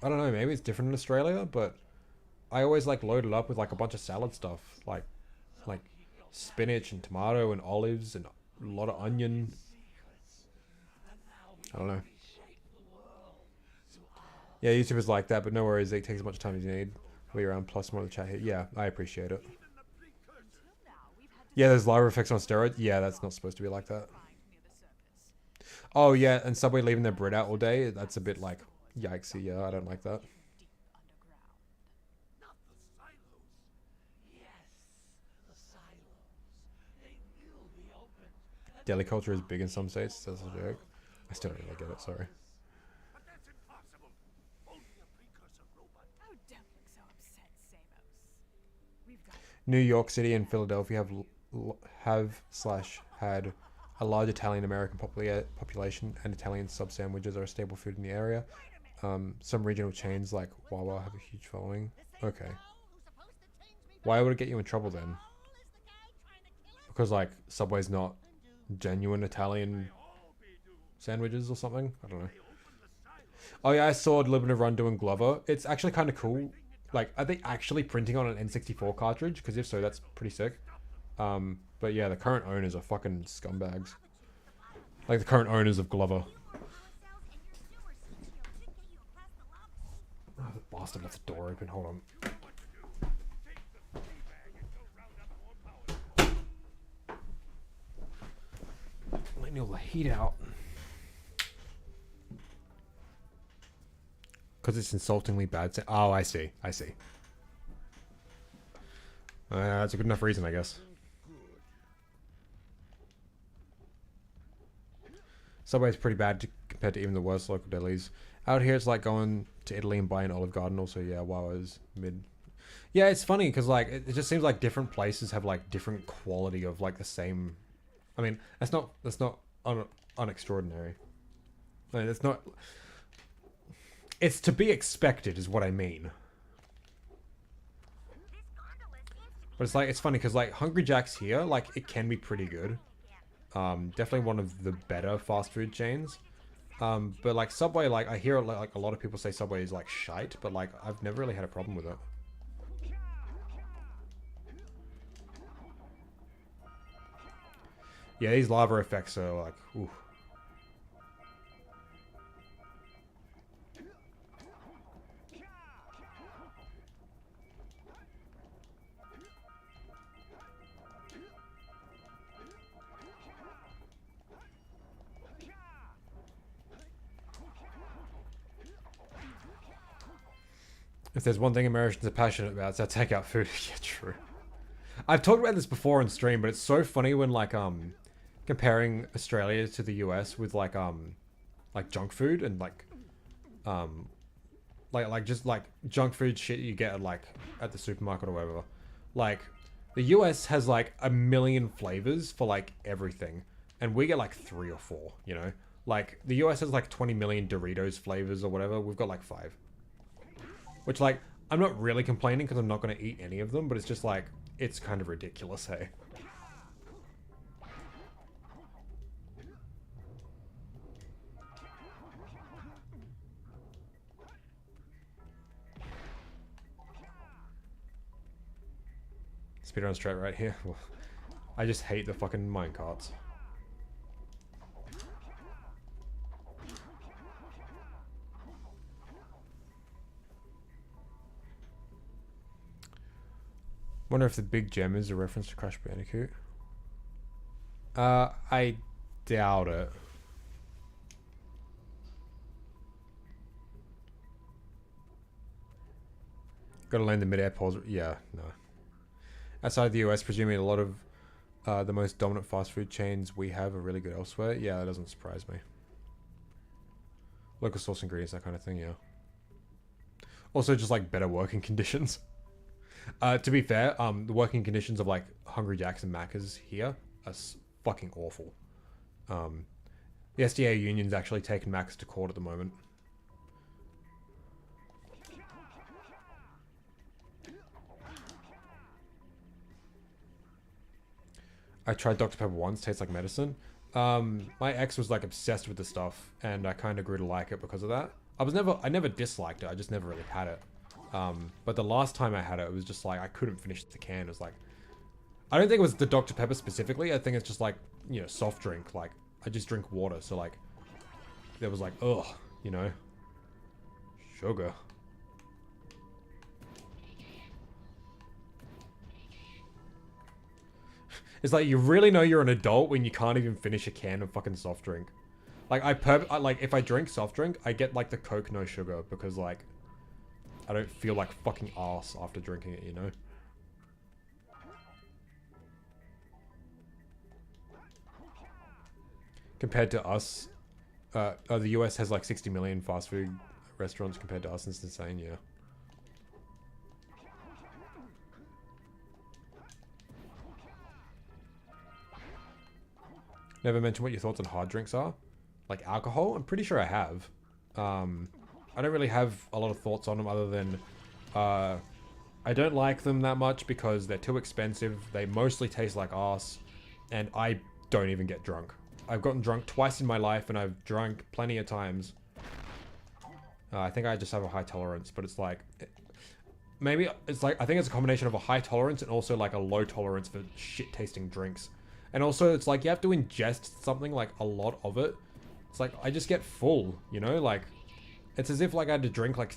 I don't know, maybe it's different in Australia, but I always like load it up with like a bunch of salad stuff, like spinach and tomato and olives and a lot of onion. I don't know. Yeah, YouTube is like that, but no worries. It takes as much time as you need. We'll be around plus more of the chat here. Yeah, I appreciate it. Yeah, there's lava effects on steroids. Yeah, that's not supposed to be like that. Oh, yeah, and Subway leaving their bread out all day. That's a bit like, yikesy. Yeah, I don't like that. Not the silos. Yes, the silos. They will be open. Deli culture is big in some states. That's a joke. I still don't really get it, sorry. But that's impossible. Only a precursor robot. Oh, don't look so upset, Samos. We've got New York City and Philadelphia had a large Italian American population, and Italian sub sandwiches are a staple food in the area. Some regional chains like Wawa have a huge following. Okay. Why would it get you in trouble then? Because like Subway's not genuine Italian sandwiches or something? I don't know. Oh yeah, I saw a little bit of Run doing Glover. It's actually kind of cool. Like, are they actually printing on an N64 cartridge? Because if so, that's pretty sick. But yeah, the current owners are fucking scumbags. Like the current owners of Glover. Oh, the bastard left the door open. Hold on. Letting all the heat out. Because it's insultingly bad. Oh, I see. I see. That's a good enough reason, I guess. Subway's pretty bad compared to even the worst local delis. Out here, it's like going to Italy and buying Olive Garden. Also, yeah, wow, is mid. Yeah, it's funny because like it just seems like different places have like different quality of like the same. I mean, that's not unextraordinary. I mean, it's not. It's to be expected, is what I mean. But it's like it's funny because like Hungry Jack's here, like it can be pretty good. Definitely one of the better fast food chains. But like Subway, like I hear like a lot of people say Subway is like shite, but like I've never really had a problem with it. Yeah, these lava effects are like, ooh. If there's one thing Americans are passionate about, it's our takeout food. Yeah, true. I've talked about this before on stream, but it's so funny when like comparing Australia to the US with like junk food and like just like junk food shit you get at the supermarket or whatever. Like the US has like a million flavors for like everything, and we get like 3 or 4. You know, like the US has like 20 million Doritos flavors or whatever. We've got like 5. Which, like, I'm not really complaining because I'm not going to eat any of them, but it's just, like, it's kind of ridiculous, hey? Speedrun straight right here. I just hate the fucking minecarts. Wonder if the big gem is a reference to Crash Bandicoot. I doubt it. Gotta land the mid-air pause. Yeah, no. Outside the US, presuming a lot of the most dominant fast food chains we have are really good elsewhere. Yeah, that doesn't surprise me. Local source ingredients, that kind of thing, yeah. Also, just like better working conditions. To be fair, the working conditions of like Hungry Jacks and Macca's here are fucking awful. The SDA union's actually taken Macca's to court at the moment. I tried Dr. Pepper once, tastes like medicine. My ex was like obsessed with the stuff, and I kind of grew to like it because of that. I never disliked it, I just never really had it. But the last time I had it, it was just like, I couldn't finish the can. It was like, I don't think it was the Dr. Pepper specifically. I think it's just like, you know, soft drink. Like, I just drink water. So like, there was like, ugh, you know, sugar. It's like, you really know you're an adult when you can't even finish a can of fucking soft drink. Like, I like, if I drink soft drink, I get like the Coke no sugar because like, I don't feel like fucking ass after drinking it, you know? Compared to us, the US has like 60 million fast food restaurants compared to us, and it's insane, yeah. Never mentioned what your thoughts on hard drinks are. Like alcohol? I'm pretty sure I have. I don't really have a lot of thoughts on them other than I don't like them that much because they're too expensive. They mostly taste like arse, and I don't even get drunk. I've gotten drunk twice in my life, and I've drunk plenty of times. I think I just have a high tolerance, but it's like... Maybe it's like... I think it's a combination of a high tolerance and also like a low tolerance for shit-tasting drinks. And also, it's like you have to ingest something, like a lot of it. It's like, I just get full, you know? Like, it's as if like I had to drink like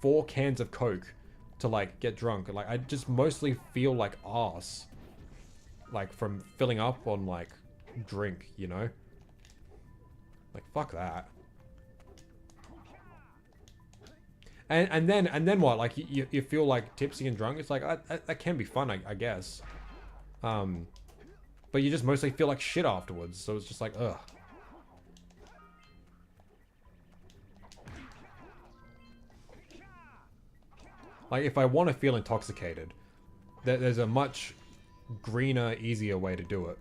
4 cans of Coke to like get drunk. Like, I just mostly feel like arse. Like, from filling up on like drink, you know? Like, fuck that. And then what? Like, you feel like tipsy and drunk? It's like, that can be fun, I guess. But you just mostly feel like shit afterwards, so it's just like, ugh. Like, if I want to feel intoxicated, there's a much greener, easier way to do it.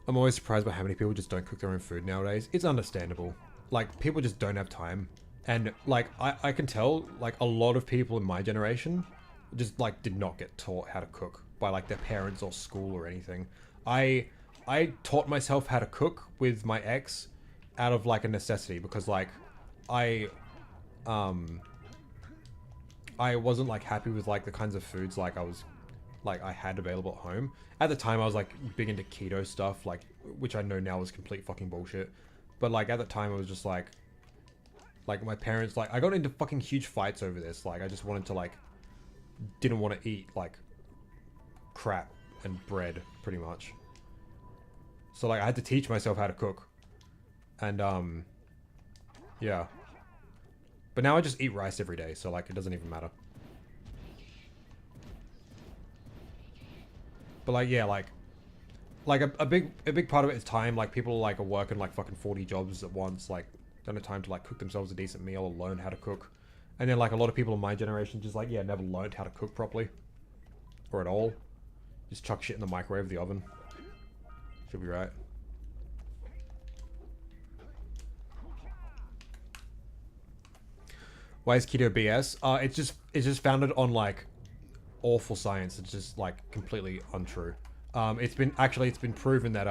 I'm always surprised by how many people just don't cook their own food nowadays. It's understandable. Like, people just don't have time. And, like, I can tell, like, a lot of people in my generation just, like, did not get taught how to cook by, like, their parents or school or anything. I taught myself how to cook with my ex out of, like, a necessity because, like, I wasn't, like, happy with, like, the kinds of foods, like, I had available at home. At the time, I was, like, big into keto stuff, like, which I know now is complete fucking bullshit. But, like, at the time, it was just, like, my parents, like, I got into fucking huge fights over this. Like, I just wanted to, like, didn't want to eat, like, crap and bread, pretty much. So, like, I had to teach myself how to cook. And, yeah. But now I just eat rice every day, so, like, it doesn't even matter. But like, yeah, like a big part of it is time. Like, people like are working like fucking 40 jobs at once, like don't have time to like cook themselves a decent meal or learn how to cook. And then like a lot of people in my generation just like, yeah, never learned how to cook properly or at all. Just chuck shit in the microwave or the oven. Should be right. Why is keto BS? It's just founded on like awful science. It's just like completely untrue. It's been proven that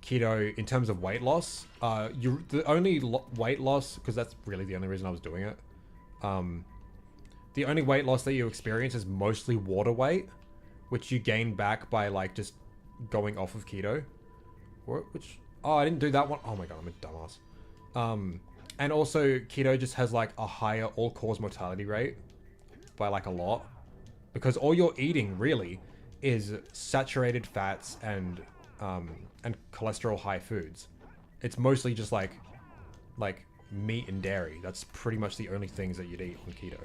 keto, in terms of weight loss, the only weight loss, because that's really the only reason I was doing it. The only weight loss that you experience is mostly water weight, which you gain back by like just going off of keto. Oh, I didn't do that one. Oh my god, I'm a dumbass. And also keto just has like a higher all-cause mortality rate by like a lot. Because all you're eating, really, is saturated fats and cholesterol high foods. It's mostly just like meat and dairy. That's pretty much the only things that you'd eat on keto.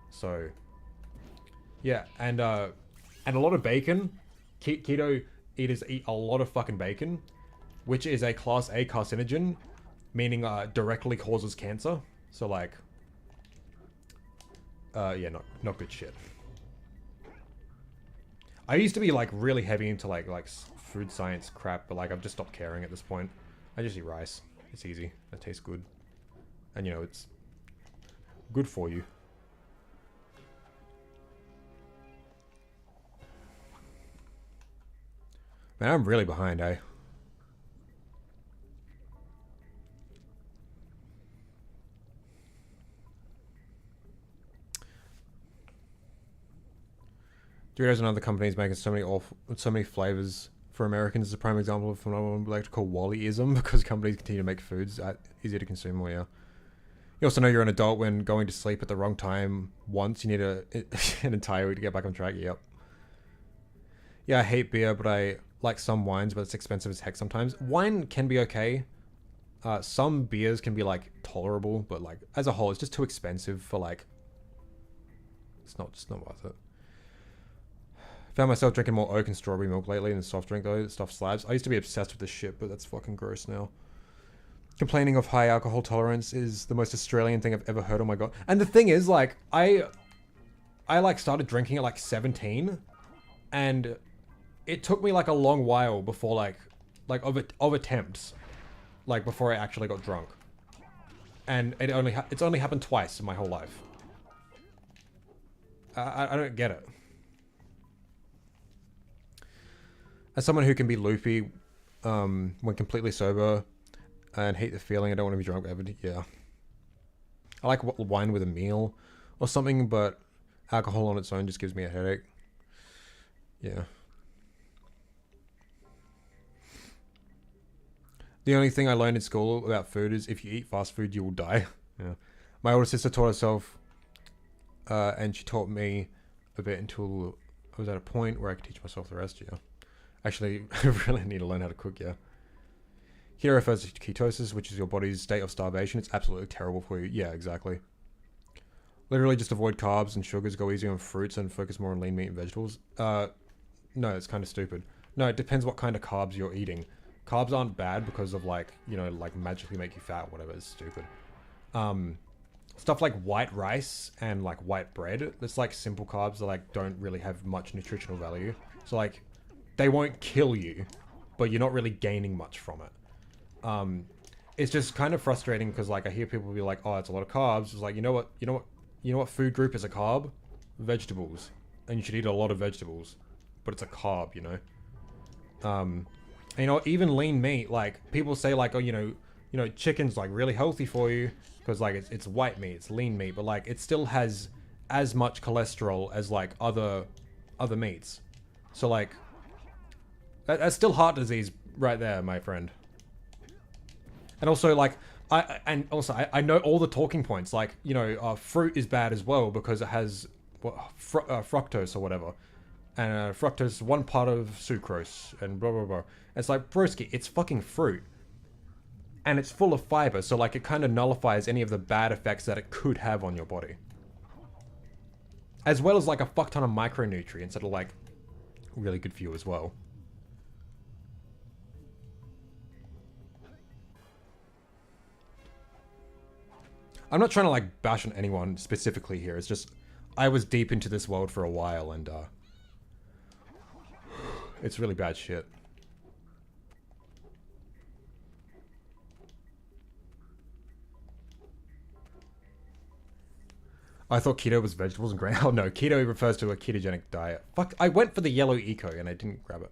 So yeah, and a lot of bacon. Keto eaters eat a lot of fucking bacon, which is a class A carcinogen, meaning directly causes cancer. So like, yeah, not good shit. I used to be like really heavy into like food science crap, but like I've just stopped caring at this point. I just eat rice. It's easy. It tastes good, and you know it's good for you. Man, I'm really behind, eh? Doritos and other companies making so many flavors for Americans is a prime example of phenomenon we like to call Wally-ism, because companies continue to make foods easier to consume more, yeah. You also know you're an adult when going to sleep at the wrong time once. You need an entire week to get back on track, yep. Yeah, I hate beer, but I like some wines, but it's expensive as heck sometimes. Wine can be okay. Some beers can be like tolerable, but like as a whole, it's just too expensive for like. It's not worth it. Found myself drinking more oat and strawberry milk lately than soft drink though. Stuff slabs. I used to be obsessed with this shit, but that's fucking gross now. Complaining of high alcohol tolerance is the most Australian thing I've ever heard. Oh my god! And the thing is, like, I like started drinking at like 17, and it took me like a long while before like of attempts, like before I actually got drunk. And it's only happened twice in my whole life. I don't get it. As someone who can be loopy when completely sober and hate the feeling, I don't want to be drunk ever. Yeah. I like wine with a meal or something, but alcohol on its own just gives me a headache. Yeah. The only thing I learned in school about food is if you eat fast food, you will die. Yeah. My older sister taught herself, and she taught me a bit until I was at a point where I could teach myself the rest, yeah. Actually, I really need to learn how to cook, yeah. Keto refers to ketosis, which is your body's state of starvation. It's absolutely terrible for you. Yeah, exactly. Literally just avoid carbs and sugars, go easy on fruits, and focus more on lean meat and vegetables. No, it's kind of stupid. No, it depends what kind of carbs you're eating. Carbs aren't bad because of like, you know, like magically make you fat, whatever. It's stupid. Stuff like white rice and like white bread, it's like simple carbs that like don't really have much nutritional value. So like, they won't kill you, but you're not really gaining much from it. It's just kind of frustrating because like I hear people be like, "Oh, it's a lot of carbs." It's like, you know what food group is a carb? Vegetables, and you should eat a lot of vegetables, but it's a carb, you know. You know, even lean meat, like people say like, oh, you know, chicken's like really healthy for you because like it's white meat, it's lean meat, but like it still has as much cholesterol as like other meats. So like. That's still heart disease right there, my friend. And also, like, I know all the talking points. Like, you know, fruit is bad as well because it has fructose or whatever. And fructose is one part of sucrose and blah, blah, blah. It's like, broski, it's fucking fruit. And it's full of fiber, so, like, it kind of nullifies any of the bad effects that it could have on your body. As well as, like, a fuck ton of micronutrients that are, like, really good for you as well. I'm not trying to like bash on anyone specifically here. It's just I was deep into this world for a while and it's really bad shit. I thought keto was vegetables and grain. Oh no, keto refers to a ketogenic diet. Fuck, I went for the yellow eco and I didn't grab it.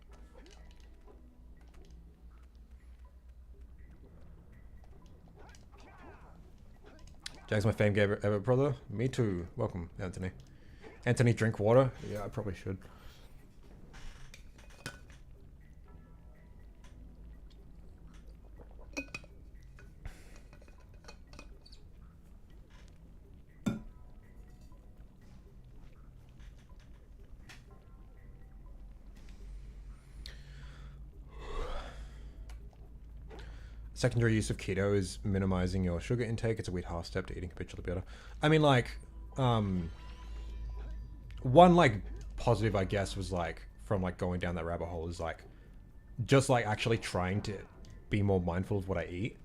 Jack's my fame gamer ever, brother. Me too. Welcome, Anthony. Anthony, drink water? Yeah, I probably should. Secondary use of keto is minimizing your sugar intake. It's a weird half step to eating habitually better. I mean, like, one like positive, I guess, was like from like going down that rabbit hole is like just like actually trying to be more mindful of what I eat.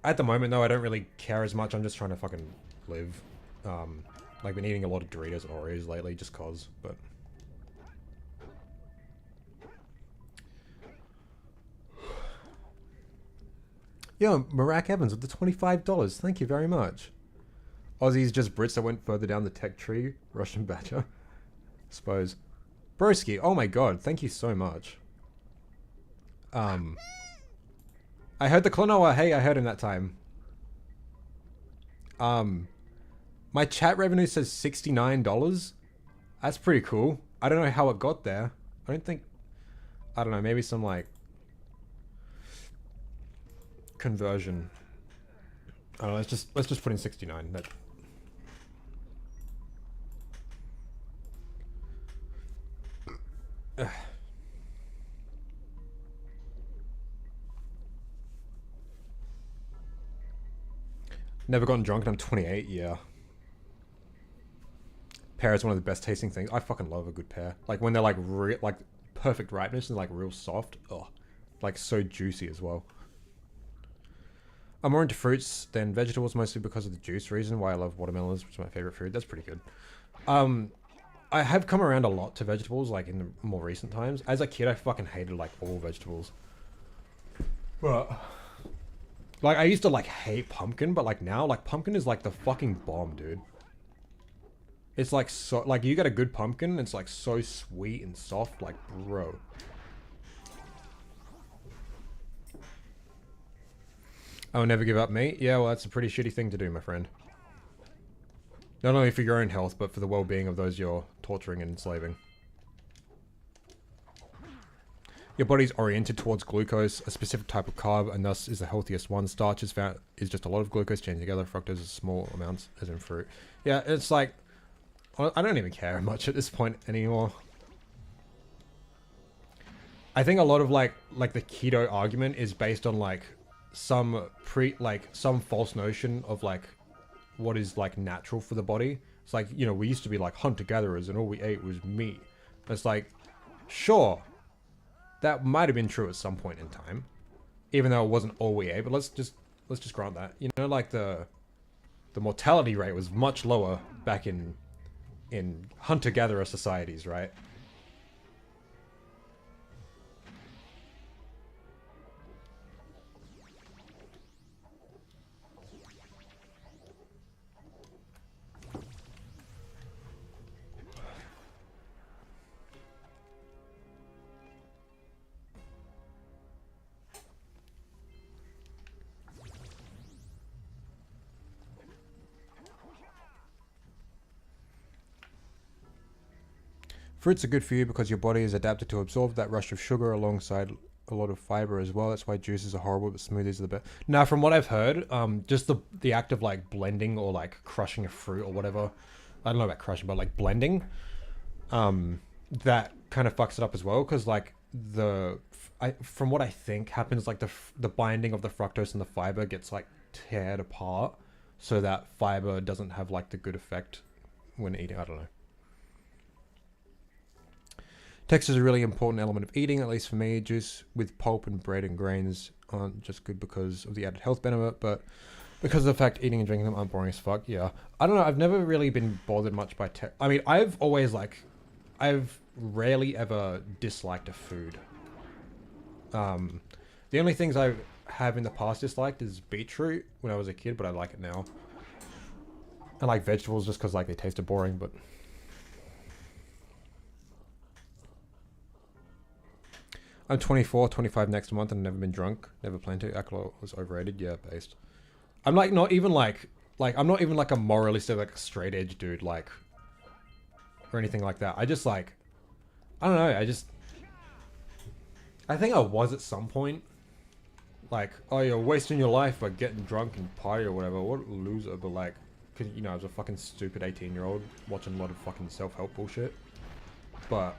At the moment, though, I don't really care as much. I'm just trying to fucking live. Like, been eating a lot of Doritos and Oreos lately, just cause, but... Yo, Marak Evans with the $25. Thank you very much. Aussies just Brits that went further down the tech tree. Russian Badger. Suppose. Broski, oh my god, thank you so much. I heard the Klonoa. Hey, I heard him that time. My chat revenue says $69. That's pretty cool. I don't know how it got there. I don't know, maybe some like conversion. I don't know, let's just put in 69. That Never gotten drunk and I'm 28, yeah. Pear is one of the best tasting things. I fucking love a good pear. Like when they're like like perfect ripeness and like real soft. Oh, like so juicy as well. I'm more into fruits than vegetables, mostly because of the juice reason why I love watermelons, which is my favorite food. That's pretty good. I have come around a lot to vegetables, like in the more recent times. As a kid, I fucking hated like all vegetables. But like I used to like hate pumpkin, but like now, like pumpkin is like the fucking bomb, dude. It's like so, like you get a good pumpkin, it's like so sweet and soft, like bro. I will never give up meat. Yeah, well that's a pretty shitty thing to do, my friend. Not only for your own health, but for the well-being of those you're torturing and enslaving. Your body's oriented towards glucose, a specific type of carb, and thus is the healthiest one. Starch is just a lot of glucose chained together. Fructose is small amounts, as in fruit. Yeah, it's like... I don't even care much at this point anymore. I think a lot of like the keto argument is based on like some false notion of like what is like natural for the body. It's like, you know, we used to be like hunter-gatherers and all we ate was meat. It's like, sure, that might have been true at some point in time, even though it wasn't all we ate. But let's just grant that, you know, like the mortality rate was much lower back in hunter-gatherer societies, right? Fruits are good for you because your body is adapted to absorb that rush of sugar alongside a lot of fiber as well. That's why juices are horrible, but smoothies are the best. Now, from what I've heard, just the act of like blending or like crushing a fruit or whatever, I don't know about crushing, but like blending, that kind of fucks it up as well. Because like from what I think happens, like the binding of the fructose and the fiber gets like teared apart, so that fiber doesn't have like the good effect when eating. I don't know. Texture is a really important element of eating, at least for me. Juice with pulp and bread and grains aren't just good because of the added health benefit, but because of the fact eating and drinking them aren't boring as fuck. Yeah. I don't know. I've never really been bothered much by I mean, I've rarely ever disliked a food. The only things I have in the past disliked is beetroot when I was a kid, but I like it now. I like vegetables just because like they tasted boring, but... I'm 24, 25 next month and I've never been drunk. Never planned to. Alcohol was overrated. Yeah, based. I'm like not even like I'm not even like a moralistic, like a straight edge dude, like, or anything like that. I just like, I don't know. I think I was at some point. Like, oh, you're wasting your life by getting drunk and party or whatever. What a loser. But like, cause you know, I was a fucking stupid 18-year-old watching a lot of fucking self-help bullshit. But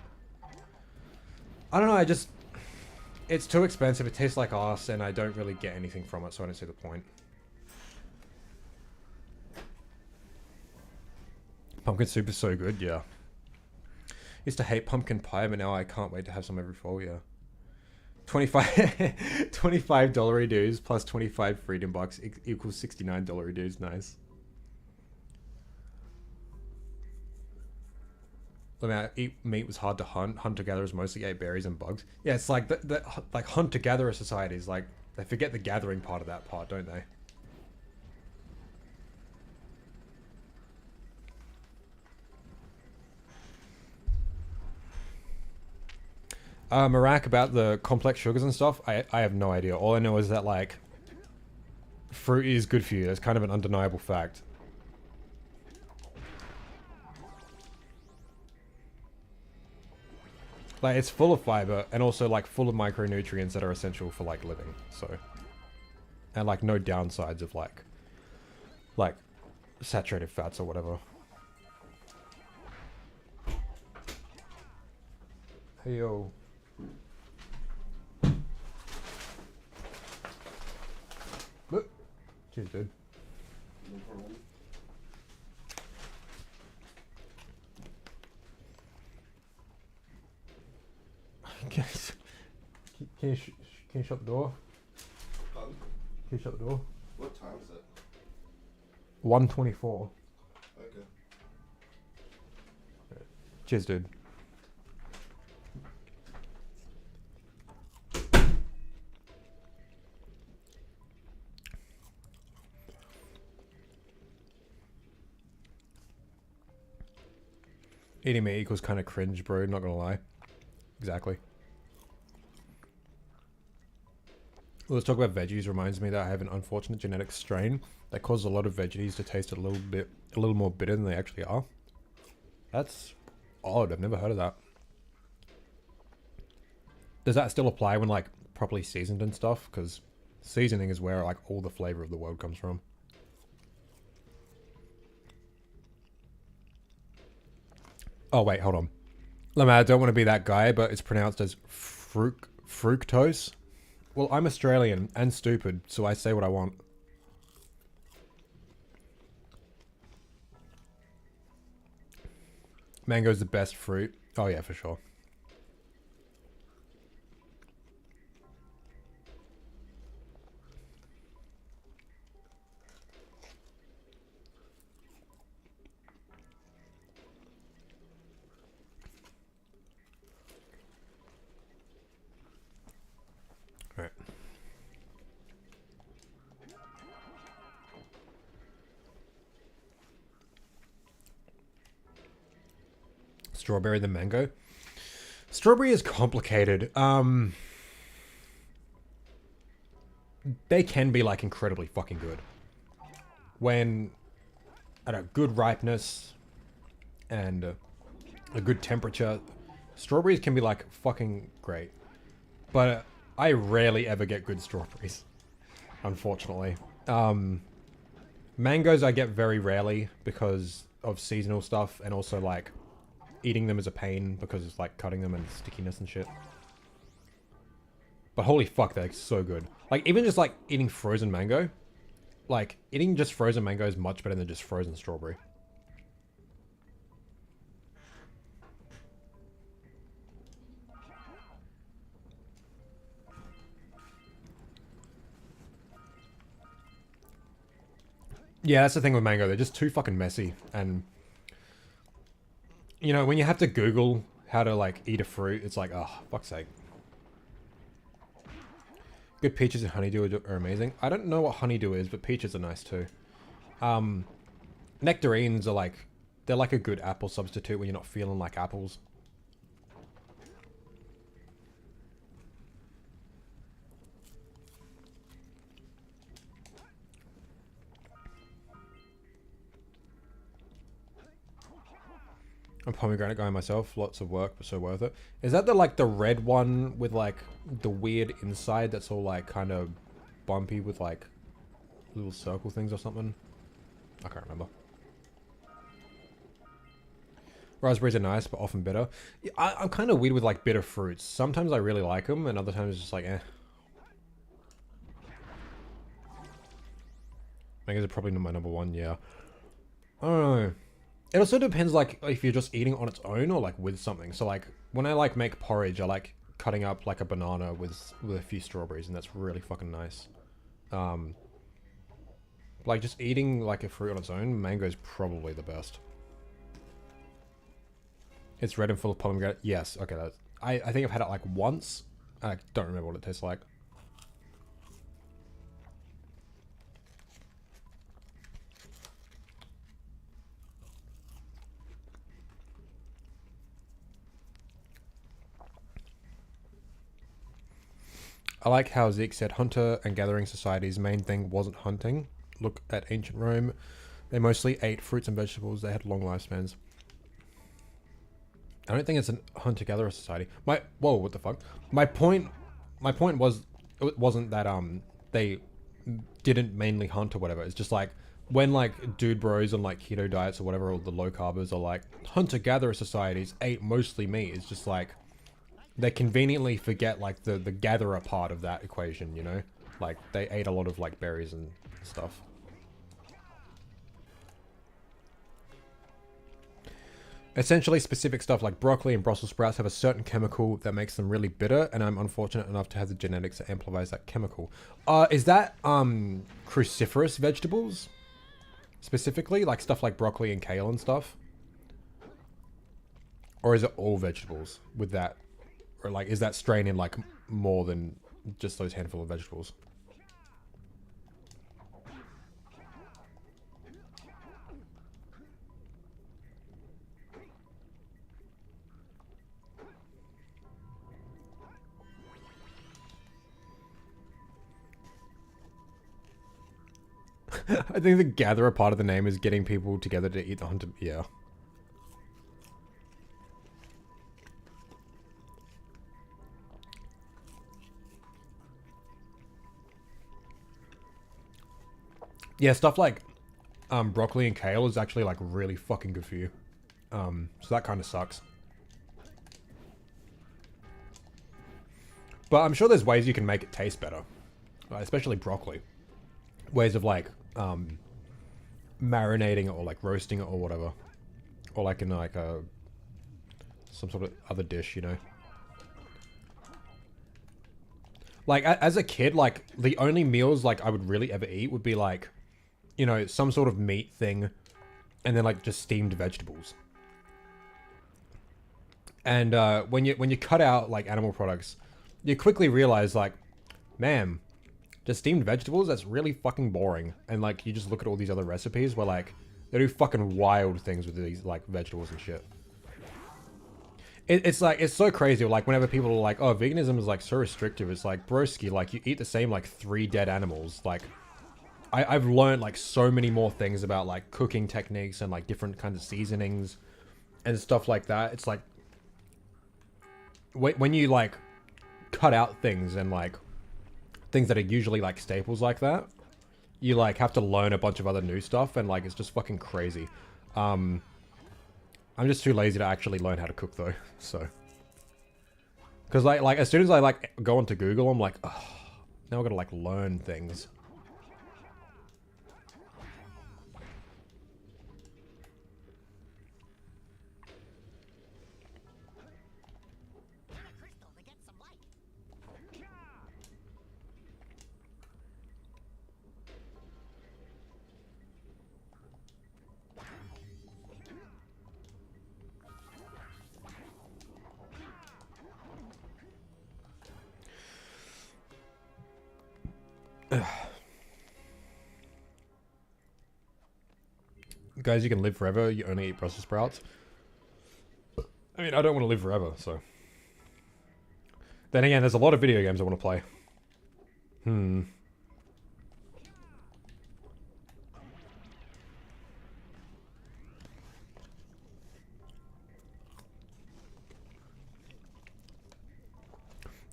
I don't know. It's too expensive. It tastes like ass, and I don't really get anything from it, so I don't see the point. Pumpkin soup is so good, yeah. Used to hate pumpkin pie, but now I can't wait to have some every fall, yeah. 25 $25 dues plus 25 freedom bucks equals $69 dues. Nice. Eat meat was hard to hunt. Hunter-gatherers mostly ate berries and bugs. Yeah, it's like the like hunter-gatherer societies. Like they forget the gathering part of that part, don't they? Marak, about the complex sugars and stuff, I have no idea. All I know is that, like, fruit is good for you. That's kind of an undeniable fact. Like, it's full of fiber and also, like, full of micronutrients that are essential for, like, living. So, and, like, no downsides of, like, saturated fats or whatever. Hey, yo. Cheers, dude. No problem. Can you shut the door? Pardon? Can you shut the door? What time is it? 1:24. Okay. Cheers, dude. Eating meat equals kind of cringe, bro. Not gonna lie. Exactly. Well, let's talk about veggies. Reminds me that I have an unfortunate genetic strain that causes a lot of veggies to taste a little more bitter than they actually are. That's odd. I've never heard of that. Does that still apply when, like, properly seasoned and stuff? Because seasoning is where, like, all the flavor of the world comes from. Oh, wait, hold on. I don't want to be that guy, but it's pronounced as fructose. Well, I'm Australian and stupid, so I say what I want. Mango's the best fruit. Oh, yeah, for sure. Right. Strawberry the mango. Strawberry is complicated. They can be, like, incredibly fucking good. When at a good ripeness and a good temperature, strawberries can be, like, fucking great. But I rarely ever get good strawberries, unfortunately. Mangoes I get very rarely because of seasonal stuff, and also, like, eating them is a pain because it's like cutting them and stickiness and shit. But holy fuck, they're so good. Like, even just like eating frozen mango, like eating just frozen mango is much better than just frozen strawberry. Yeah, that's the thing with mango. They're just too fucking messy. And, you know, when you have to Google how to, like, eat a fruit, it's like, oh, fuck's sake. Good peaches and honeydew are amazing. I don't know what honeydew is, but peaches are nice too. Nectarines are like, they're like a good apple substitute when you're not feeling like apples. I'm a pomegranate guy myself. Lots of work, but so worth it. Is that the, like, the red one with, like, the weird inside that's all, like, kind of bumpy with, like, little circle things or something? I can't remember. Raspberries are nice, but often bitter. Yeah, I'm kind of weird with like bitter fruits. Sometimes I really like them, and other times it's just like, eh. Mangoes are probably not my number one, yeah. I don't know. It also depends, like, if you're just eating on its own or, like, with something. So, like, when I, like, make porridge, I like cutting up, like, a banana with a few strawberries, and that's really fucking nice. Like, just eating, like, a fruit on its own, mango is probably the best. It's red and full of pomegranate. Yes, okay, that's... I think I've had it, like, once. I don't remember what it tastes like. I like how Zeke said hunter and gathering society's main thing wasn't hunting. Look at ancient Rome. They mostly ate fruits and vegetables. They had long lifespans. I don't think it's a hunter-gatherer society. Whoa, what the fuck? My point was, it wasn't that they didn't mainly hunt or whatever. It's just like when like dude bros on like keto diets or whatever, or the low carbers are like hunter-gatherer societies ate mostly meat. It's just like they conveniently forget like the gatherer part of that equation, you know? Like they ate a lot of like berries and stuff. Essentially, specific stuff like broccoli and Brussels sprouts have a certain chemical that makes them really bitter, and I'm unfortunate enough to have the genetics that amplifies that chemical. Is that cruciferous vegetables? Specifically, like stuff like broccoli and kale and stuff? Or is it all vegetables with that? Or like, is that strain in like more than just those handful of vegetables? I think the gatherer part of the name is getting people together to eat the hunter. Yeah. Yeah, stuff like broccoli and kale is actually like really fucking good for you. So that kind of sucks. But I'm sure there's ways you can make it taste better. Especially broccoli. Ways of like marinating it or like roasting it or whatever. Or like in like a some sort of other dish, you know. Like as a kid, like the only meals like I would really ever eat would be like, you know, some sort of meat thing and then like just steamed vegetables. And when you cut out like animal products, you quickly realize like, man, just steamed vegetables, that's really fucking boring. And like you just look at all these other recipes where like they do fucking wild things with these like vegetables and shit. It's like, it's so crazy. Like whenever people are like, oh, veganism is like so restrictive, it's like, broski, like you eat the same like 3 dead animals. Like I've learned like so many more things about like cooking techniques and like different kinds of seasonings and stuff like that. It's like when you like cut out things and like things that are usually like staples like that, you like have to learn a bunch of other new stuff, and like it's just fucking crazy. I'm just too lazy to actually learn how to cook though, so. Because like as soon as I like go onto Google, I'm like, oh, now I gotta like learn things. Crystal to get some light. Guys, you can live forever, you only eat Brussels sprouts. I mean, I don't want to live forever, so. Then again, there's a lot of video games I want to play.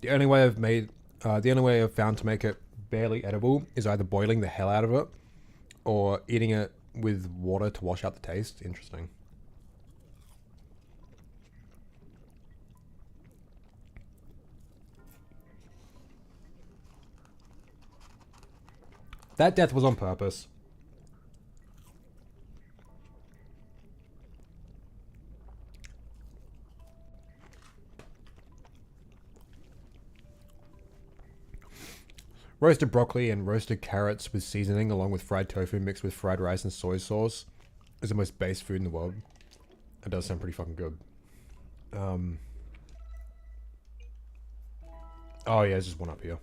The only way I've found to make it barely edible is either boiling the hell out of it or eating it with water to wash out the taste. Interesting. That death was on purpose. Roasted broccoli and roasted carrots with seasoning along with fried tofu mixed with fried rice and soy sauce is the most base food in the world. It does sound pretty fucking good. Oh yeah, there's just one up here.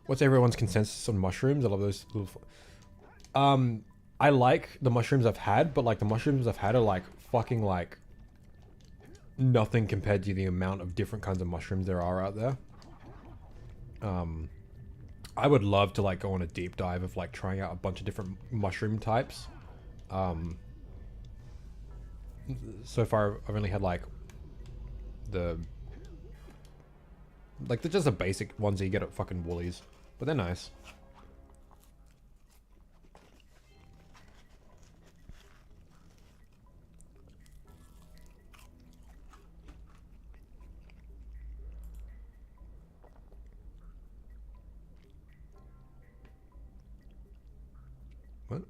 What's everyone's consensus on mushrooms? I love those little... I like the mushrooms I've had, but like the mushrooms I've had are like fucking like nothing compared to the amount of different kinds of mushrooms there are out there. I would love to like go on a deep dive of like trying out a bunch of different mushroom types. So far I've only had like just the basic ones that you get at fucking Woolies, but they're nice. What?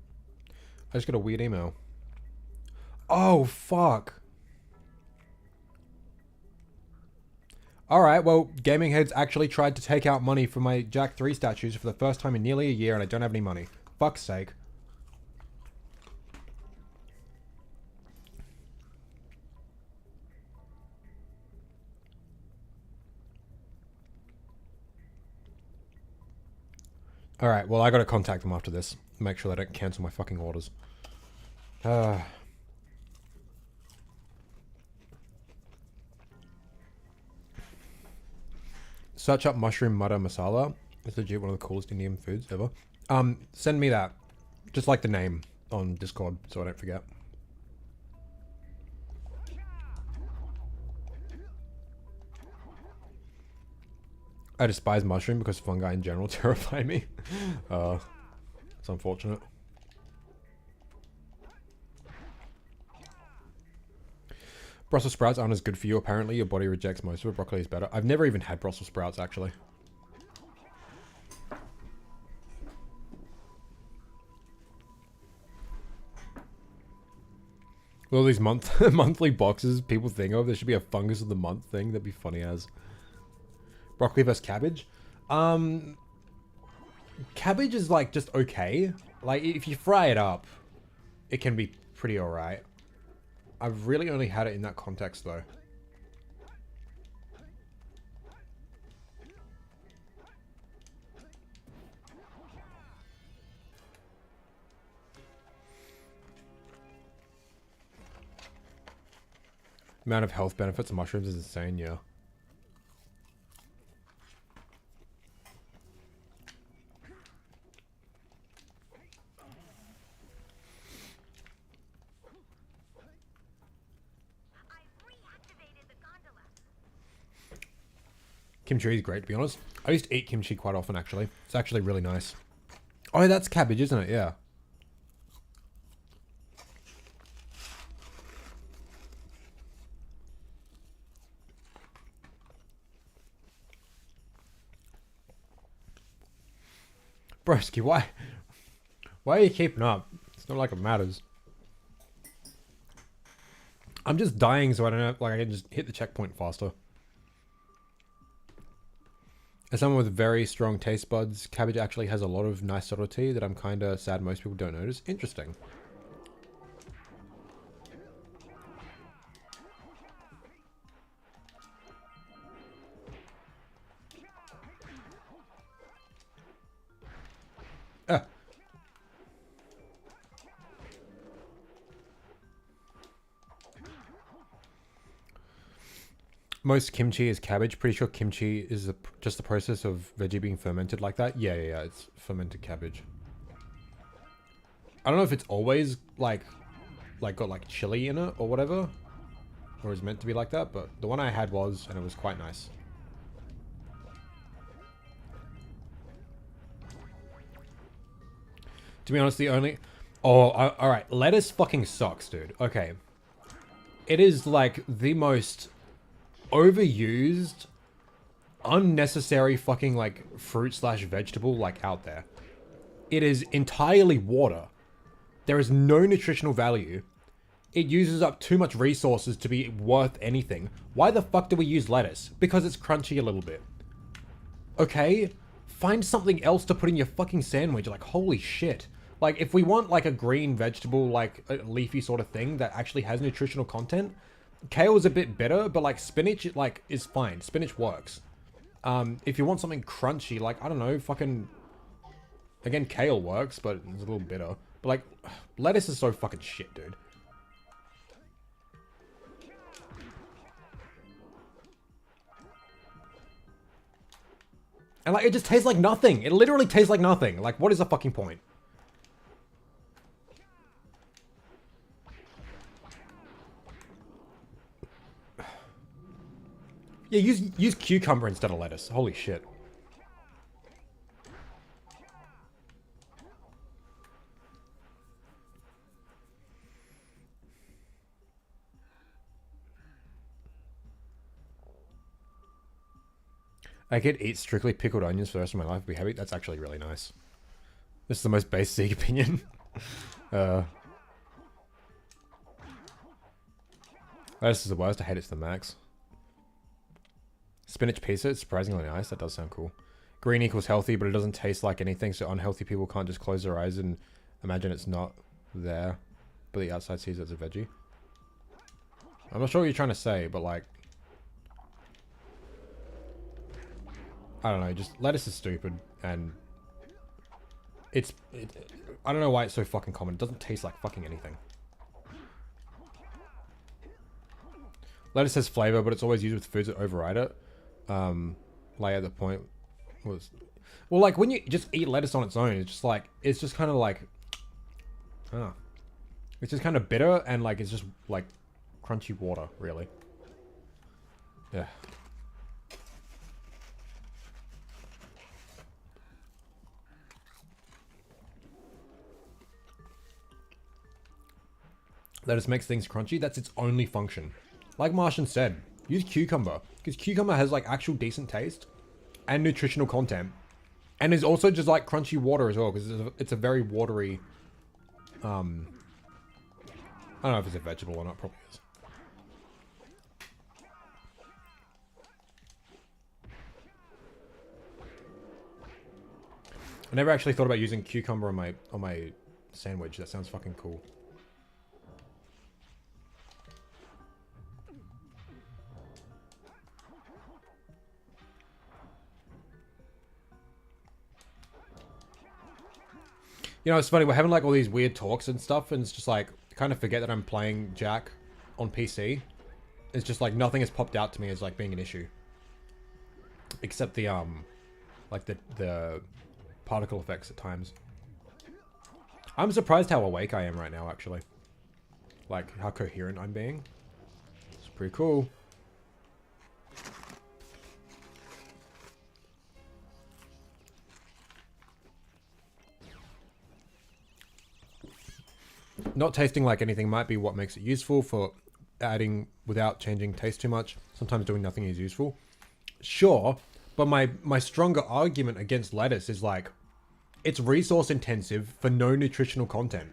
I just got a weird email. Oh, fuck. Alright, well, Gaming Heads actually tried to take out money from my Jack 3 statues for the first time in nearly a year and I don't have any money. Fuck's sake. Alright, well, I gotta contact them after this. Make sure they don't cancel my fucking orders. Search up mushroom mudder masala. It's legit one of the coolest Indian foods ever. Send me that. Just like the name on Discord, so I don't forget. I despise mushroom because fungi in general terrify me. It's unfortunate. Brussels sprouts aren't as good for you, apparently. Your body rejects most of it. Broccoli is better. I've never even had Brussels sprouts, actually. With all these monthly boxes people think of, there should be a fungus of the month thing. That'd be funny as. Broccoli versus cabbage. Cabbage is like just okay. Like if you fry it up, it can be pretty alright. I've really only had it in that context though. Amount of health benefits of mushrooms is insane, yeah. Kimchi is great, to be honest. I used to eat kimchi quite often, actually. It's actually really nice. Oh, that's cabbage, isn't it? Yeah. Broski, why are you keeping up? It's not like it matters. I'm just dying so I don't know, like I can just hit the checkpoint faster. As someone with very strong taste buds, cabbage actually has a lot of nice subtlety that I'm kind of sad most people don't notice. Interesting. Most kimchi is cabbage. Pretty sure kimchi is just the process of veggie being fermented like that. Yeah, it's fermented cabbage. I don't know if it's always like got like chili in it or whatever, or is meant to be like that, but the one I had was, and it was quite nice. To be honest, the only Oh, alright. Lettuce fucking sucks, dude. Okay. It is like the most overused, unnecessary fucking like fruit slash vegetable like out there. It is entirely water. There is no nutritional value. It uses up too much resources to be worth anything. Why the fuck do we use lettuce? Because it's crunchy a little bit. Okay? Find something else to put in your fucking sandwich. Like, holy shit. Like, if we want, like, a green vegetable, like, a leafy sort of thing that actually has nutritional content, kale is a bit better, but, like, spinach, like, is fine. Spinach works. If you want something crunchy, like, I don't know, fucking... Again, kale works, but it's a little bitter. But, like, lettuce is so fucking shit, dude. And, like, it just tastes like nothing. It literally tastes like nothing. Like, what is the fucking point? Yeah, use cucumber instead of lettuce. Holy shit. I could eat strictly pickled onions for the rest of my life and be happy. That's actually really nice. This is the most basic opinion. This is the worst. I hate it to the max. Spinach pizza, it's surprisingly nice. That does sound cool. Green equals healthy, but it doesn't taste like anything, so unhealthy people can't just close their eyes and imagine it's not there. But the outside sees it as a veggie. I'm not sure what you're trying to say, but like... I don't know, just lettuce is stupid, and... I don't know why it's so fucking common. It doesn't taste like fucking anything. Lettuce has flavor, but it's always used with foods that override it. Like at the point was... Well, like, when you just eat lettuce on its own, it's just like... It's just kind of like... It's just kind of bitter, and like, it's just like... Crunchy water, really. Yeah. Lettuce makes things crunchy. That's its only function. Like Martian said, use cucumber. Because cucumber has like actual decent taste and nutritional content. And is also just like crunchy water as well. Because it's a very watery... I don't know if it's a vegetable or not. Probably is. I never actually thought about using cucumber on my sandwich. That sounds fucking cool. You know, it's funny, we're having like all these weird talks and stuff, and it's just like, I kind of forget that I'm playing Jack on PC. It's just like, nothing has popped out to me as like being an issue. Except the, like the particle effects at times. I'm surprised how awake I am right now, actually. Like, how coherent I'm being. It's pretty cool. Not tasting like anything might be what makes it useful for adding without changing taste too much. Sometimes doing nothing is useful. Sure, but my stronger argument against lettuce is like, it's resource intensive for no nutritional content.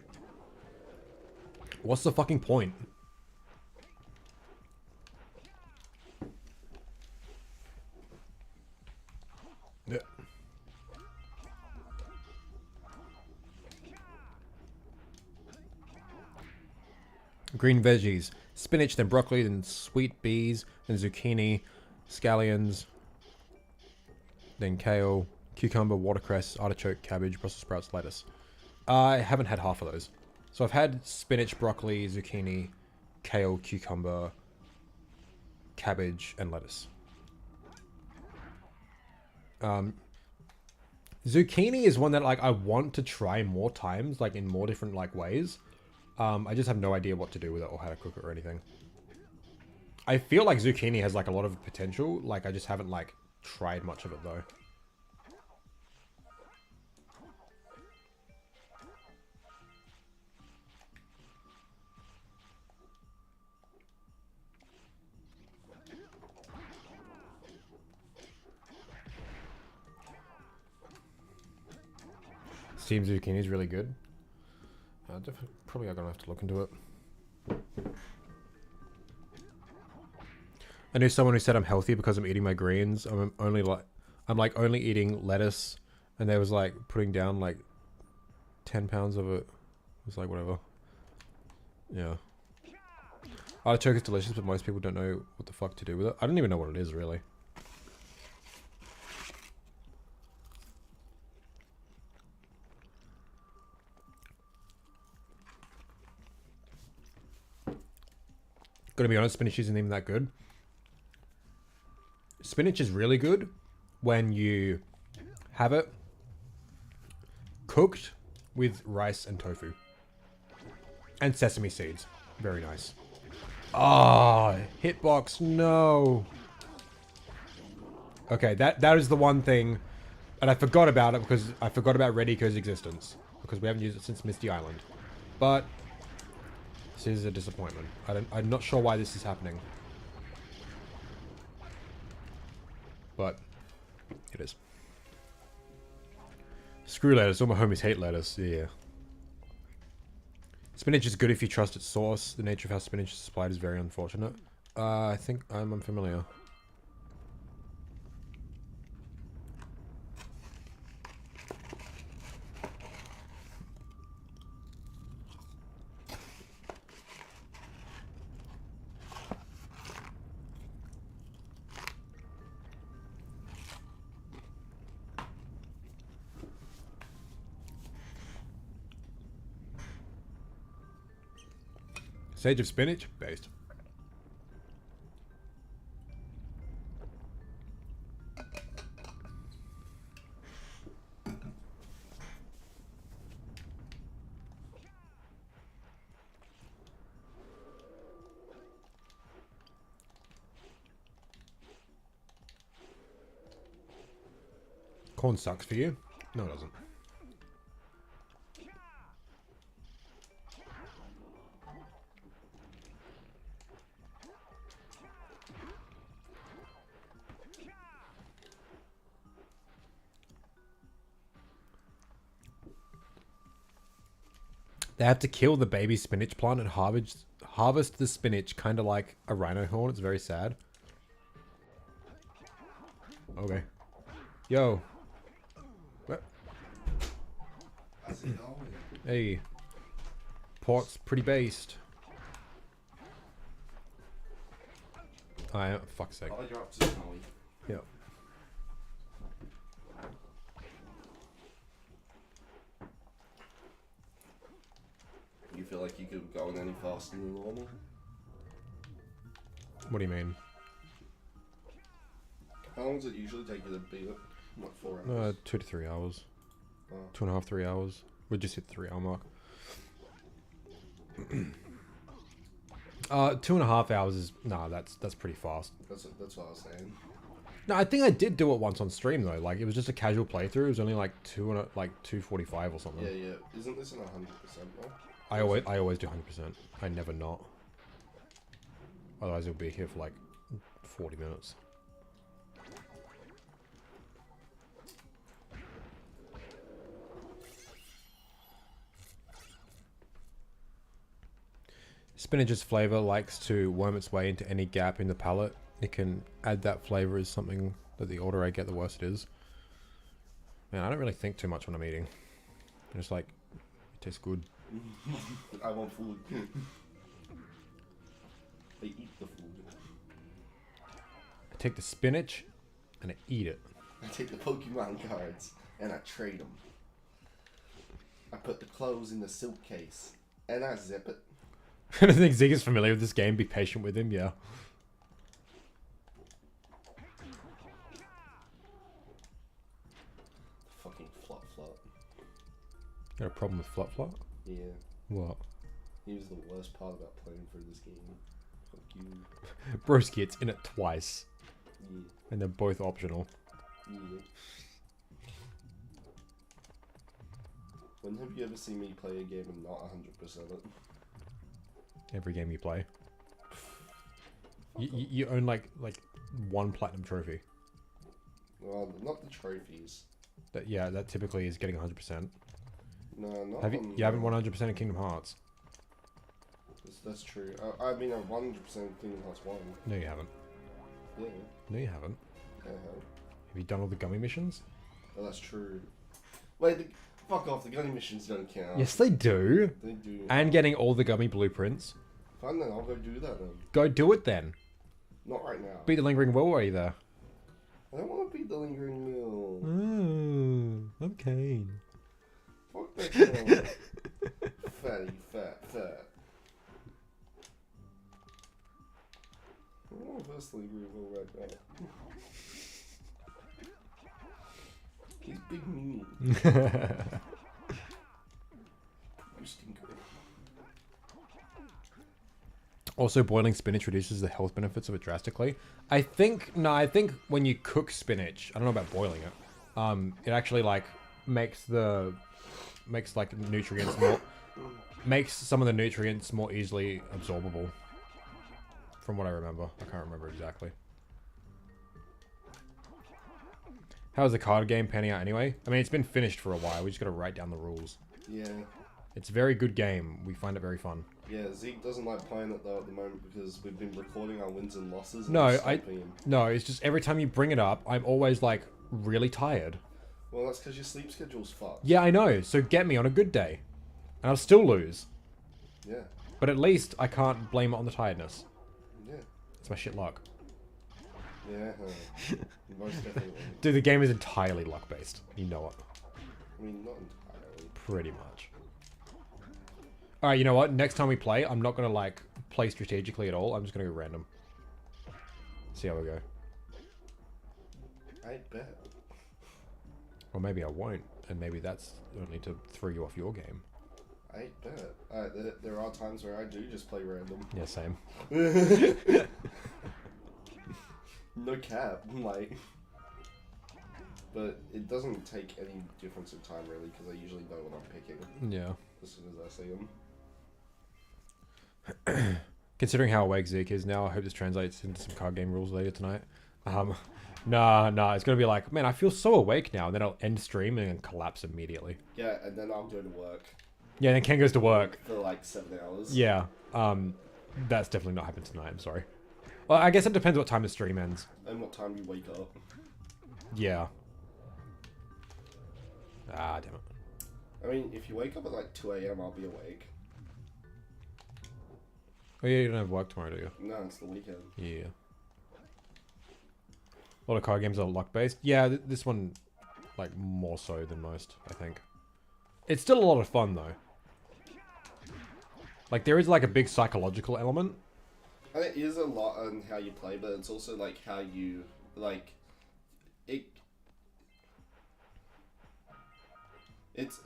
What's the fucking point? Yeah. Green veggies. Spinach, then broccoli, then sweet peas, then zucchini, scallions, then kale, cucumber, watercress, artichoke, cabbage, Brussels sprouts, lettuce. I haven't had half of those. So I've had spinach, broccoli, zucchini, kale, cucumber, cabbage, and lettuce. Zucchini is one that like I want to try more times, like in more different like ways. I just have no idea what to do with it or how to cook it or anything. I feel like zucchini has like a lot of potential. Like I just haven't like tried much of it though. Steamed zucchini is really good. Probably I'm gonna have to look into it. I knew someone who said I'm healthy because I'm eating my greens. I'm only eating lettuce, and they was like putting down like 10 pounds of it. It's like whatever. Yeah. Artichoke is delicious, but most people don't know what the fuck to do with it. I don't even know what it is really. Gonna be honest, spinach isn't even that good. Spinach is really good when you have it cooked with rice and tofu. And sesame seeds. Very nice. Ah, hitbox, no. Okay, that is the one thing, and I forgot about it because I forgot about Rediko's existence because we haven't used it since Misty Island. But this is a disappointment. I'm not sure why this is happening. But it is. Screw lettuce. All my homies hate lettuce. Yeah. Spinach is good if you trust its source. The nature of how spinach is supplied is very unfortunate. I think I'm unfamiliar. Sage of spinach? Based. Corn sucks for you? No, it doesn't. They have to kill the baby spinach plant and harvest the spinach, kind of like a rhino horn. It's very sad. Okay. Yo. What? How's it going? Hey. Port's pretty based. Fuck's sake. Oh, you're up to Snowy. Yeah. You feel like you could go any faster than normal? What do you mean? How long does it usually take you to beat it? Like 4 hours? 2 to 3 hours. Oh. 2.5, 3 hours. We just hit the 3 hour mark. 2.5 hours is that's pretty fast. That's what I was saying. No, I think I did do it once on stream though. Like it was just a casual playthrough. It was only like 2:45 or something. Yeah, yeah. Isn't this an 100% though? I always do 100%. I never not. Otherwise, it'll be here for like 40 minutes. Spinach's flavor likes to worm its way into any gap in the palate. It can add that flavor as something that the older I get, the worse it is. Man, I don't really think too much when I'm eating. I'm just like, it tastes good. I want food. I eat the food. I take the spinach and I eat it. I take the Pokemon cards and I trade them. I put the clothes in the silk case and I zip it. I don't think Zig is familiar with this game. Be patient with him, yeah. Fucking flop flop. Got a problem with Flop Flop? Yeah. What? He was the worst part about playing for this game. Fuck you. Broski, it's in it twice. Yeah. And they're both optional. Yeah. When have you ever seen me play a game and not 100% it? Every game you play. You own like one platinum trophy. Well, not the trophies. That typically is getting 100%. No, not Have you? on, You haven't 100% of Kingdom Hearts. That's true. I mean, I've 100% Kingdom Hearts 1. No, you haven't. Yeah, No, you haven't. I have. Have you done all the gummy missions? Oh, that's true. Wait, fuck off. The gunning missions don't count. Yes, they do. They do. And getting all the gummy blueprints. Fine then, I'll go do that then. Go do it then. Not right now. Beat the Lingering Will while you're there. I don't want to beat the Lingering Mill. I'm keen. Fuck that girl. Fatty, fat. I want to verse the Lingering Mill right now. He's big meanie. You stinker. Also, boiling spinach reduces the health benefits of it drastically. I think when you cook spinach, I don't know about boiling it. It actually like makes like nutrients more, makes some of the nutrients more easily absorbable. From what I remember, I can't remember exactly. How's the card game panning out anyway? I mean, it's been finished for a while. We just got to write down the rules. Yeah. It's a very good game. We find it very fun. Yeah, Zeke doesn't like playing it though at the moment because we've been recording our wins and losses. And No, it's stopping him. no, it's just every time you bring it up, I'm always like really tired. Well, that's because your sleep schedule's fucked. Yeah, I know. So get me on a good day, and I'll still lose. Yeah. But at least I can't blame it on the tiredness. Yeah. It's my shit luck. Yeah. Most definitely. Dude, the game is entirely luck based. You know it. I mean, not entirely. Pretty much. Alright, you know what? Next time we play, I'm not gonna like play strategically at all. I'm just gonna go random. See how we go. I bet. Or maybe I won't, and maybe that's only to throw you off your game. I bet. There are times where I do just play random. Yeah, same. No cap, like. But it doesn't take any difference in time really, because I usually know what I'm picking Yeah. as soon as I see them. Considering how awake Zeke is now, I hope this translates into some card game rules later tonight. Nah, it's gonna be like, man, I feel so awake now, and then I'll end stream and then collapse immediately. Yeah, and then I'll go to work Yeah, then Ken goes to work. for like 7 hours. Yeah, that's definitely not happening tonight, I'm sorry. Well, I guess it depends what time the stream ends. And what time you wake up. Yeah. Ah, damn it. I mean, if you wake up at like 2 AM, I'll be awake. Oh yeah, you don't have work tomorrow, do you? No, it's the weekend. Yeah. A lot of card games are luck-based. Yeah, this one, like, more so than most, I think. It's still a lot of fun, though. Like, there is, like, a big psychological element. And it is a lot on how you play, but it's also like how you, like, it's,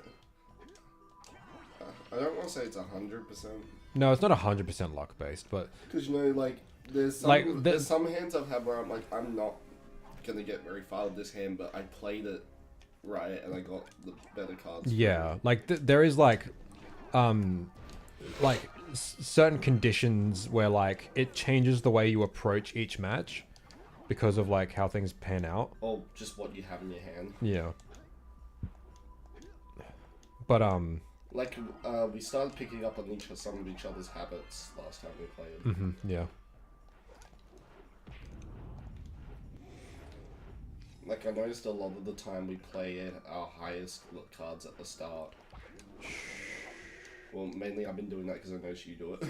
I don't want to say it's 100%. No, it's not 100% luck-based, but... Because, you know, like, there's some, Like, there's some hands I've had where I'm like, I'm not going to get very far with this hand, but I played it right, and I got the better cards. Yeah, like, there is, like, certain conditions where, like, it changes the way you approach each match because of, like, how things pan out. Or just what you have in your hand. Yeah. But, Like, we started picking up on some of each other's habits last time we played. yeah. Like, I noticed a lot of the time we play our highest look cards at the start. Well, mainly I've been doing that because I noticed you do it.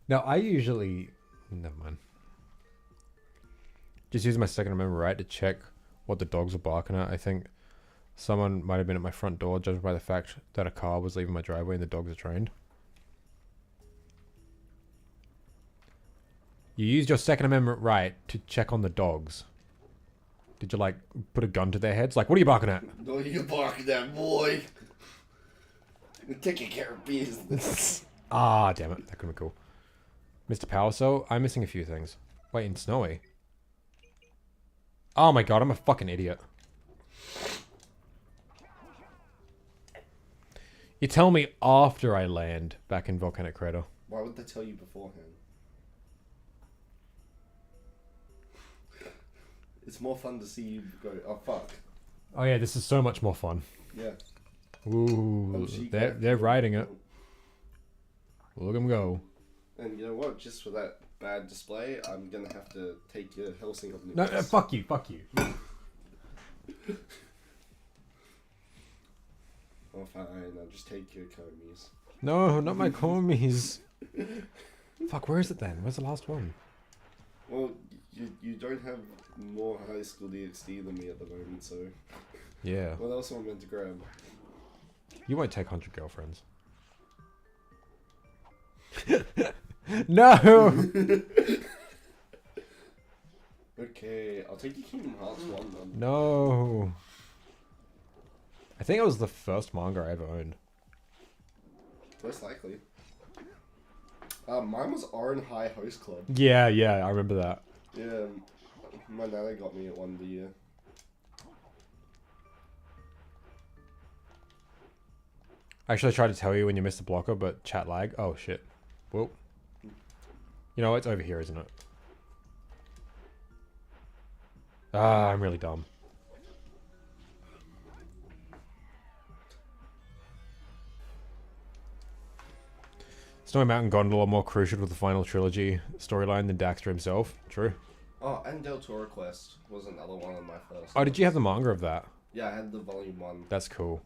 Now, I usually... Never mind. Just using my second remember right to check what the dogs were barking at. I think someone might have been at my front door, judging by the fact that a car was leaving my driveway and the dogs are trained. You used your second amendment right to check on the dogs. Did you, like, put a gun to their heads? Like, what are you barking at? No, you barking at boy. You're taking care of business. Ah, damn it. That could be cool. Mr. Power Cell, I'm missing a few things. Wait, in Snowy? Oh my god, I'm a fucking idiot. You tell me after I land back in Volcanic Crater. Why would they tell you beforehand? It's more fun to see you go, oh fuck. Oh yeah, this is so much more fun. Yeah. Ooh, She they're grabbed riding it. Look at them go. And you know what? Just for that bad display, I'm gonna have to take your Helsing of No, fuck you, fuck you. Oh, fine. I'll just take your Komis. No, not my commies. Fuck, where is it then? Where's the last one? Well, you don't have more high school DxD than me at the moment, so Yeah. what else am I meant to grab? You won't take 100 girlfriends. No! Okay, I'll take your Kingdom Hearts 1 then. No. I think it was the first manga I ever owned. Most likely. Mine was Oran High Host Club. Yeah, I remember that. Yeah, my nana got me at one the year. Actually, I tried to tell you when you missed the blocker, but chat lag. Oh, shit. Well. You know, it's over here, isn't it? Ah, I'm really dumb. Snowy Mountain Gondola more crucial to the final trilogy storyline than Daxter himself. True. Oh, and Del Toro Quest was another one on my first. Oh, did you have the manga of that? Yeah, I had the volume 1. That's cool.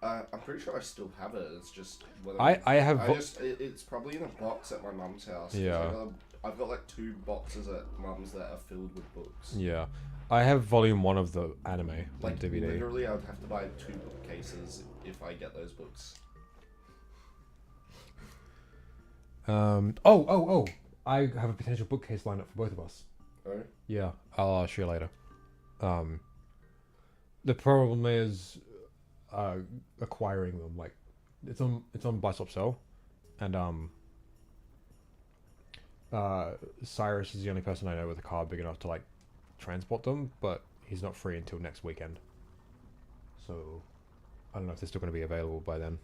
I'm pretty sure I still have it. It's just whether I have it's probably in a box at my mum's house. 'Cause Yeah. I've got like 2 boxes at mum's that are filled with books. Yeah. I have volume 1 of the anime on Like DVD. literally, I would have to buy 2 bookcases if I get those books. Oh. I have a potential bookcase lined up for both of us. Oh. Yeah, I'll show you later. The problem is acquiring them. Like, it's on Buy Swap Sell, and Cyrus is the only person I know with a car big enough to like transport them, but he's not free until next weekend. So I don't know if they're still going to be available by then.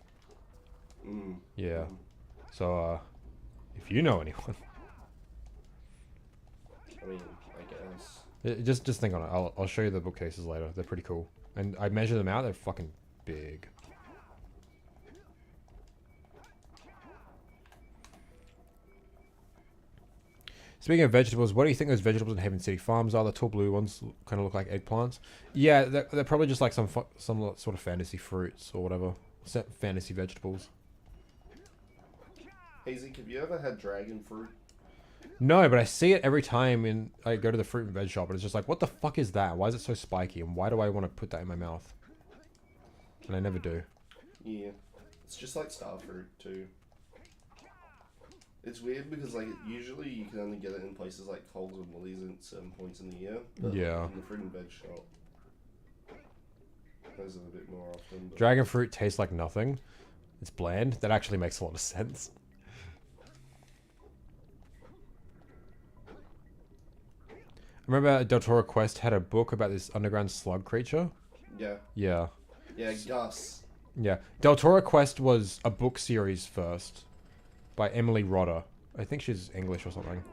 Yeah. So if you know anyone, I mean, I guess. just think on it. I'll show you the bookcases later. They're pretty cool, and I measured them out. They're fucking big. Speaking of vegetables, what do you think those vegetables in Haven City Farms are? The tall blue ones kind of look like eggplants. Yeah, they're probably just like some sort of fantasy fruits or whatever. Fantasy vegetables. Hazy, have you ever had dragon fruit? No, but I see it every time I go to the fruit and veg shop, and it's just like, what the fuck is that? Why is it so spiky? And why do I want to put that in my mouth? And I never do. Yeah. It's just like star fruit, too. It's weird because, like, usually you can only get it in places like Coles and Woolies at certain points in the year. But Yeah. in the fruit and veg shop, those are a bit more often. But Dragon fruit tastes like nothing. It's bland. That actually makes a lot of sense. I remember Del Toro Quest had a book about this underground slug creature. yeah. Yeah. Yeah, Gus. Yeah. Del Toro Quest was a book series first by Emily Rodder. I think she's English or something.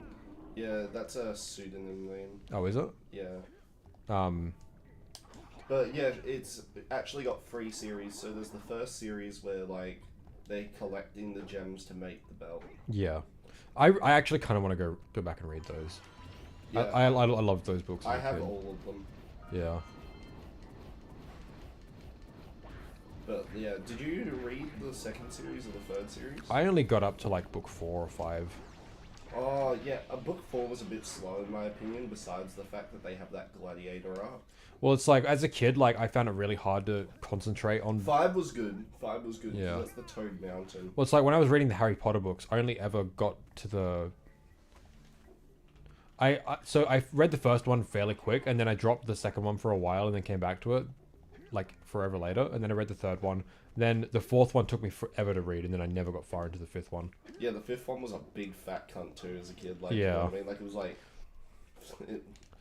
Yeah, that's a pseudonym name. Oh, is it? Yeah. But yeah, it's actually got 3 series. So there's the first series where, like, they're collecting the gems to make the belt. Yeah. I actually kind of want to go back and read those. Yeah. I love those books. I as a have kid. all of them. Yeah. But yeah, did you read the 2nd series or the 3rd series? I only got up to like book 4 or 5. Oh yeah, book 4 was a bit slow in my opinion, besides the fact that they have that gladiator arc. Well, it's like, as a kid, like, I found it really hard to concentrate on... 5 was good. 5 was good. Yeah. That's the Toad Mountain. Well, it's like, when I was reading the Harry Potter books, I only ever got to the... So I read the first one fairly quick, and then I dropped the second one for a while, and then came back to it, like, forever later, and then I read the third one. Then the 4th one took me forever to read, and then I never got far into the 5th one. Yeah, the 5th one was a big fat cunt too as a kid. Like, Yeah. you know what I mean? Like, it was like...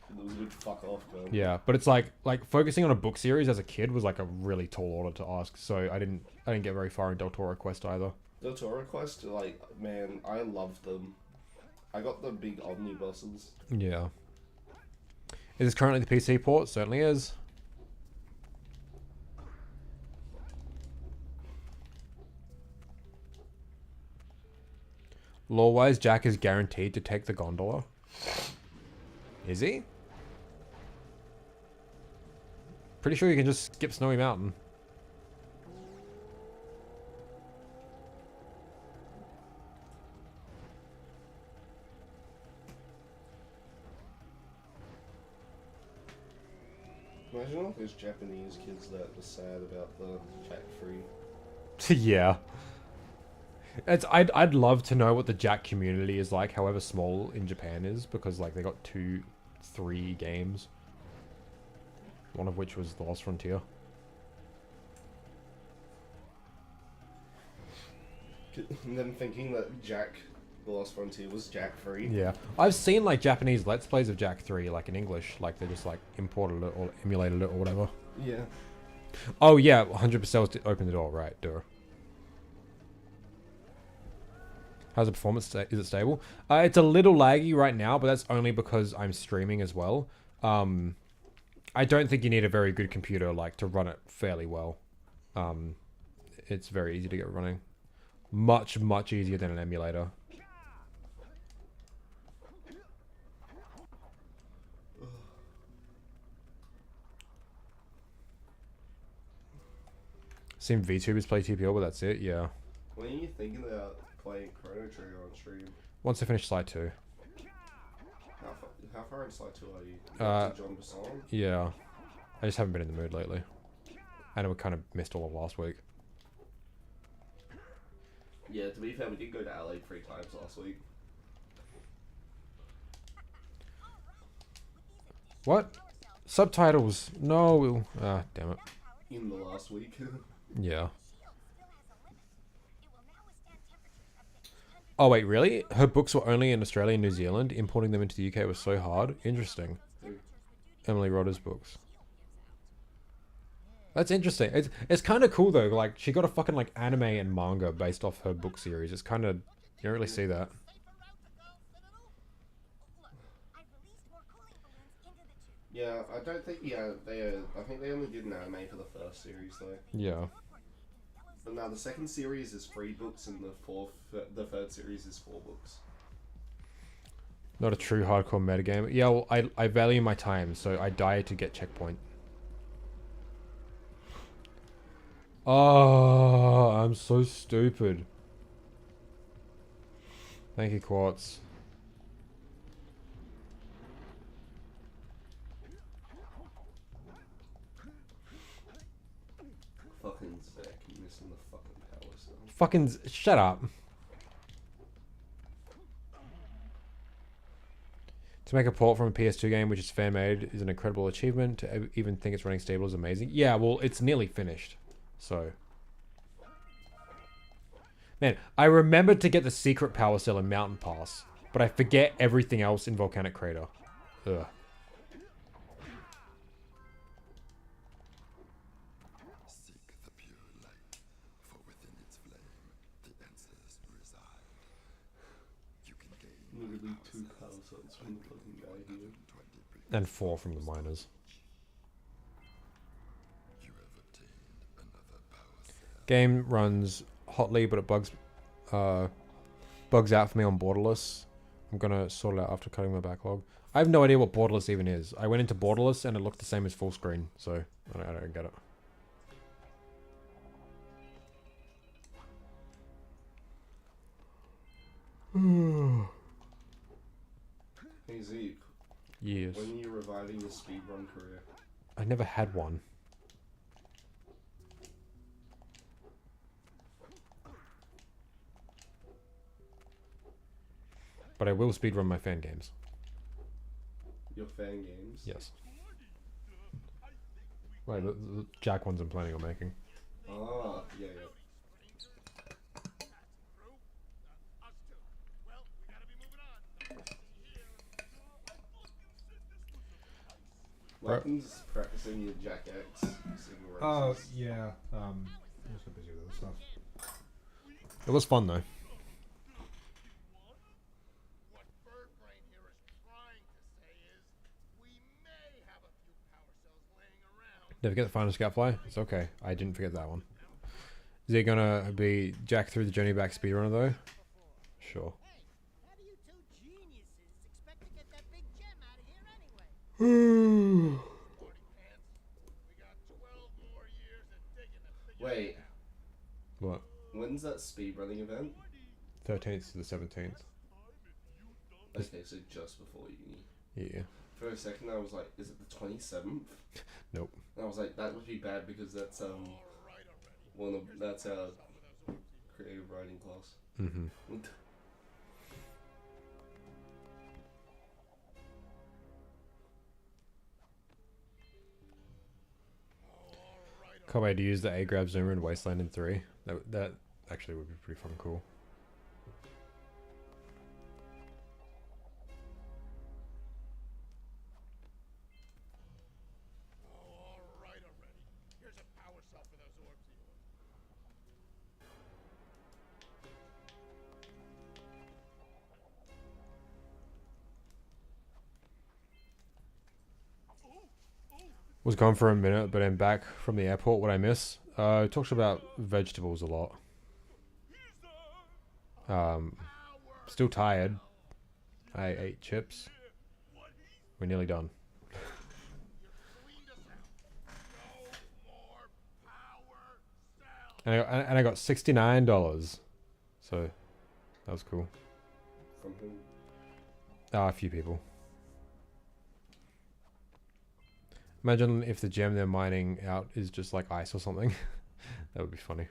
It was a good fuck off, man. Yeah, but it's like focusing on a book series as a kid was like a really tall order to ask, so I didn't get very far in Del Toro Quest either. Del Toro Quest, like, man, I loved them. I got the big omnibuses. Yeah. Is this currently the PC port? Certainly is. Law-wise, Jack is guaranteed to take the gondola. Is he? Pretty sure you can just skip Snowy Mountain. Imagine all those Japanese kids that were sad about the Jack Free. Yeah. I'd love to know what the Jack community is like, however small in Japan is, because like they got 3 games. One of which was The Lost Frontier. And then thinking that Jack, The Lost Frontier was Jack Free. Yeah. I've seen like Japanese Let's Plays of Jack 3, like in English, like they just like imported it or emulated it or whatever. Yeah. Oh yeah, 100% was to open the door, right, duh. How's the performance? Is it stable? It's a little laggy right now, but that's only because I'm streaming as well. I don't think you need a very good computer like to run it fairly well. It's very easy to get running. Much easier than an emulator. Seen VTubers play TPL, but that's it. Yeah. When are you thinking about playing Chrono Trigger on stream? Once I finish Slide 2. How far in Slide 2 are you? To John Basson? Yeah. I just haven't been in the mood lately. And we kind of missed all of last week. Yeah, to be fair, we did go to LA 3 times last week. What? Subtitles. No. Ah, damn it. In the last week. Yeah. Oh wait, really? Her books were only in Australia and New Zealand. Importing them into the UK was so hard. Interesting. Emily Rodder's books. That's interesting. It's kind of cool though. Like she got a fucking like anime and manga based off her book series. It's kind of, you don't really see that. Yeah, I don't think. Yeah, I think they only did an anime for the first series though. Yeah. But now the second series is 3 books, and the third series is 4 books. Not a true hardcore metagame. Yeah, well, I value my time, so I die to get checkpoint. Oh, I'm so stupid. Thank you, Quartz. Fucking Zach, you missing the fucking power cell. Fucking shut up. To make a port from a PS2 game which is fan made is an incredible achievement. To even think it's running stable is amazing. Yeah, well, it's nearly finished. So, man, I remembered to get the secret power cell in Mountain Pass, but I forget everything else in Volcanic Crater. Ugh. Seek the pure light, for within its flame the answers reside. You can gain Literally 2 power cells from the fucking guy here. And 4 from the miners. You have obtained another power cell. Game runs hotly, but it bugs out for me on Borderless. I'm gonna sort it out after cutting my backlog. I have no idea what Borderless even is. I went into Borderless and it looked the same as full screen, so I don't get it. Hey Zeke, Yes. when are you reviving your speedrun career? I never had one. But I will speedrun my fan games. Your fan games? Yes. Wait, the Jack ones I'm planning on making. Ah, yeah. Larkin's practicing your Jack X. Oh, yeah. I'm just so busy with other stuff. It was fun, though. What Birdbrain here is trying to say is we may have a few power cells laying around. Did I forget the final Scoutfly? It's okay. I didn't forget that one. Is it gonna be Jack through the journey back speedrunner, though? Sure. Hey, Wait, What? when's that speedrunning event? 13th to the 17th. Okay, so just before uni. Yeah. For a second, I was like, is it the 27th? Nope. And I was like, that would be bad because that's that's our creative writing class. Mm-hmm. Can't wait to use the A-grab zoomer in Wasteland in 3. That actually would be pretty fucking cool. Was gone for a minute, but I'm back from the airport. What I miss? Talks about vegetables a lot. Still tired. I ate chips. We're nearly done. And I got $69. So that was cool. From who? A few people. Imagine if the gem they're mining out is just like ice or something. That would be funny.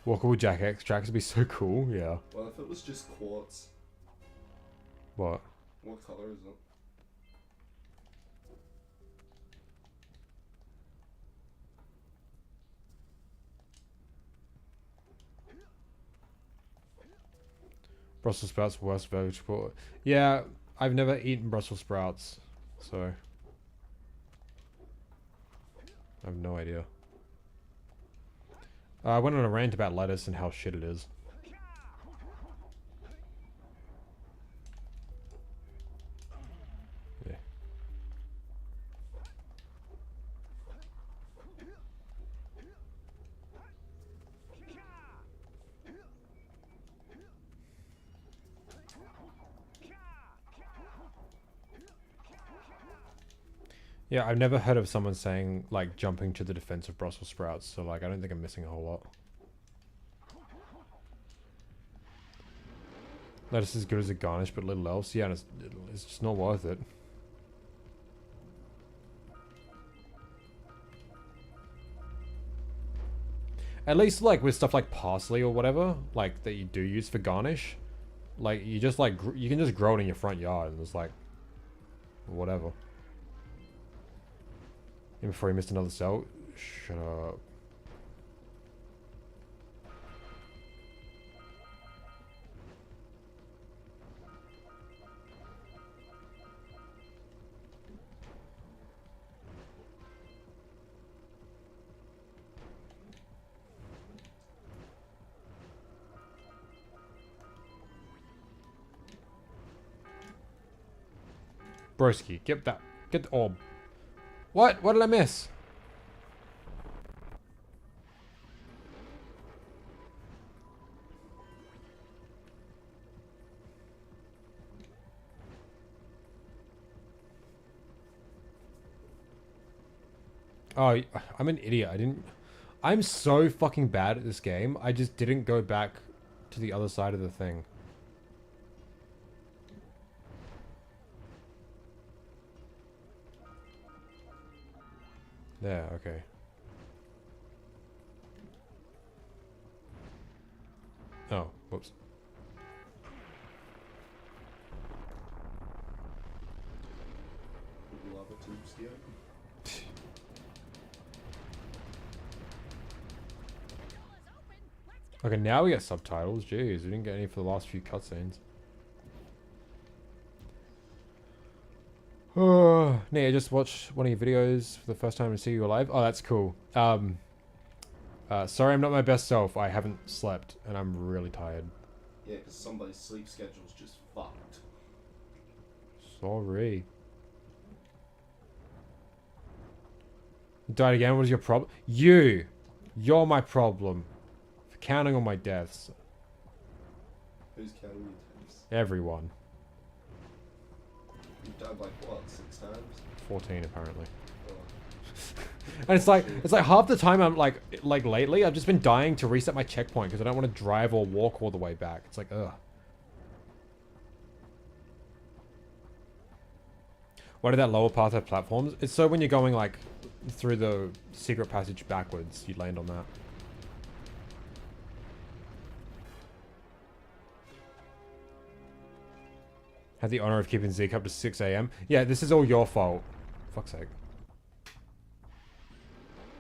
Walkable Jack X tracks would be so cool, yeah. Well, if it was just quartz, What? what color is it? Brussels sprouts, worst vegetable. Yeah, I've never eaten Brussels sprouts, so I have no idea. I went on a rant about lettuce and how shit it is. Yeah. Yeah, I've never heard of someone saying, like, jumping to the defense of Brussels sprouts, so, like, I don't think I'm missing a whole lot. Lettuce is good as a garnish, but little else. Yeah, and it's just not worth it. At least, like, with stuff like parsley or whatever, like, that you do use for garnish, like, you just, like, you can just grow it in your front yard, and it's like, whatever. Even before he missed another cell. Shut up. Broski, get that. Get the orb. What? What did I miss? Oh, I'm an idiot. I'm so fucking bad at this game. I just didn't go back to the other side of the thing. There, okay. Oh, whoops. Lava tubes here. Okay, now we get subtitles. Jeez, we didn't get any for the last few cutscenes. Oh, Nate, I just watched one of your videos for the first time to see you alive. Oh, that's cool. Sorry I'm not my best self. I haven't slept, and I'm really tired. Yeah, because somebody's sleep schedule's just fucked. Sorry. You died again? What is your problem? You! You're my problem. For counting on my deaths. Who's counting your deaths? Everyone. You've died like what, 6 times? 14 apparently. Oh. And it's like half the time I'm like lately I've just been dying to reset my checkpoint because I don't want to drive or walk all the way back. It's like ugh. Why did that lower path have platforms? It's so when you're going like through the secret passage backwards, you land on that. Had the honor of keeping Zeke up to 6 AM. Yeah, this is all your fault. Fuck's sake.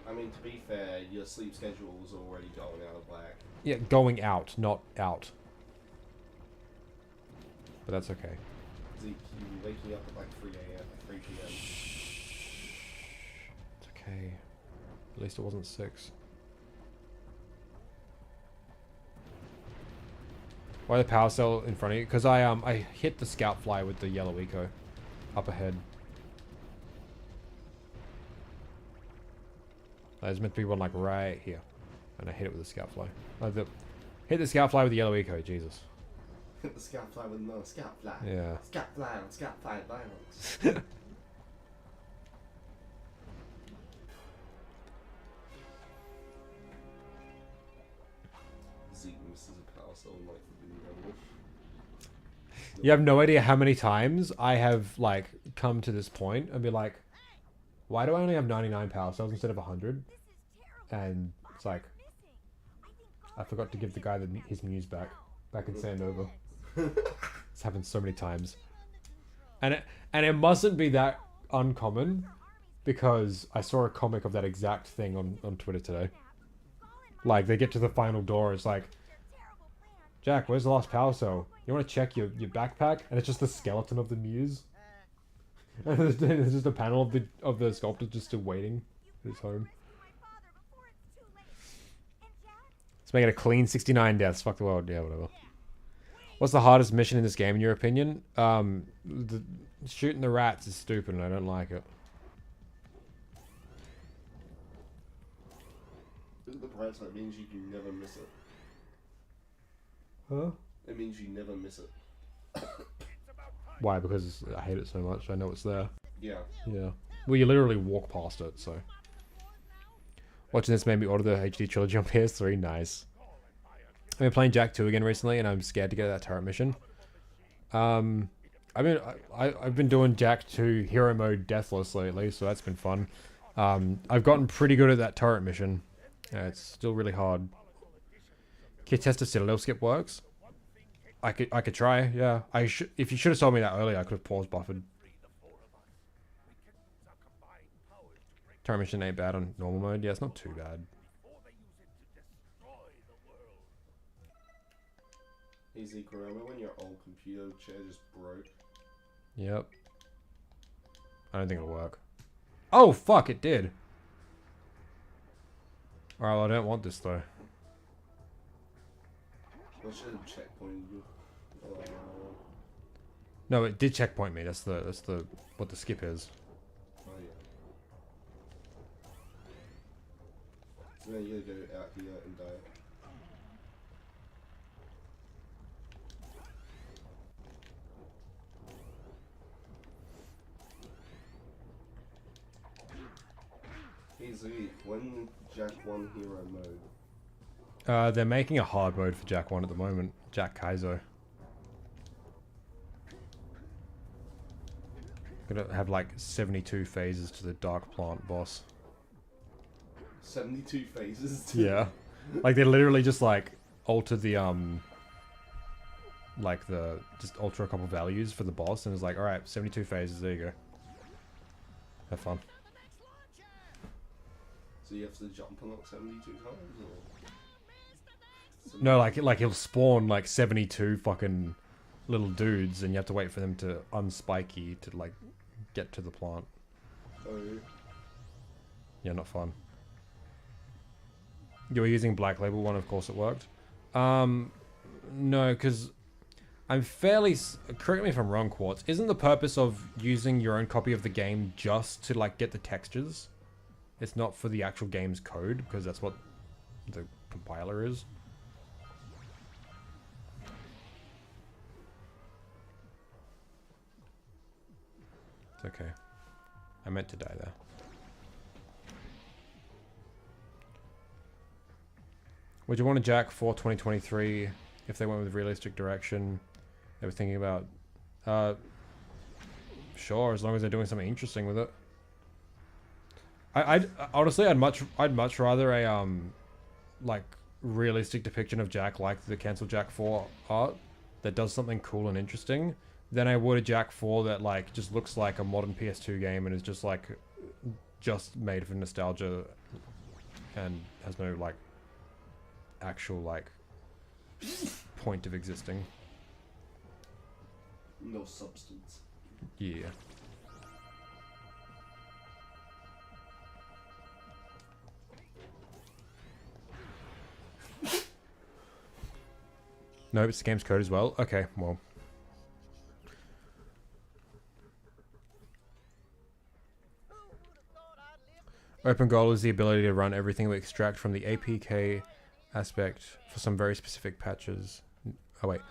I mean, to be fair, your sleep schedule was already going out of whack. Yeah, going out, not out. But that's okay. Zeke, you were waking up at like 3 a.m., 3 p.m. It's okay. At least it wasn't 6. Why the power cell in front of you? Because I hit the scout fly with the yellow eco up ahead. There's meant to be one like right here, and I hit it with the scout fly. Hit the scout fly with the yellow eco. Jesus. Hit the scout fly with no scout fly. Yeah. Scout fly on scout fly violence. Zeke misses a power cell like the video. You have no idea how many times I have like come to this point and be like, why do I only have 99 power cells instead of 100? And it's like, I forgot to give the guy his muse back in Sandover. It's happened so many times, and it mustn't be that uncommon, because I saw a comic of that exact thing on Twitter today. Like they get to the final door, it's like, Jack, where's the last power cell? You want to check your backpack? And it's just the skeleton of the muse. And there's just a panel of the sculptor just still waiting at his home. Let's make it a clean 69 deaths. Fuck the world. Yeah, whatever. What's the hardest mission in this game, in your opinion? Shooting the rats is stupid and I don't like it. The bright side means you can never miss it. Huh? It means you never miss it. Why? Because I hate it so much. I know it's there. Yeah. Yeah. Well, you literally walk past it, so. Watching this made me order the HD trilogy on PS3. Nice. I've been playing Jack 2 again recently, and I'm scared to get that turret mission. I've been doing Jack 2 hero mode deathless lately, so that's been fun. I've gotten pretty good at that turret mission. It's still really hard. Kit test of Citadel skip works. I could try, yeah. If you should have told me that earlier, I could have pause buffered. Turret mission ain't bad on normal mode. Yeah, it's not too bad. Easy, remember when your old computer chair just broke? Yep. I don't think it'll work. Oh, fuck, it did. Alright, well, I don't want this, though. I should have checkpointed you. No, it did checkpoint me. That's what the skip is. Oh, yeah. So then you gotta go out here and die. Easy. When Jack 1 hero mode? They're making a hard mode for Jack 1 at the moment. Jack Kaizo. Gonna have like 72 phases to the Dark Plant boss. 72 phases? Yeah. Like they literally just like alter the just alter a couple values for the boss and it's like, alright, 72 phases, there you go. Have fun. So you have to jump on it 72 times? Or? No, like he'll spawn like 72 fucking little dudes and you have to wait for them to unspike you to like get to the plant. Oh. Yeah, not fun. You were using Black Label one, of course it worked. No, because I'm fairly... Correct me if I'm wrong, Quartz. Isn't the purpose of using your own copy of the game just to like get the textures? It's not for the actual game's code, because that's what the compiler is. It's okay. I meant to die there. Would you want a Jack for 2023 if they went with realistic direction? They were thinking about, sure, as long as they're doing something interesting with it. I'd honestly, I'd much rather a like realistic depiction of Jack, like the Cancel Jack 4 art, that does something cool and interesting, than I would a Jack 4 that like just looks like a modern PS2 game and is just like just made for nostalgia and has no like actual like point of existing. No substance. Yeah. No, it's the game's code as well. Okay, well. OpenGOAL is the ability to run everything we extract from the APK aspect for some very specific patches. Oh wait.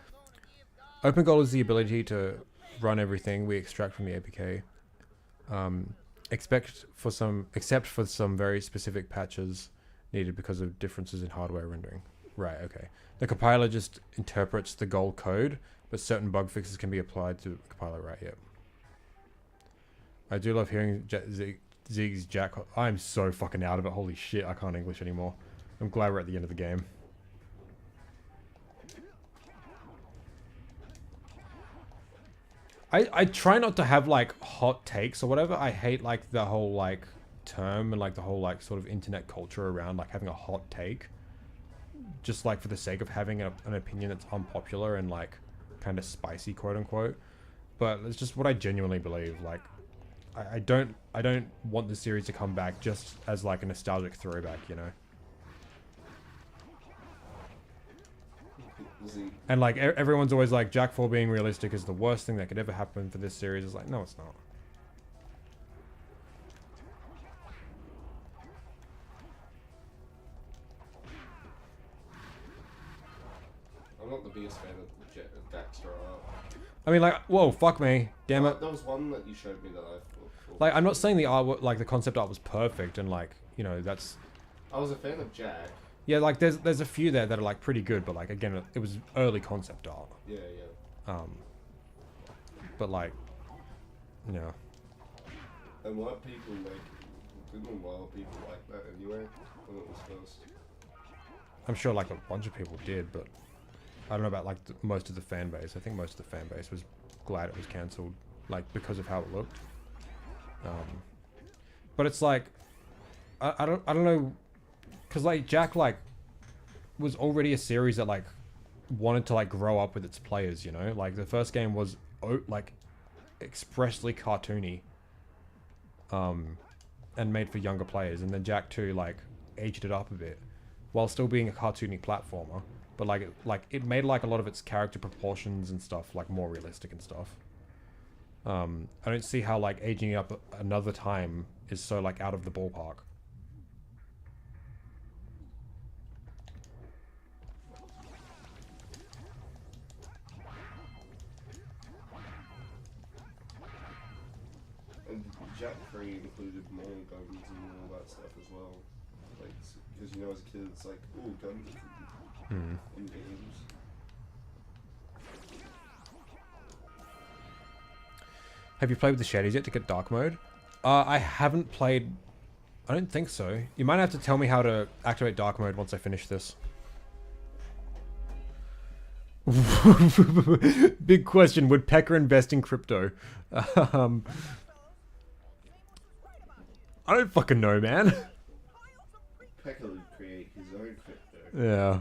OpenGOAL is the ability to run everything we extract from the APK. Except for some very specific patches needed because of differences in hardware rendering. Right, okay. The compiler just interprets the goal code, but certain bug fixes can be applied to the compiler, right? Yep. I do love hearing Zeke's Jack. I'm so fucking out of it. Holy shit, I can't English anymore. I'm glad we're at the end of the game. I try not to have like hot takes or whatever. I hate like the whole like term and like the whole like sort of internet culture around like having a hot take. Just like for the sake of having an opinion that's unpopular and like kind of spicy, quote unquote. But it's just what I genuinely believe. Like, I don't want the series to come back just as like a nostalgic throwback, you know. And like everyone's always like Jack 4 being realistic is the worst thing that could ever happen for this series. It's like, no, it's not. I'm not the biggest fan of Daxter art. I mean, like, whoa, fuck me, damn it. There was one that you showed me that I thought. Like, I'm not saying the art, like the concept art was perfect, and like, you know, that's. I was a fan of Jack. Yeah, like there's a few there that are like pretty good, but like again, it was early concept art. Yeah, yeah. But like, you know. And why people like? Didn't a lot of people like that anyway when it was first? I'm sure like a bunch of people did, but I don't know about like most of the fan base. I think most of the fan base was glad it was cancelled, like because of how it looked. But it's like, I don't know, because like Jack like was already a series that like wanted to like grow up with its players, you know. Like the first game was like expressly cartoony, and made for younger players, and then Jack 2 like aged it up a bit, while still being a cartoony platformer. But like it made like a lot of its character proportions and stuff like more realistic and stuff. I don't see how like aging it up another time is so like out of the ballpark. And Jack 3 included more guns and all that stuff as well. Like, because you know, as a kid, it's like, oh, guns in games. Have you played with the shaders yet to get dark mode? I haven't played. I don't think so. You might have to tell me how to activate dark mode once I finish this. Big question. Would Pecker invest in crypto? I don't fucking know, man. Pecker would create his own crypto. Yeah.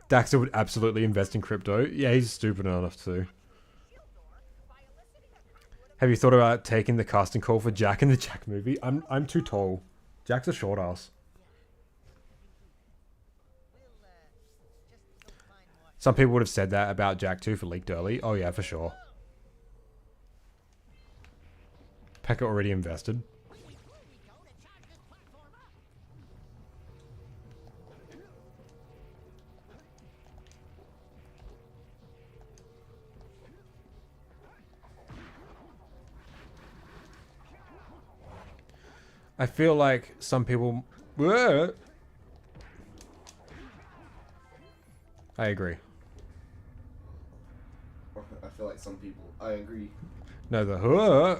Daxter would absolutely invest in crypto. Yeah, he's stupid enough to. Have you thought about taking the casting call for Jack in the Jack movie? I'm too tall. Jack's a short ass. Some people would have said that about Jack 2 for leaked early. Oh yeah, for sure. Pecker already invested. I feel like some people. Whoa! I agree. I feel like some people. I agree. No, the huh.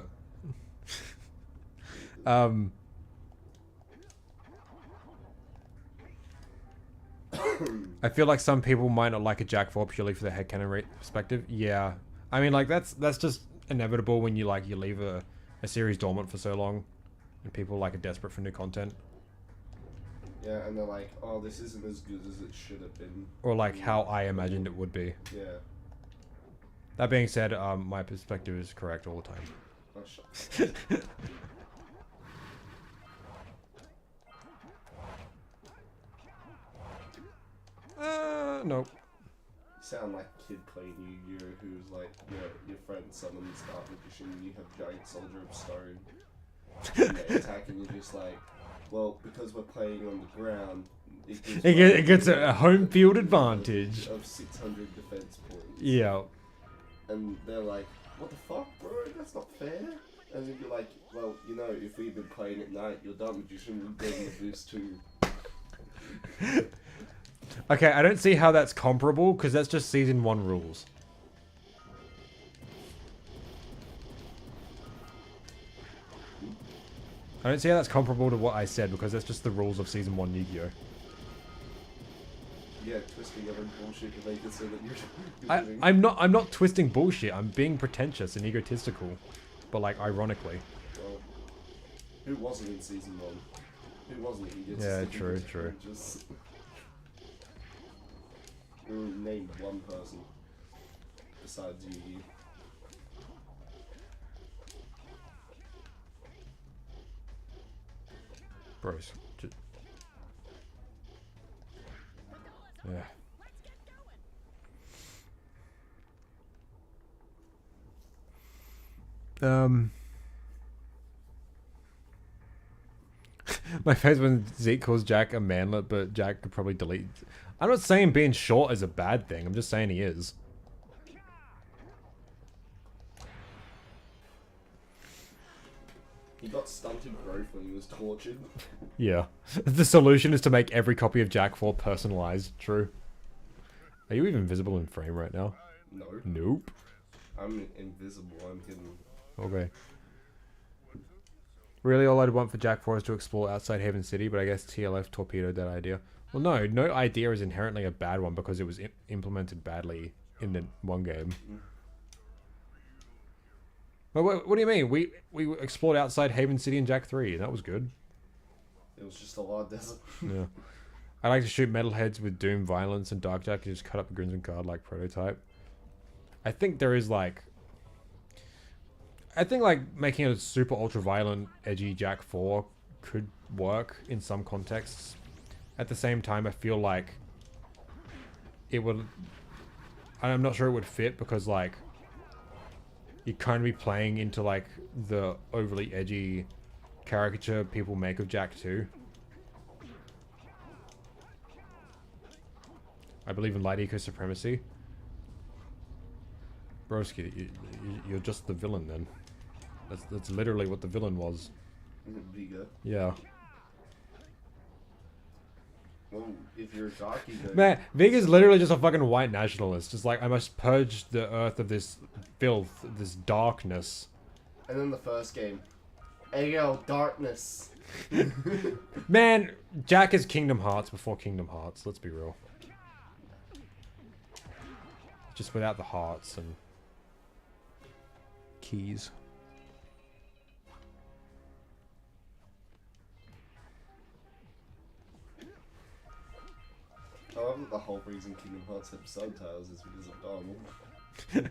I feel like some people might not like a Jack 4 purely for the headcanon rate perspective. Yeah. I mean, like, that's just inevitable when you, like, you leave a series dormant for so long. And people, like, are desperate for new content. Yeah, and they're like, oh, this isn't as good as it should have been. Or, like, how I imagined it would be. Yeah. That being said, my perspective is correct all the time. Oh, shit. Nope. You sound like a kid playing Yu-Gi-Oh! Who's like, your friend summons Dark Magician and you have Giant Soldier of Stone. And they attack and you're just like, well, because we're playing on the ground, It gets a home field advantage. Of 600 defense points. Yeah. And they're like, what the fuck, bro? That's not fair. And then you're like, well, you know, if we've been playing at night, your Dark Magician would get the boost too. Okay, I don't see how that's comparable, because that's just Season 1 rules. I don't see how that's comparable to what I said, because that's just the rules of Season 1 Yu-Gi-Oh! Yeah, twisting every bullshit to make it so that you're doing... I'm not twisting bullshit, I'm being pretentious and egotistical. But, like, ironically. Well, who wasn't in Season 1? Who wasn't egotistic? Yeah, true. Just... Name one person besides you. Bros. Yeah. My face when Zeke calls Jack a manlet, but Jack could probably delete. I'm not saying being short is a bad thing. I'm just saying he is. He got stunted growth when he was tortured. Yeah. The solution is to make every copy of Jack 4 personalized. True. Are you even visible in frame right now? No. Nope. I'm invisible. I'm hidden. Okay. Really, all I'd want for Jack 4 is to explore outside Haven City, but I guess TLF torpedoed that idea. Well, no idea is inherently a bad one because it was implemented badly in the one game. But what do you mean? We explored outside Haven City in Jack 3, and that was good. It was just a lot of desert. Yeah. I like to shoot metalheads with Doom Violence, and Dark Jack and just cut up a Crimson card like prototype. I think there is like... I think like making a super ultra violent edgy Jack 4 could work in some contexts. At the same time, I feel like it would... I'm not sure it would fit because like you'd kind of be playing into like the overly edgy caricature people make of Jack 2. I believe in light eco supremacy. Broski, you're just the villain then. That's literally what the villain was. Viga. Yeah. Well, if you're a dark ego... Man, Viga's literally just a fucking white nationalist. Just like, I must purge the earth of this filth, this darkness. And then the first game. Hey yo, darkness. Man, Jack is Kingdom Hearts before Kingdom Hearts, let's be real. Just without the hearts and keys. I love that the whole reason Kingdom Hearts have subtitles is because of Donald.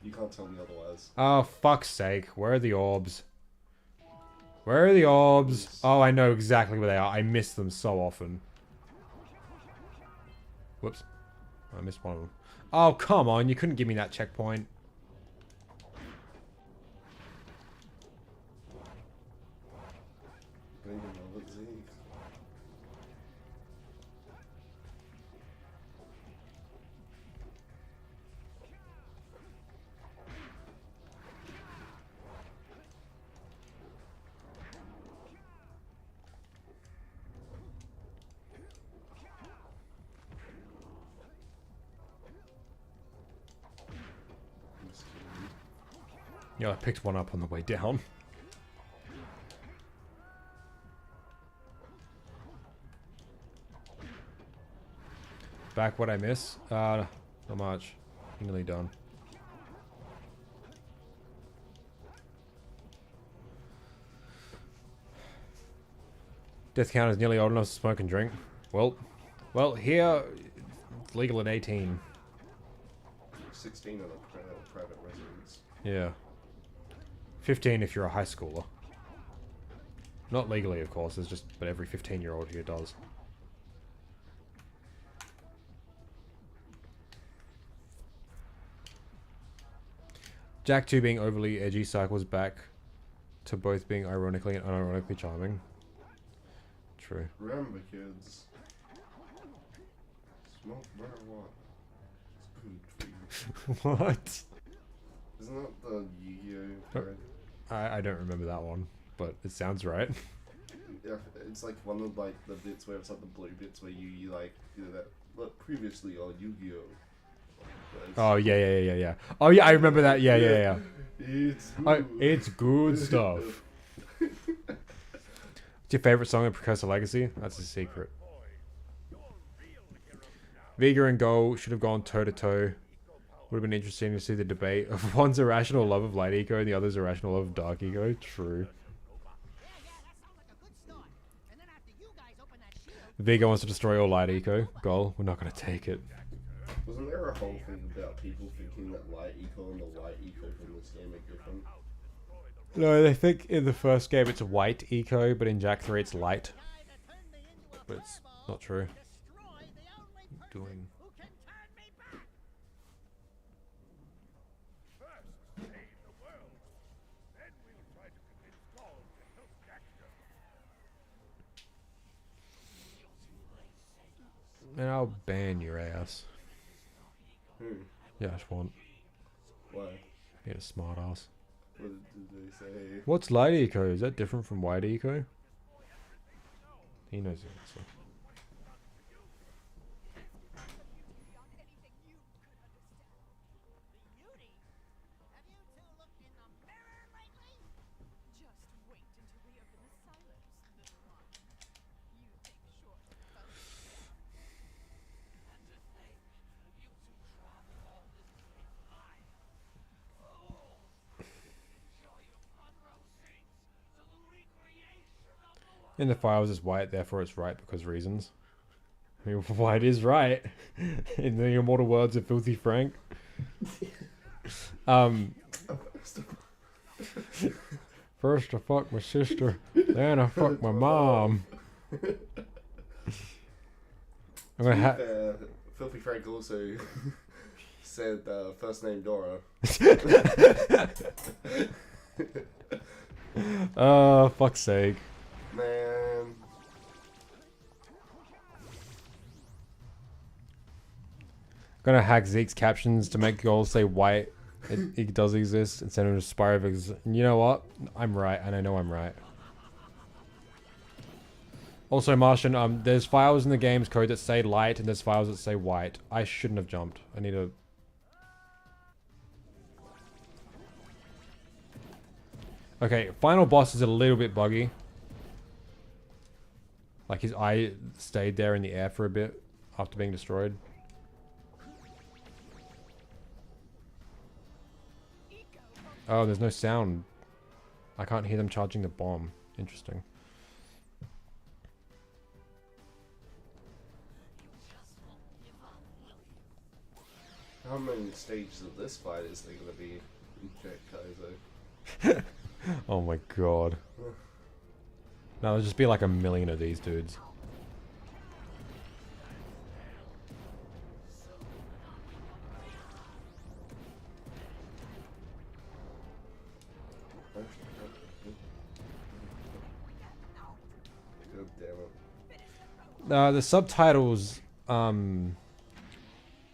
You can't tell me otherwise. Oh, fuck's sake. Where are the orbs? Where are the orbs? Oh, I know exactly where they are. I miss them so often. Whoops. I missed one of them. Oh, come on. You couldn't give me that checkpoint. Don't even know what Zeke. Yeah, I picked one up on the way down. Back what I miss? Not much. Nearly done. Death count is nearly old enough to smoke and drink. Well, here it's legal at 18. 16 on a private residence. Yeah. 15 if you're a high schooler. Not legally, of course. It's just, but every 15-year-old here does. Jack 2 being overly edgy cycles back to both being ironically and unironically charming. True. Remember, kids. Smoke marijuana. It's good for you. What? Isn't that the Yu-Gi-Oh? thread? I don't remember that one, but it sounds right. Yeah, it's like one of like the bits where it's like the blue bits where you like do that. Look, previously on Yu-Gi-Oh. Oh yeah. Oh yeah, I remember that. Yeah. It's Oh, it's good stuff. What's your favorite song in Precursor Legacy? That's a secret. Vega and Goal should have gone toe to toe. Would have been interesting to see the debate of one's irrational love of light eco and the other's irrational love of dark eco. True. Vega wants to destroy all light eco. Goal, we're not going to take it. Wasn't there a whole thing about people thinking that light eco and the white eco from this game are different? No, they think in the first game it's white eco, but in Jack 3 it's light. But it's not true. Doing. First, save the world. Then we'll try to convince God to help Daxter. And I'll ban your ass. Yeah, I just want. Why? Being a smart ass. What did they say? What's light eco? Is that different from white eco? He knows the answer. Just wait until we open the silos, little one. You think short of focus. In the files it's white, therefore it's right because reasons. I mean, white is right. In the immortal words of Filthy Frank. First I fuck my sister, then I fuck my mom. I'm gonna have. Filthy Frank also said first name Dora. Oh, fuck's sake. Man. Gonna hack Zeke's captions to make goals say white. It does exist instead of Spire. You know what? I'm right, and I know I'm right. Also, Martian, there's files in the game's code that say light, and there's files that say white. I shouldn't have jumped. I need to... Okay, final boss is a little bit buggy. Like, his eye stayed there in the air for a bit after being destroyed. Oh, there's no sound. I can't hear them charging the bomb. Interesting. How many stages of this fight is there gonna be in Jack Kaiser? Oh my god. No, there'll just be like a million of these dudes. God damn it. The subtitles,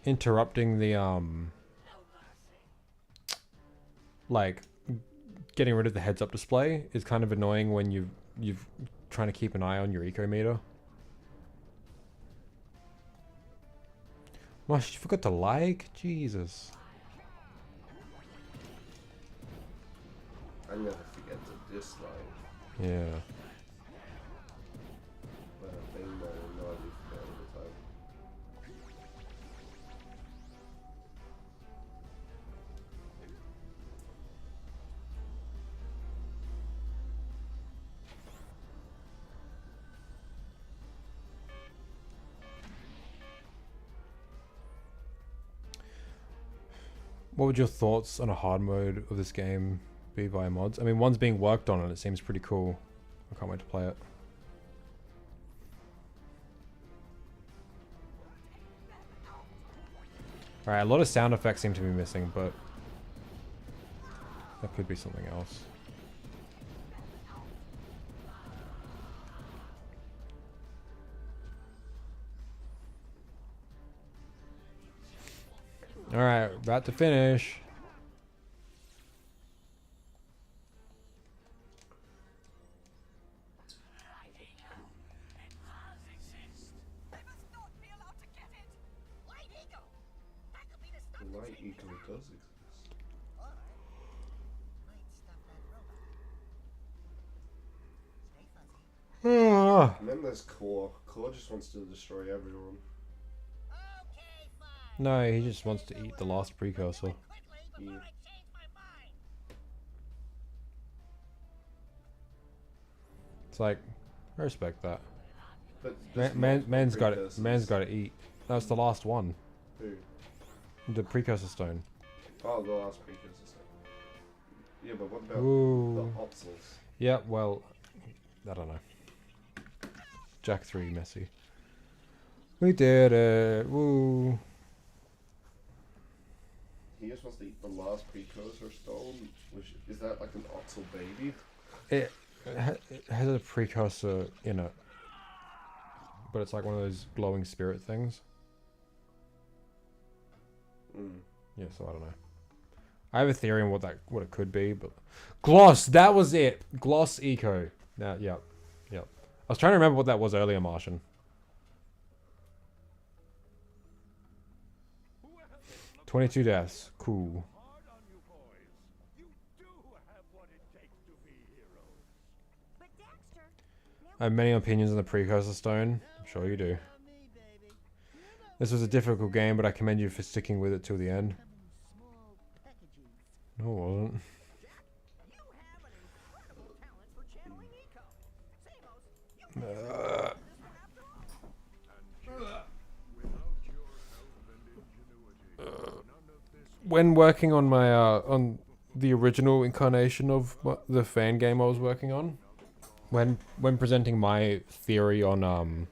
interrupting the, like, getting rid of the heads-up display is kind of annoying when you've trying to keep an eye on your eco meter. Gosh, you forgot to like? Jesus. I never forget to dislike. Yeah. But I think I know I do forget all the time. What would your thoughts on a hard mode of this game be via mods? I mean, one's being worked on and it seems pretty cool. I can't wait to play it. Alright, a lot of sound effects seem to be missing, but that could be something else. Alright, about to finish. The light eco does exist. And then there's Core. Core just wants to destroy everyone. No, he just wants to eat the last precursor. Yeah. It's like, I respect that. But there's Man's multiple got it. precursors. Man's got to eat. That's the last one. Who? The precursor stone. Oh, the last precursor. Yeah, but what about Ooh. the opsals? Yeah, well, I don't know. Jack 3 messy. We did it. Woo. He just wants to eat the last precursor stone. Which is that like an oxal baby? It has a precursor in it. But it's like one of those glowing spirit things. Mm. Yeah, so I don't know. I have a theory on what it could be, but gloss, that was it. Gloss eco. Now, yep. I was trying to remember what that was earlier, Martian. 22 deaths. Cool. But Daxter, I have many opinions on the Precursor Stone. I'm sure you do. This was a difficult game, but I commend you for sticking with it till the end. No, it wasn't. You have an incredible talent for channeling eco. Samos, you can't this one after all. When working on my on the original incarnation of the fan game I was working on, when presenting my theory on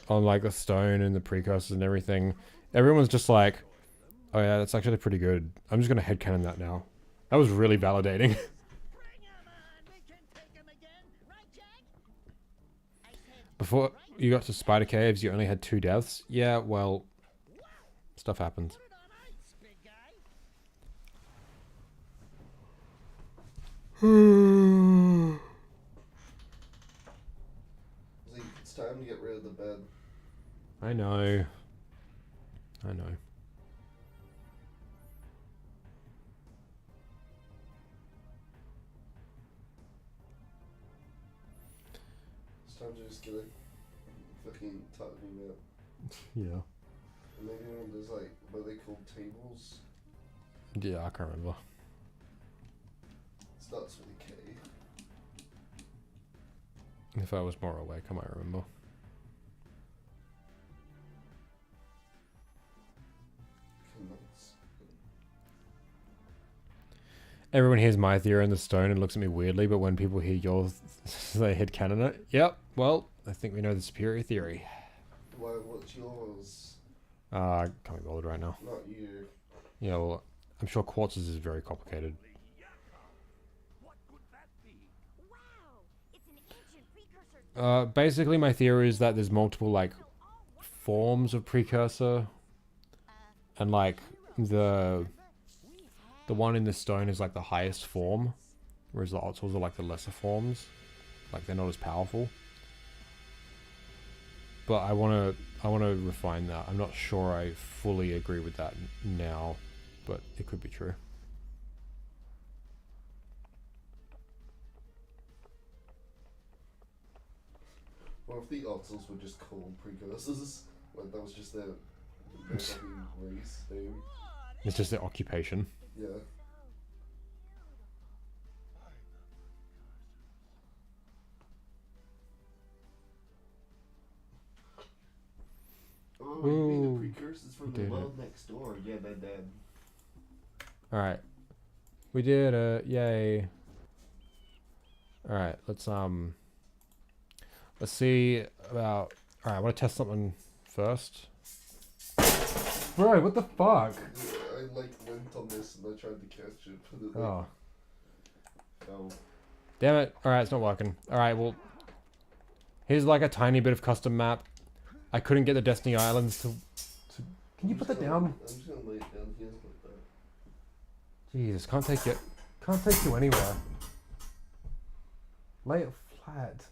like the stone and the precursors and everything, everyone's just like, oh yeah, that's actually pretty good. I'm just gonna headcanon that now. That was really validating. Before you got to Spider Caves, you only had 2 deaths. Yeah, well, stuff happens. Zeke, it's time to get rid of the bed. I know. It's time to just get a fucking tightening up. Yeah. And maybe when there's like, what are they called, tables? Yeah, I can't remember. It starts with a K. If I was more awake, I might remember. Nice. Everyone hears my theory on the stone and looks at me weirdly, but when people hear yours, they headcanon it. Yep, well, I think we know the superior theory. What's yours? Can't be bothered right now. Not you. Yeah, well, I'm sure Quartz's is very complicated. What could that be? wow, it's an ancient precursor. Basically my theory is that there's multiple, like, forms of precursor. And, like, the one in the stone is, like, the highest form. Whereas the Otzels are, like, the lesser forms. Like, they're not as powerful. But I want to refine that. I'm not sure I fully agree with that now. But it could be true. What if the Otters were just called precursors? Like that was just their fucking race name. It's just their occupation. Yeah. Oh, you mean the precursors from the world next door? Yeah, they're dead. Alright. We did it. Yay. Alright, let's see about... Alright, I want to test something first. Bro, what the fuck? Yeah, I like went on this and I tried to catch it, but it Oh. fell. Damn it. Alright, it's not working. Alright, well... Here's like a tiny bit of custom map. I couldn't get the Destiny Islands to... Can you put that down? I'm just gonna lay it down here like that. Jesus, can't take you anywhere. Lay it flat.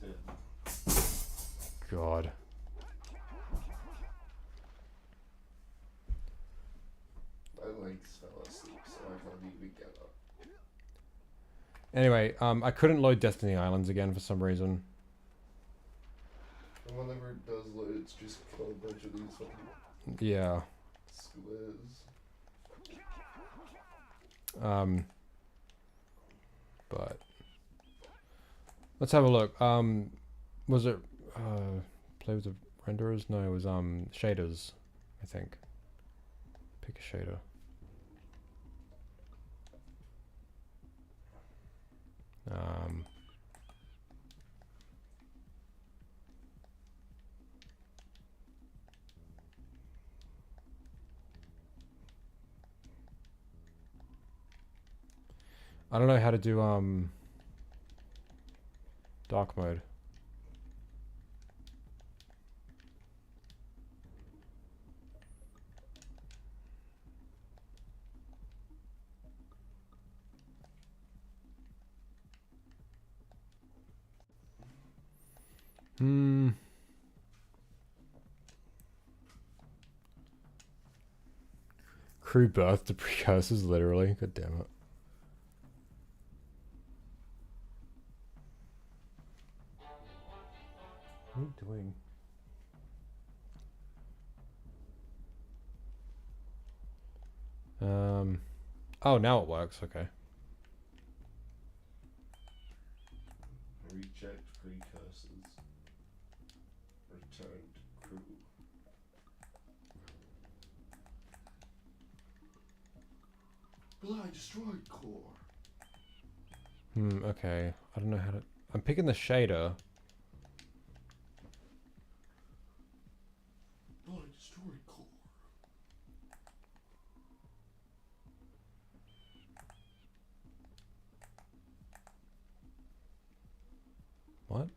Dead. God. My legs fell asleep, so I can't even get up. Anyway, I couldn't load Destiny Islands again for some reason. And whenever it does load, it's just got a bunch of these fucking Yeah. squares. But let's have a look. Was it play with the renderers? No, it was shaders, I think. Pick a shader. I don't know how to do dark mode. Crew birth to precursors, literally. God damn it. What are you doing? Oh, now it works. Okay. Reject precursors. Returned crew. But I destroyed core. Okay. I don't know how to... I'm picking the shader. But I destroyed core. What?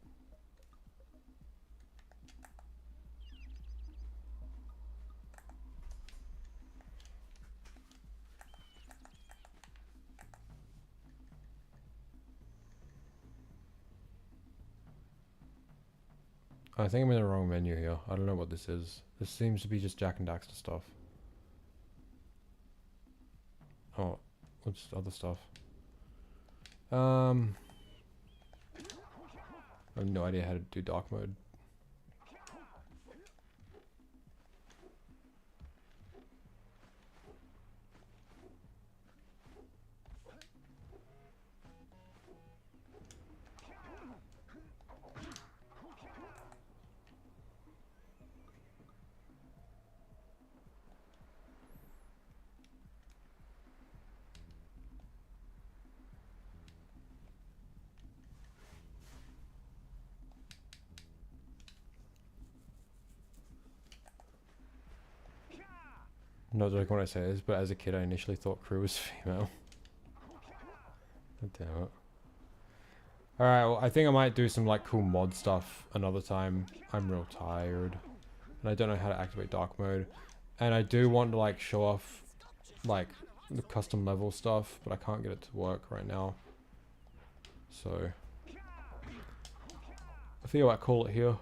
I think I'm in the wrong menu here. I don't know what this is. This seems to be just Jack and Daxter stuff. Oh, what's the other stuff? I have no idea how to do dark mode. I'm not joking when I say this, but as a kid I initially thought Crew was female. God damn it. Alright, well I think I might do some like cool mod stuff another time. I'm real tired. And I don't know how to activate dark mode. And I do want to like show off like the custom level stuff, but I can't get it to work right now. So I think I might call it here.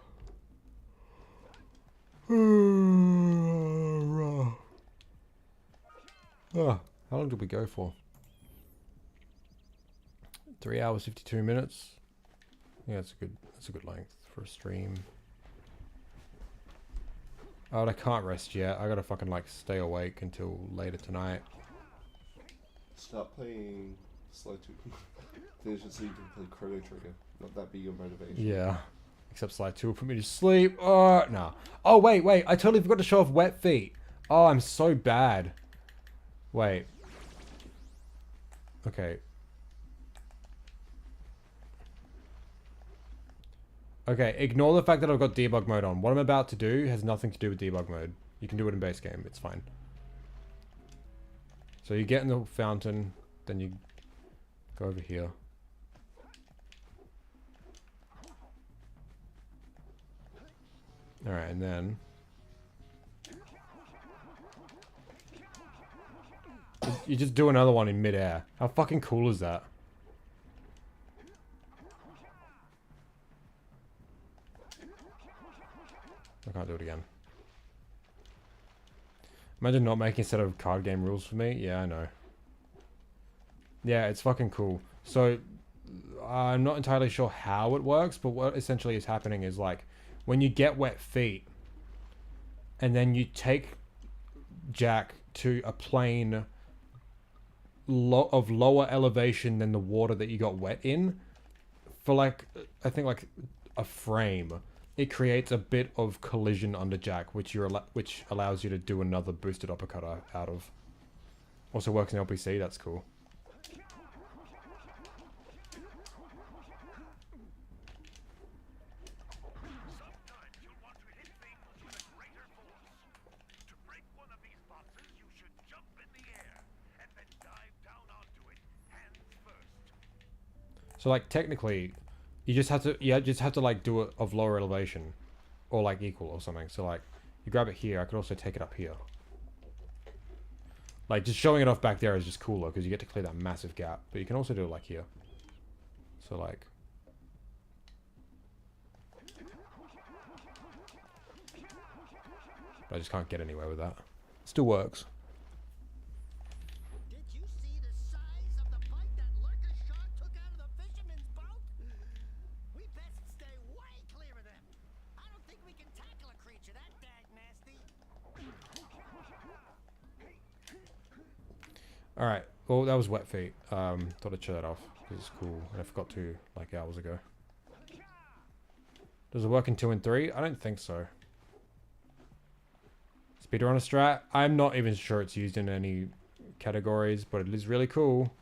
Oh, how long did we go for? 3 hours 52 minutes. Yeah, it's a good length for a stream. Oh, and I can't rest yet. I gotta fucking like stay awake until later tonight. Start playing Slow 2. Finish it so you can play Chrono Trigger. Not that be your motivation. Yeah. Except Slide 2 will put me to sleep. Oh, no. Oh, wait. I totally forgot to show off Wet Feet. Oh, I'm so bad. Wait. Okay. Okay, ignore the fact that I've got debug mode on. What I'm about to do has nothing to do with debug mode. You can do it in base game. It's fine. So you get in the fountain, then you go over here. Alright, and then... you just do another one in midair. How fucking cool is that? I can't do it again. Imagine not making a set of card game rules for me. Yeah, I know. Yeah, it's fucking cool. So, I'm not entirely sure how it works, but what essentially is happening is like, when you get Wet Feet, and then you take Jack to a plane of lower elevation than the water that you got wet in, for like, I think like a frame, it creates a bit of collision under Jack, which allows you to do another boosted uppercut out of. Also works in LPC, that's cool. Sometimes you'll want to hit things with a greater force. To break one of these boxes, you should jump in the air and then dive down onto it, hands first. So like technically, you just have to like do it of lower elevation, or like equal or something. So like, you grab it here. I could also take it up here. Like just showing it off back there is just cooler because you get to clear that massive gap. But you can also do it like here. So like. But I just can't get anywhere with that. Still works. Did you see the size of the bite that lurker shark took out of the fisherman's boat? We best stay way clear of them. I don't think we can tackle a creature that dag nasty. Alright, well that was Wet Feet. Thought I'd show that off because it's cool. And I forgot to like hours ago. Does it work in 2 and 3? I don't think so. Speedrunner strat? I'm not even sure it's used in any categories, but it is really cool.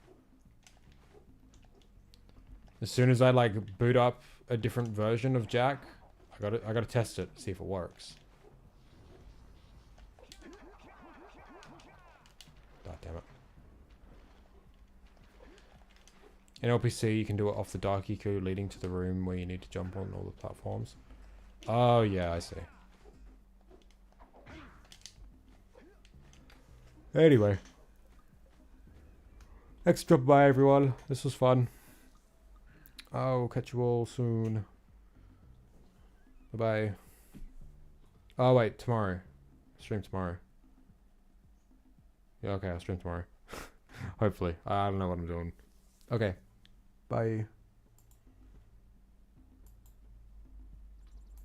As soon as I like boot up a different version of Jack, I gotta test it, see if it works. God damn it. In LPC, you can do it off the Dark Eco leading to the room where you need to jump on all the platforms. Oh yeah, I see. Anyway. Thanks for dropping by, everyone. This was fun. I'll catch you all soon. Bye-bye. Oh, wait. Tomorrow. Stream tomorrow. Yeah, okay. I'll stream tomorrow. Hopefully. I don't know what I'm doing. Okay. Bye.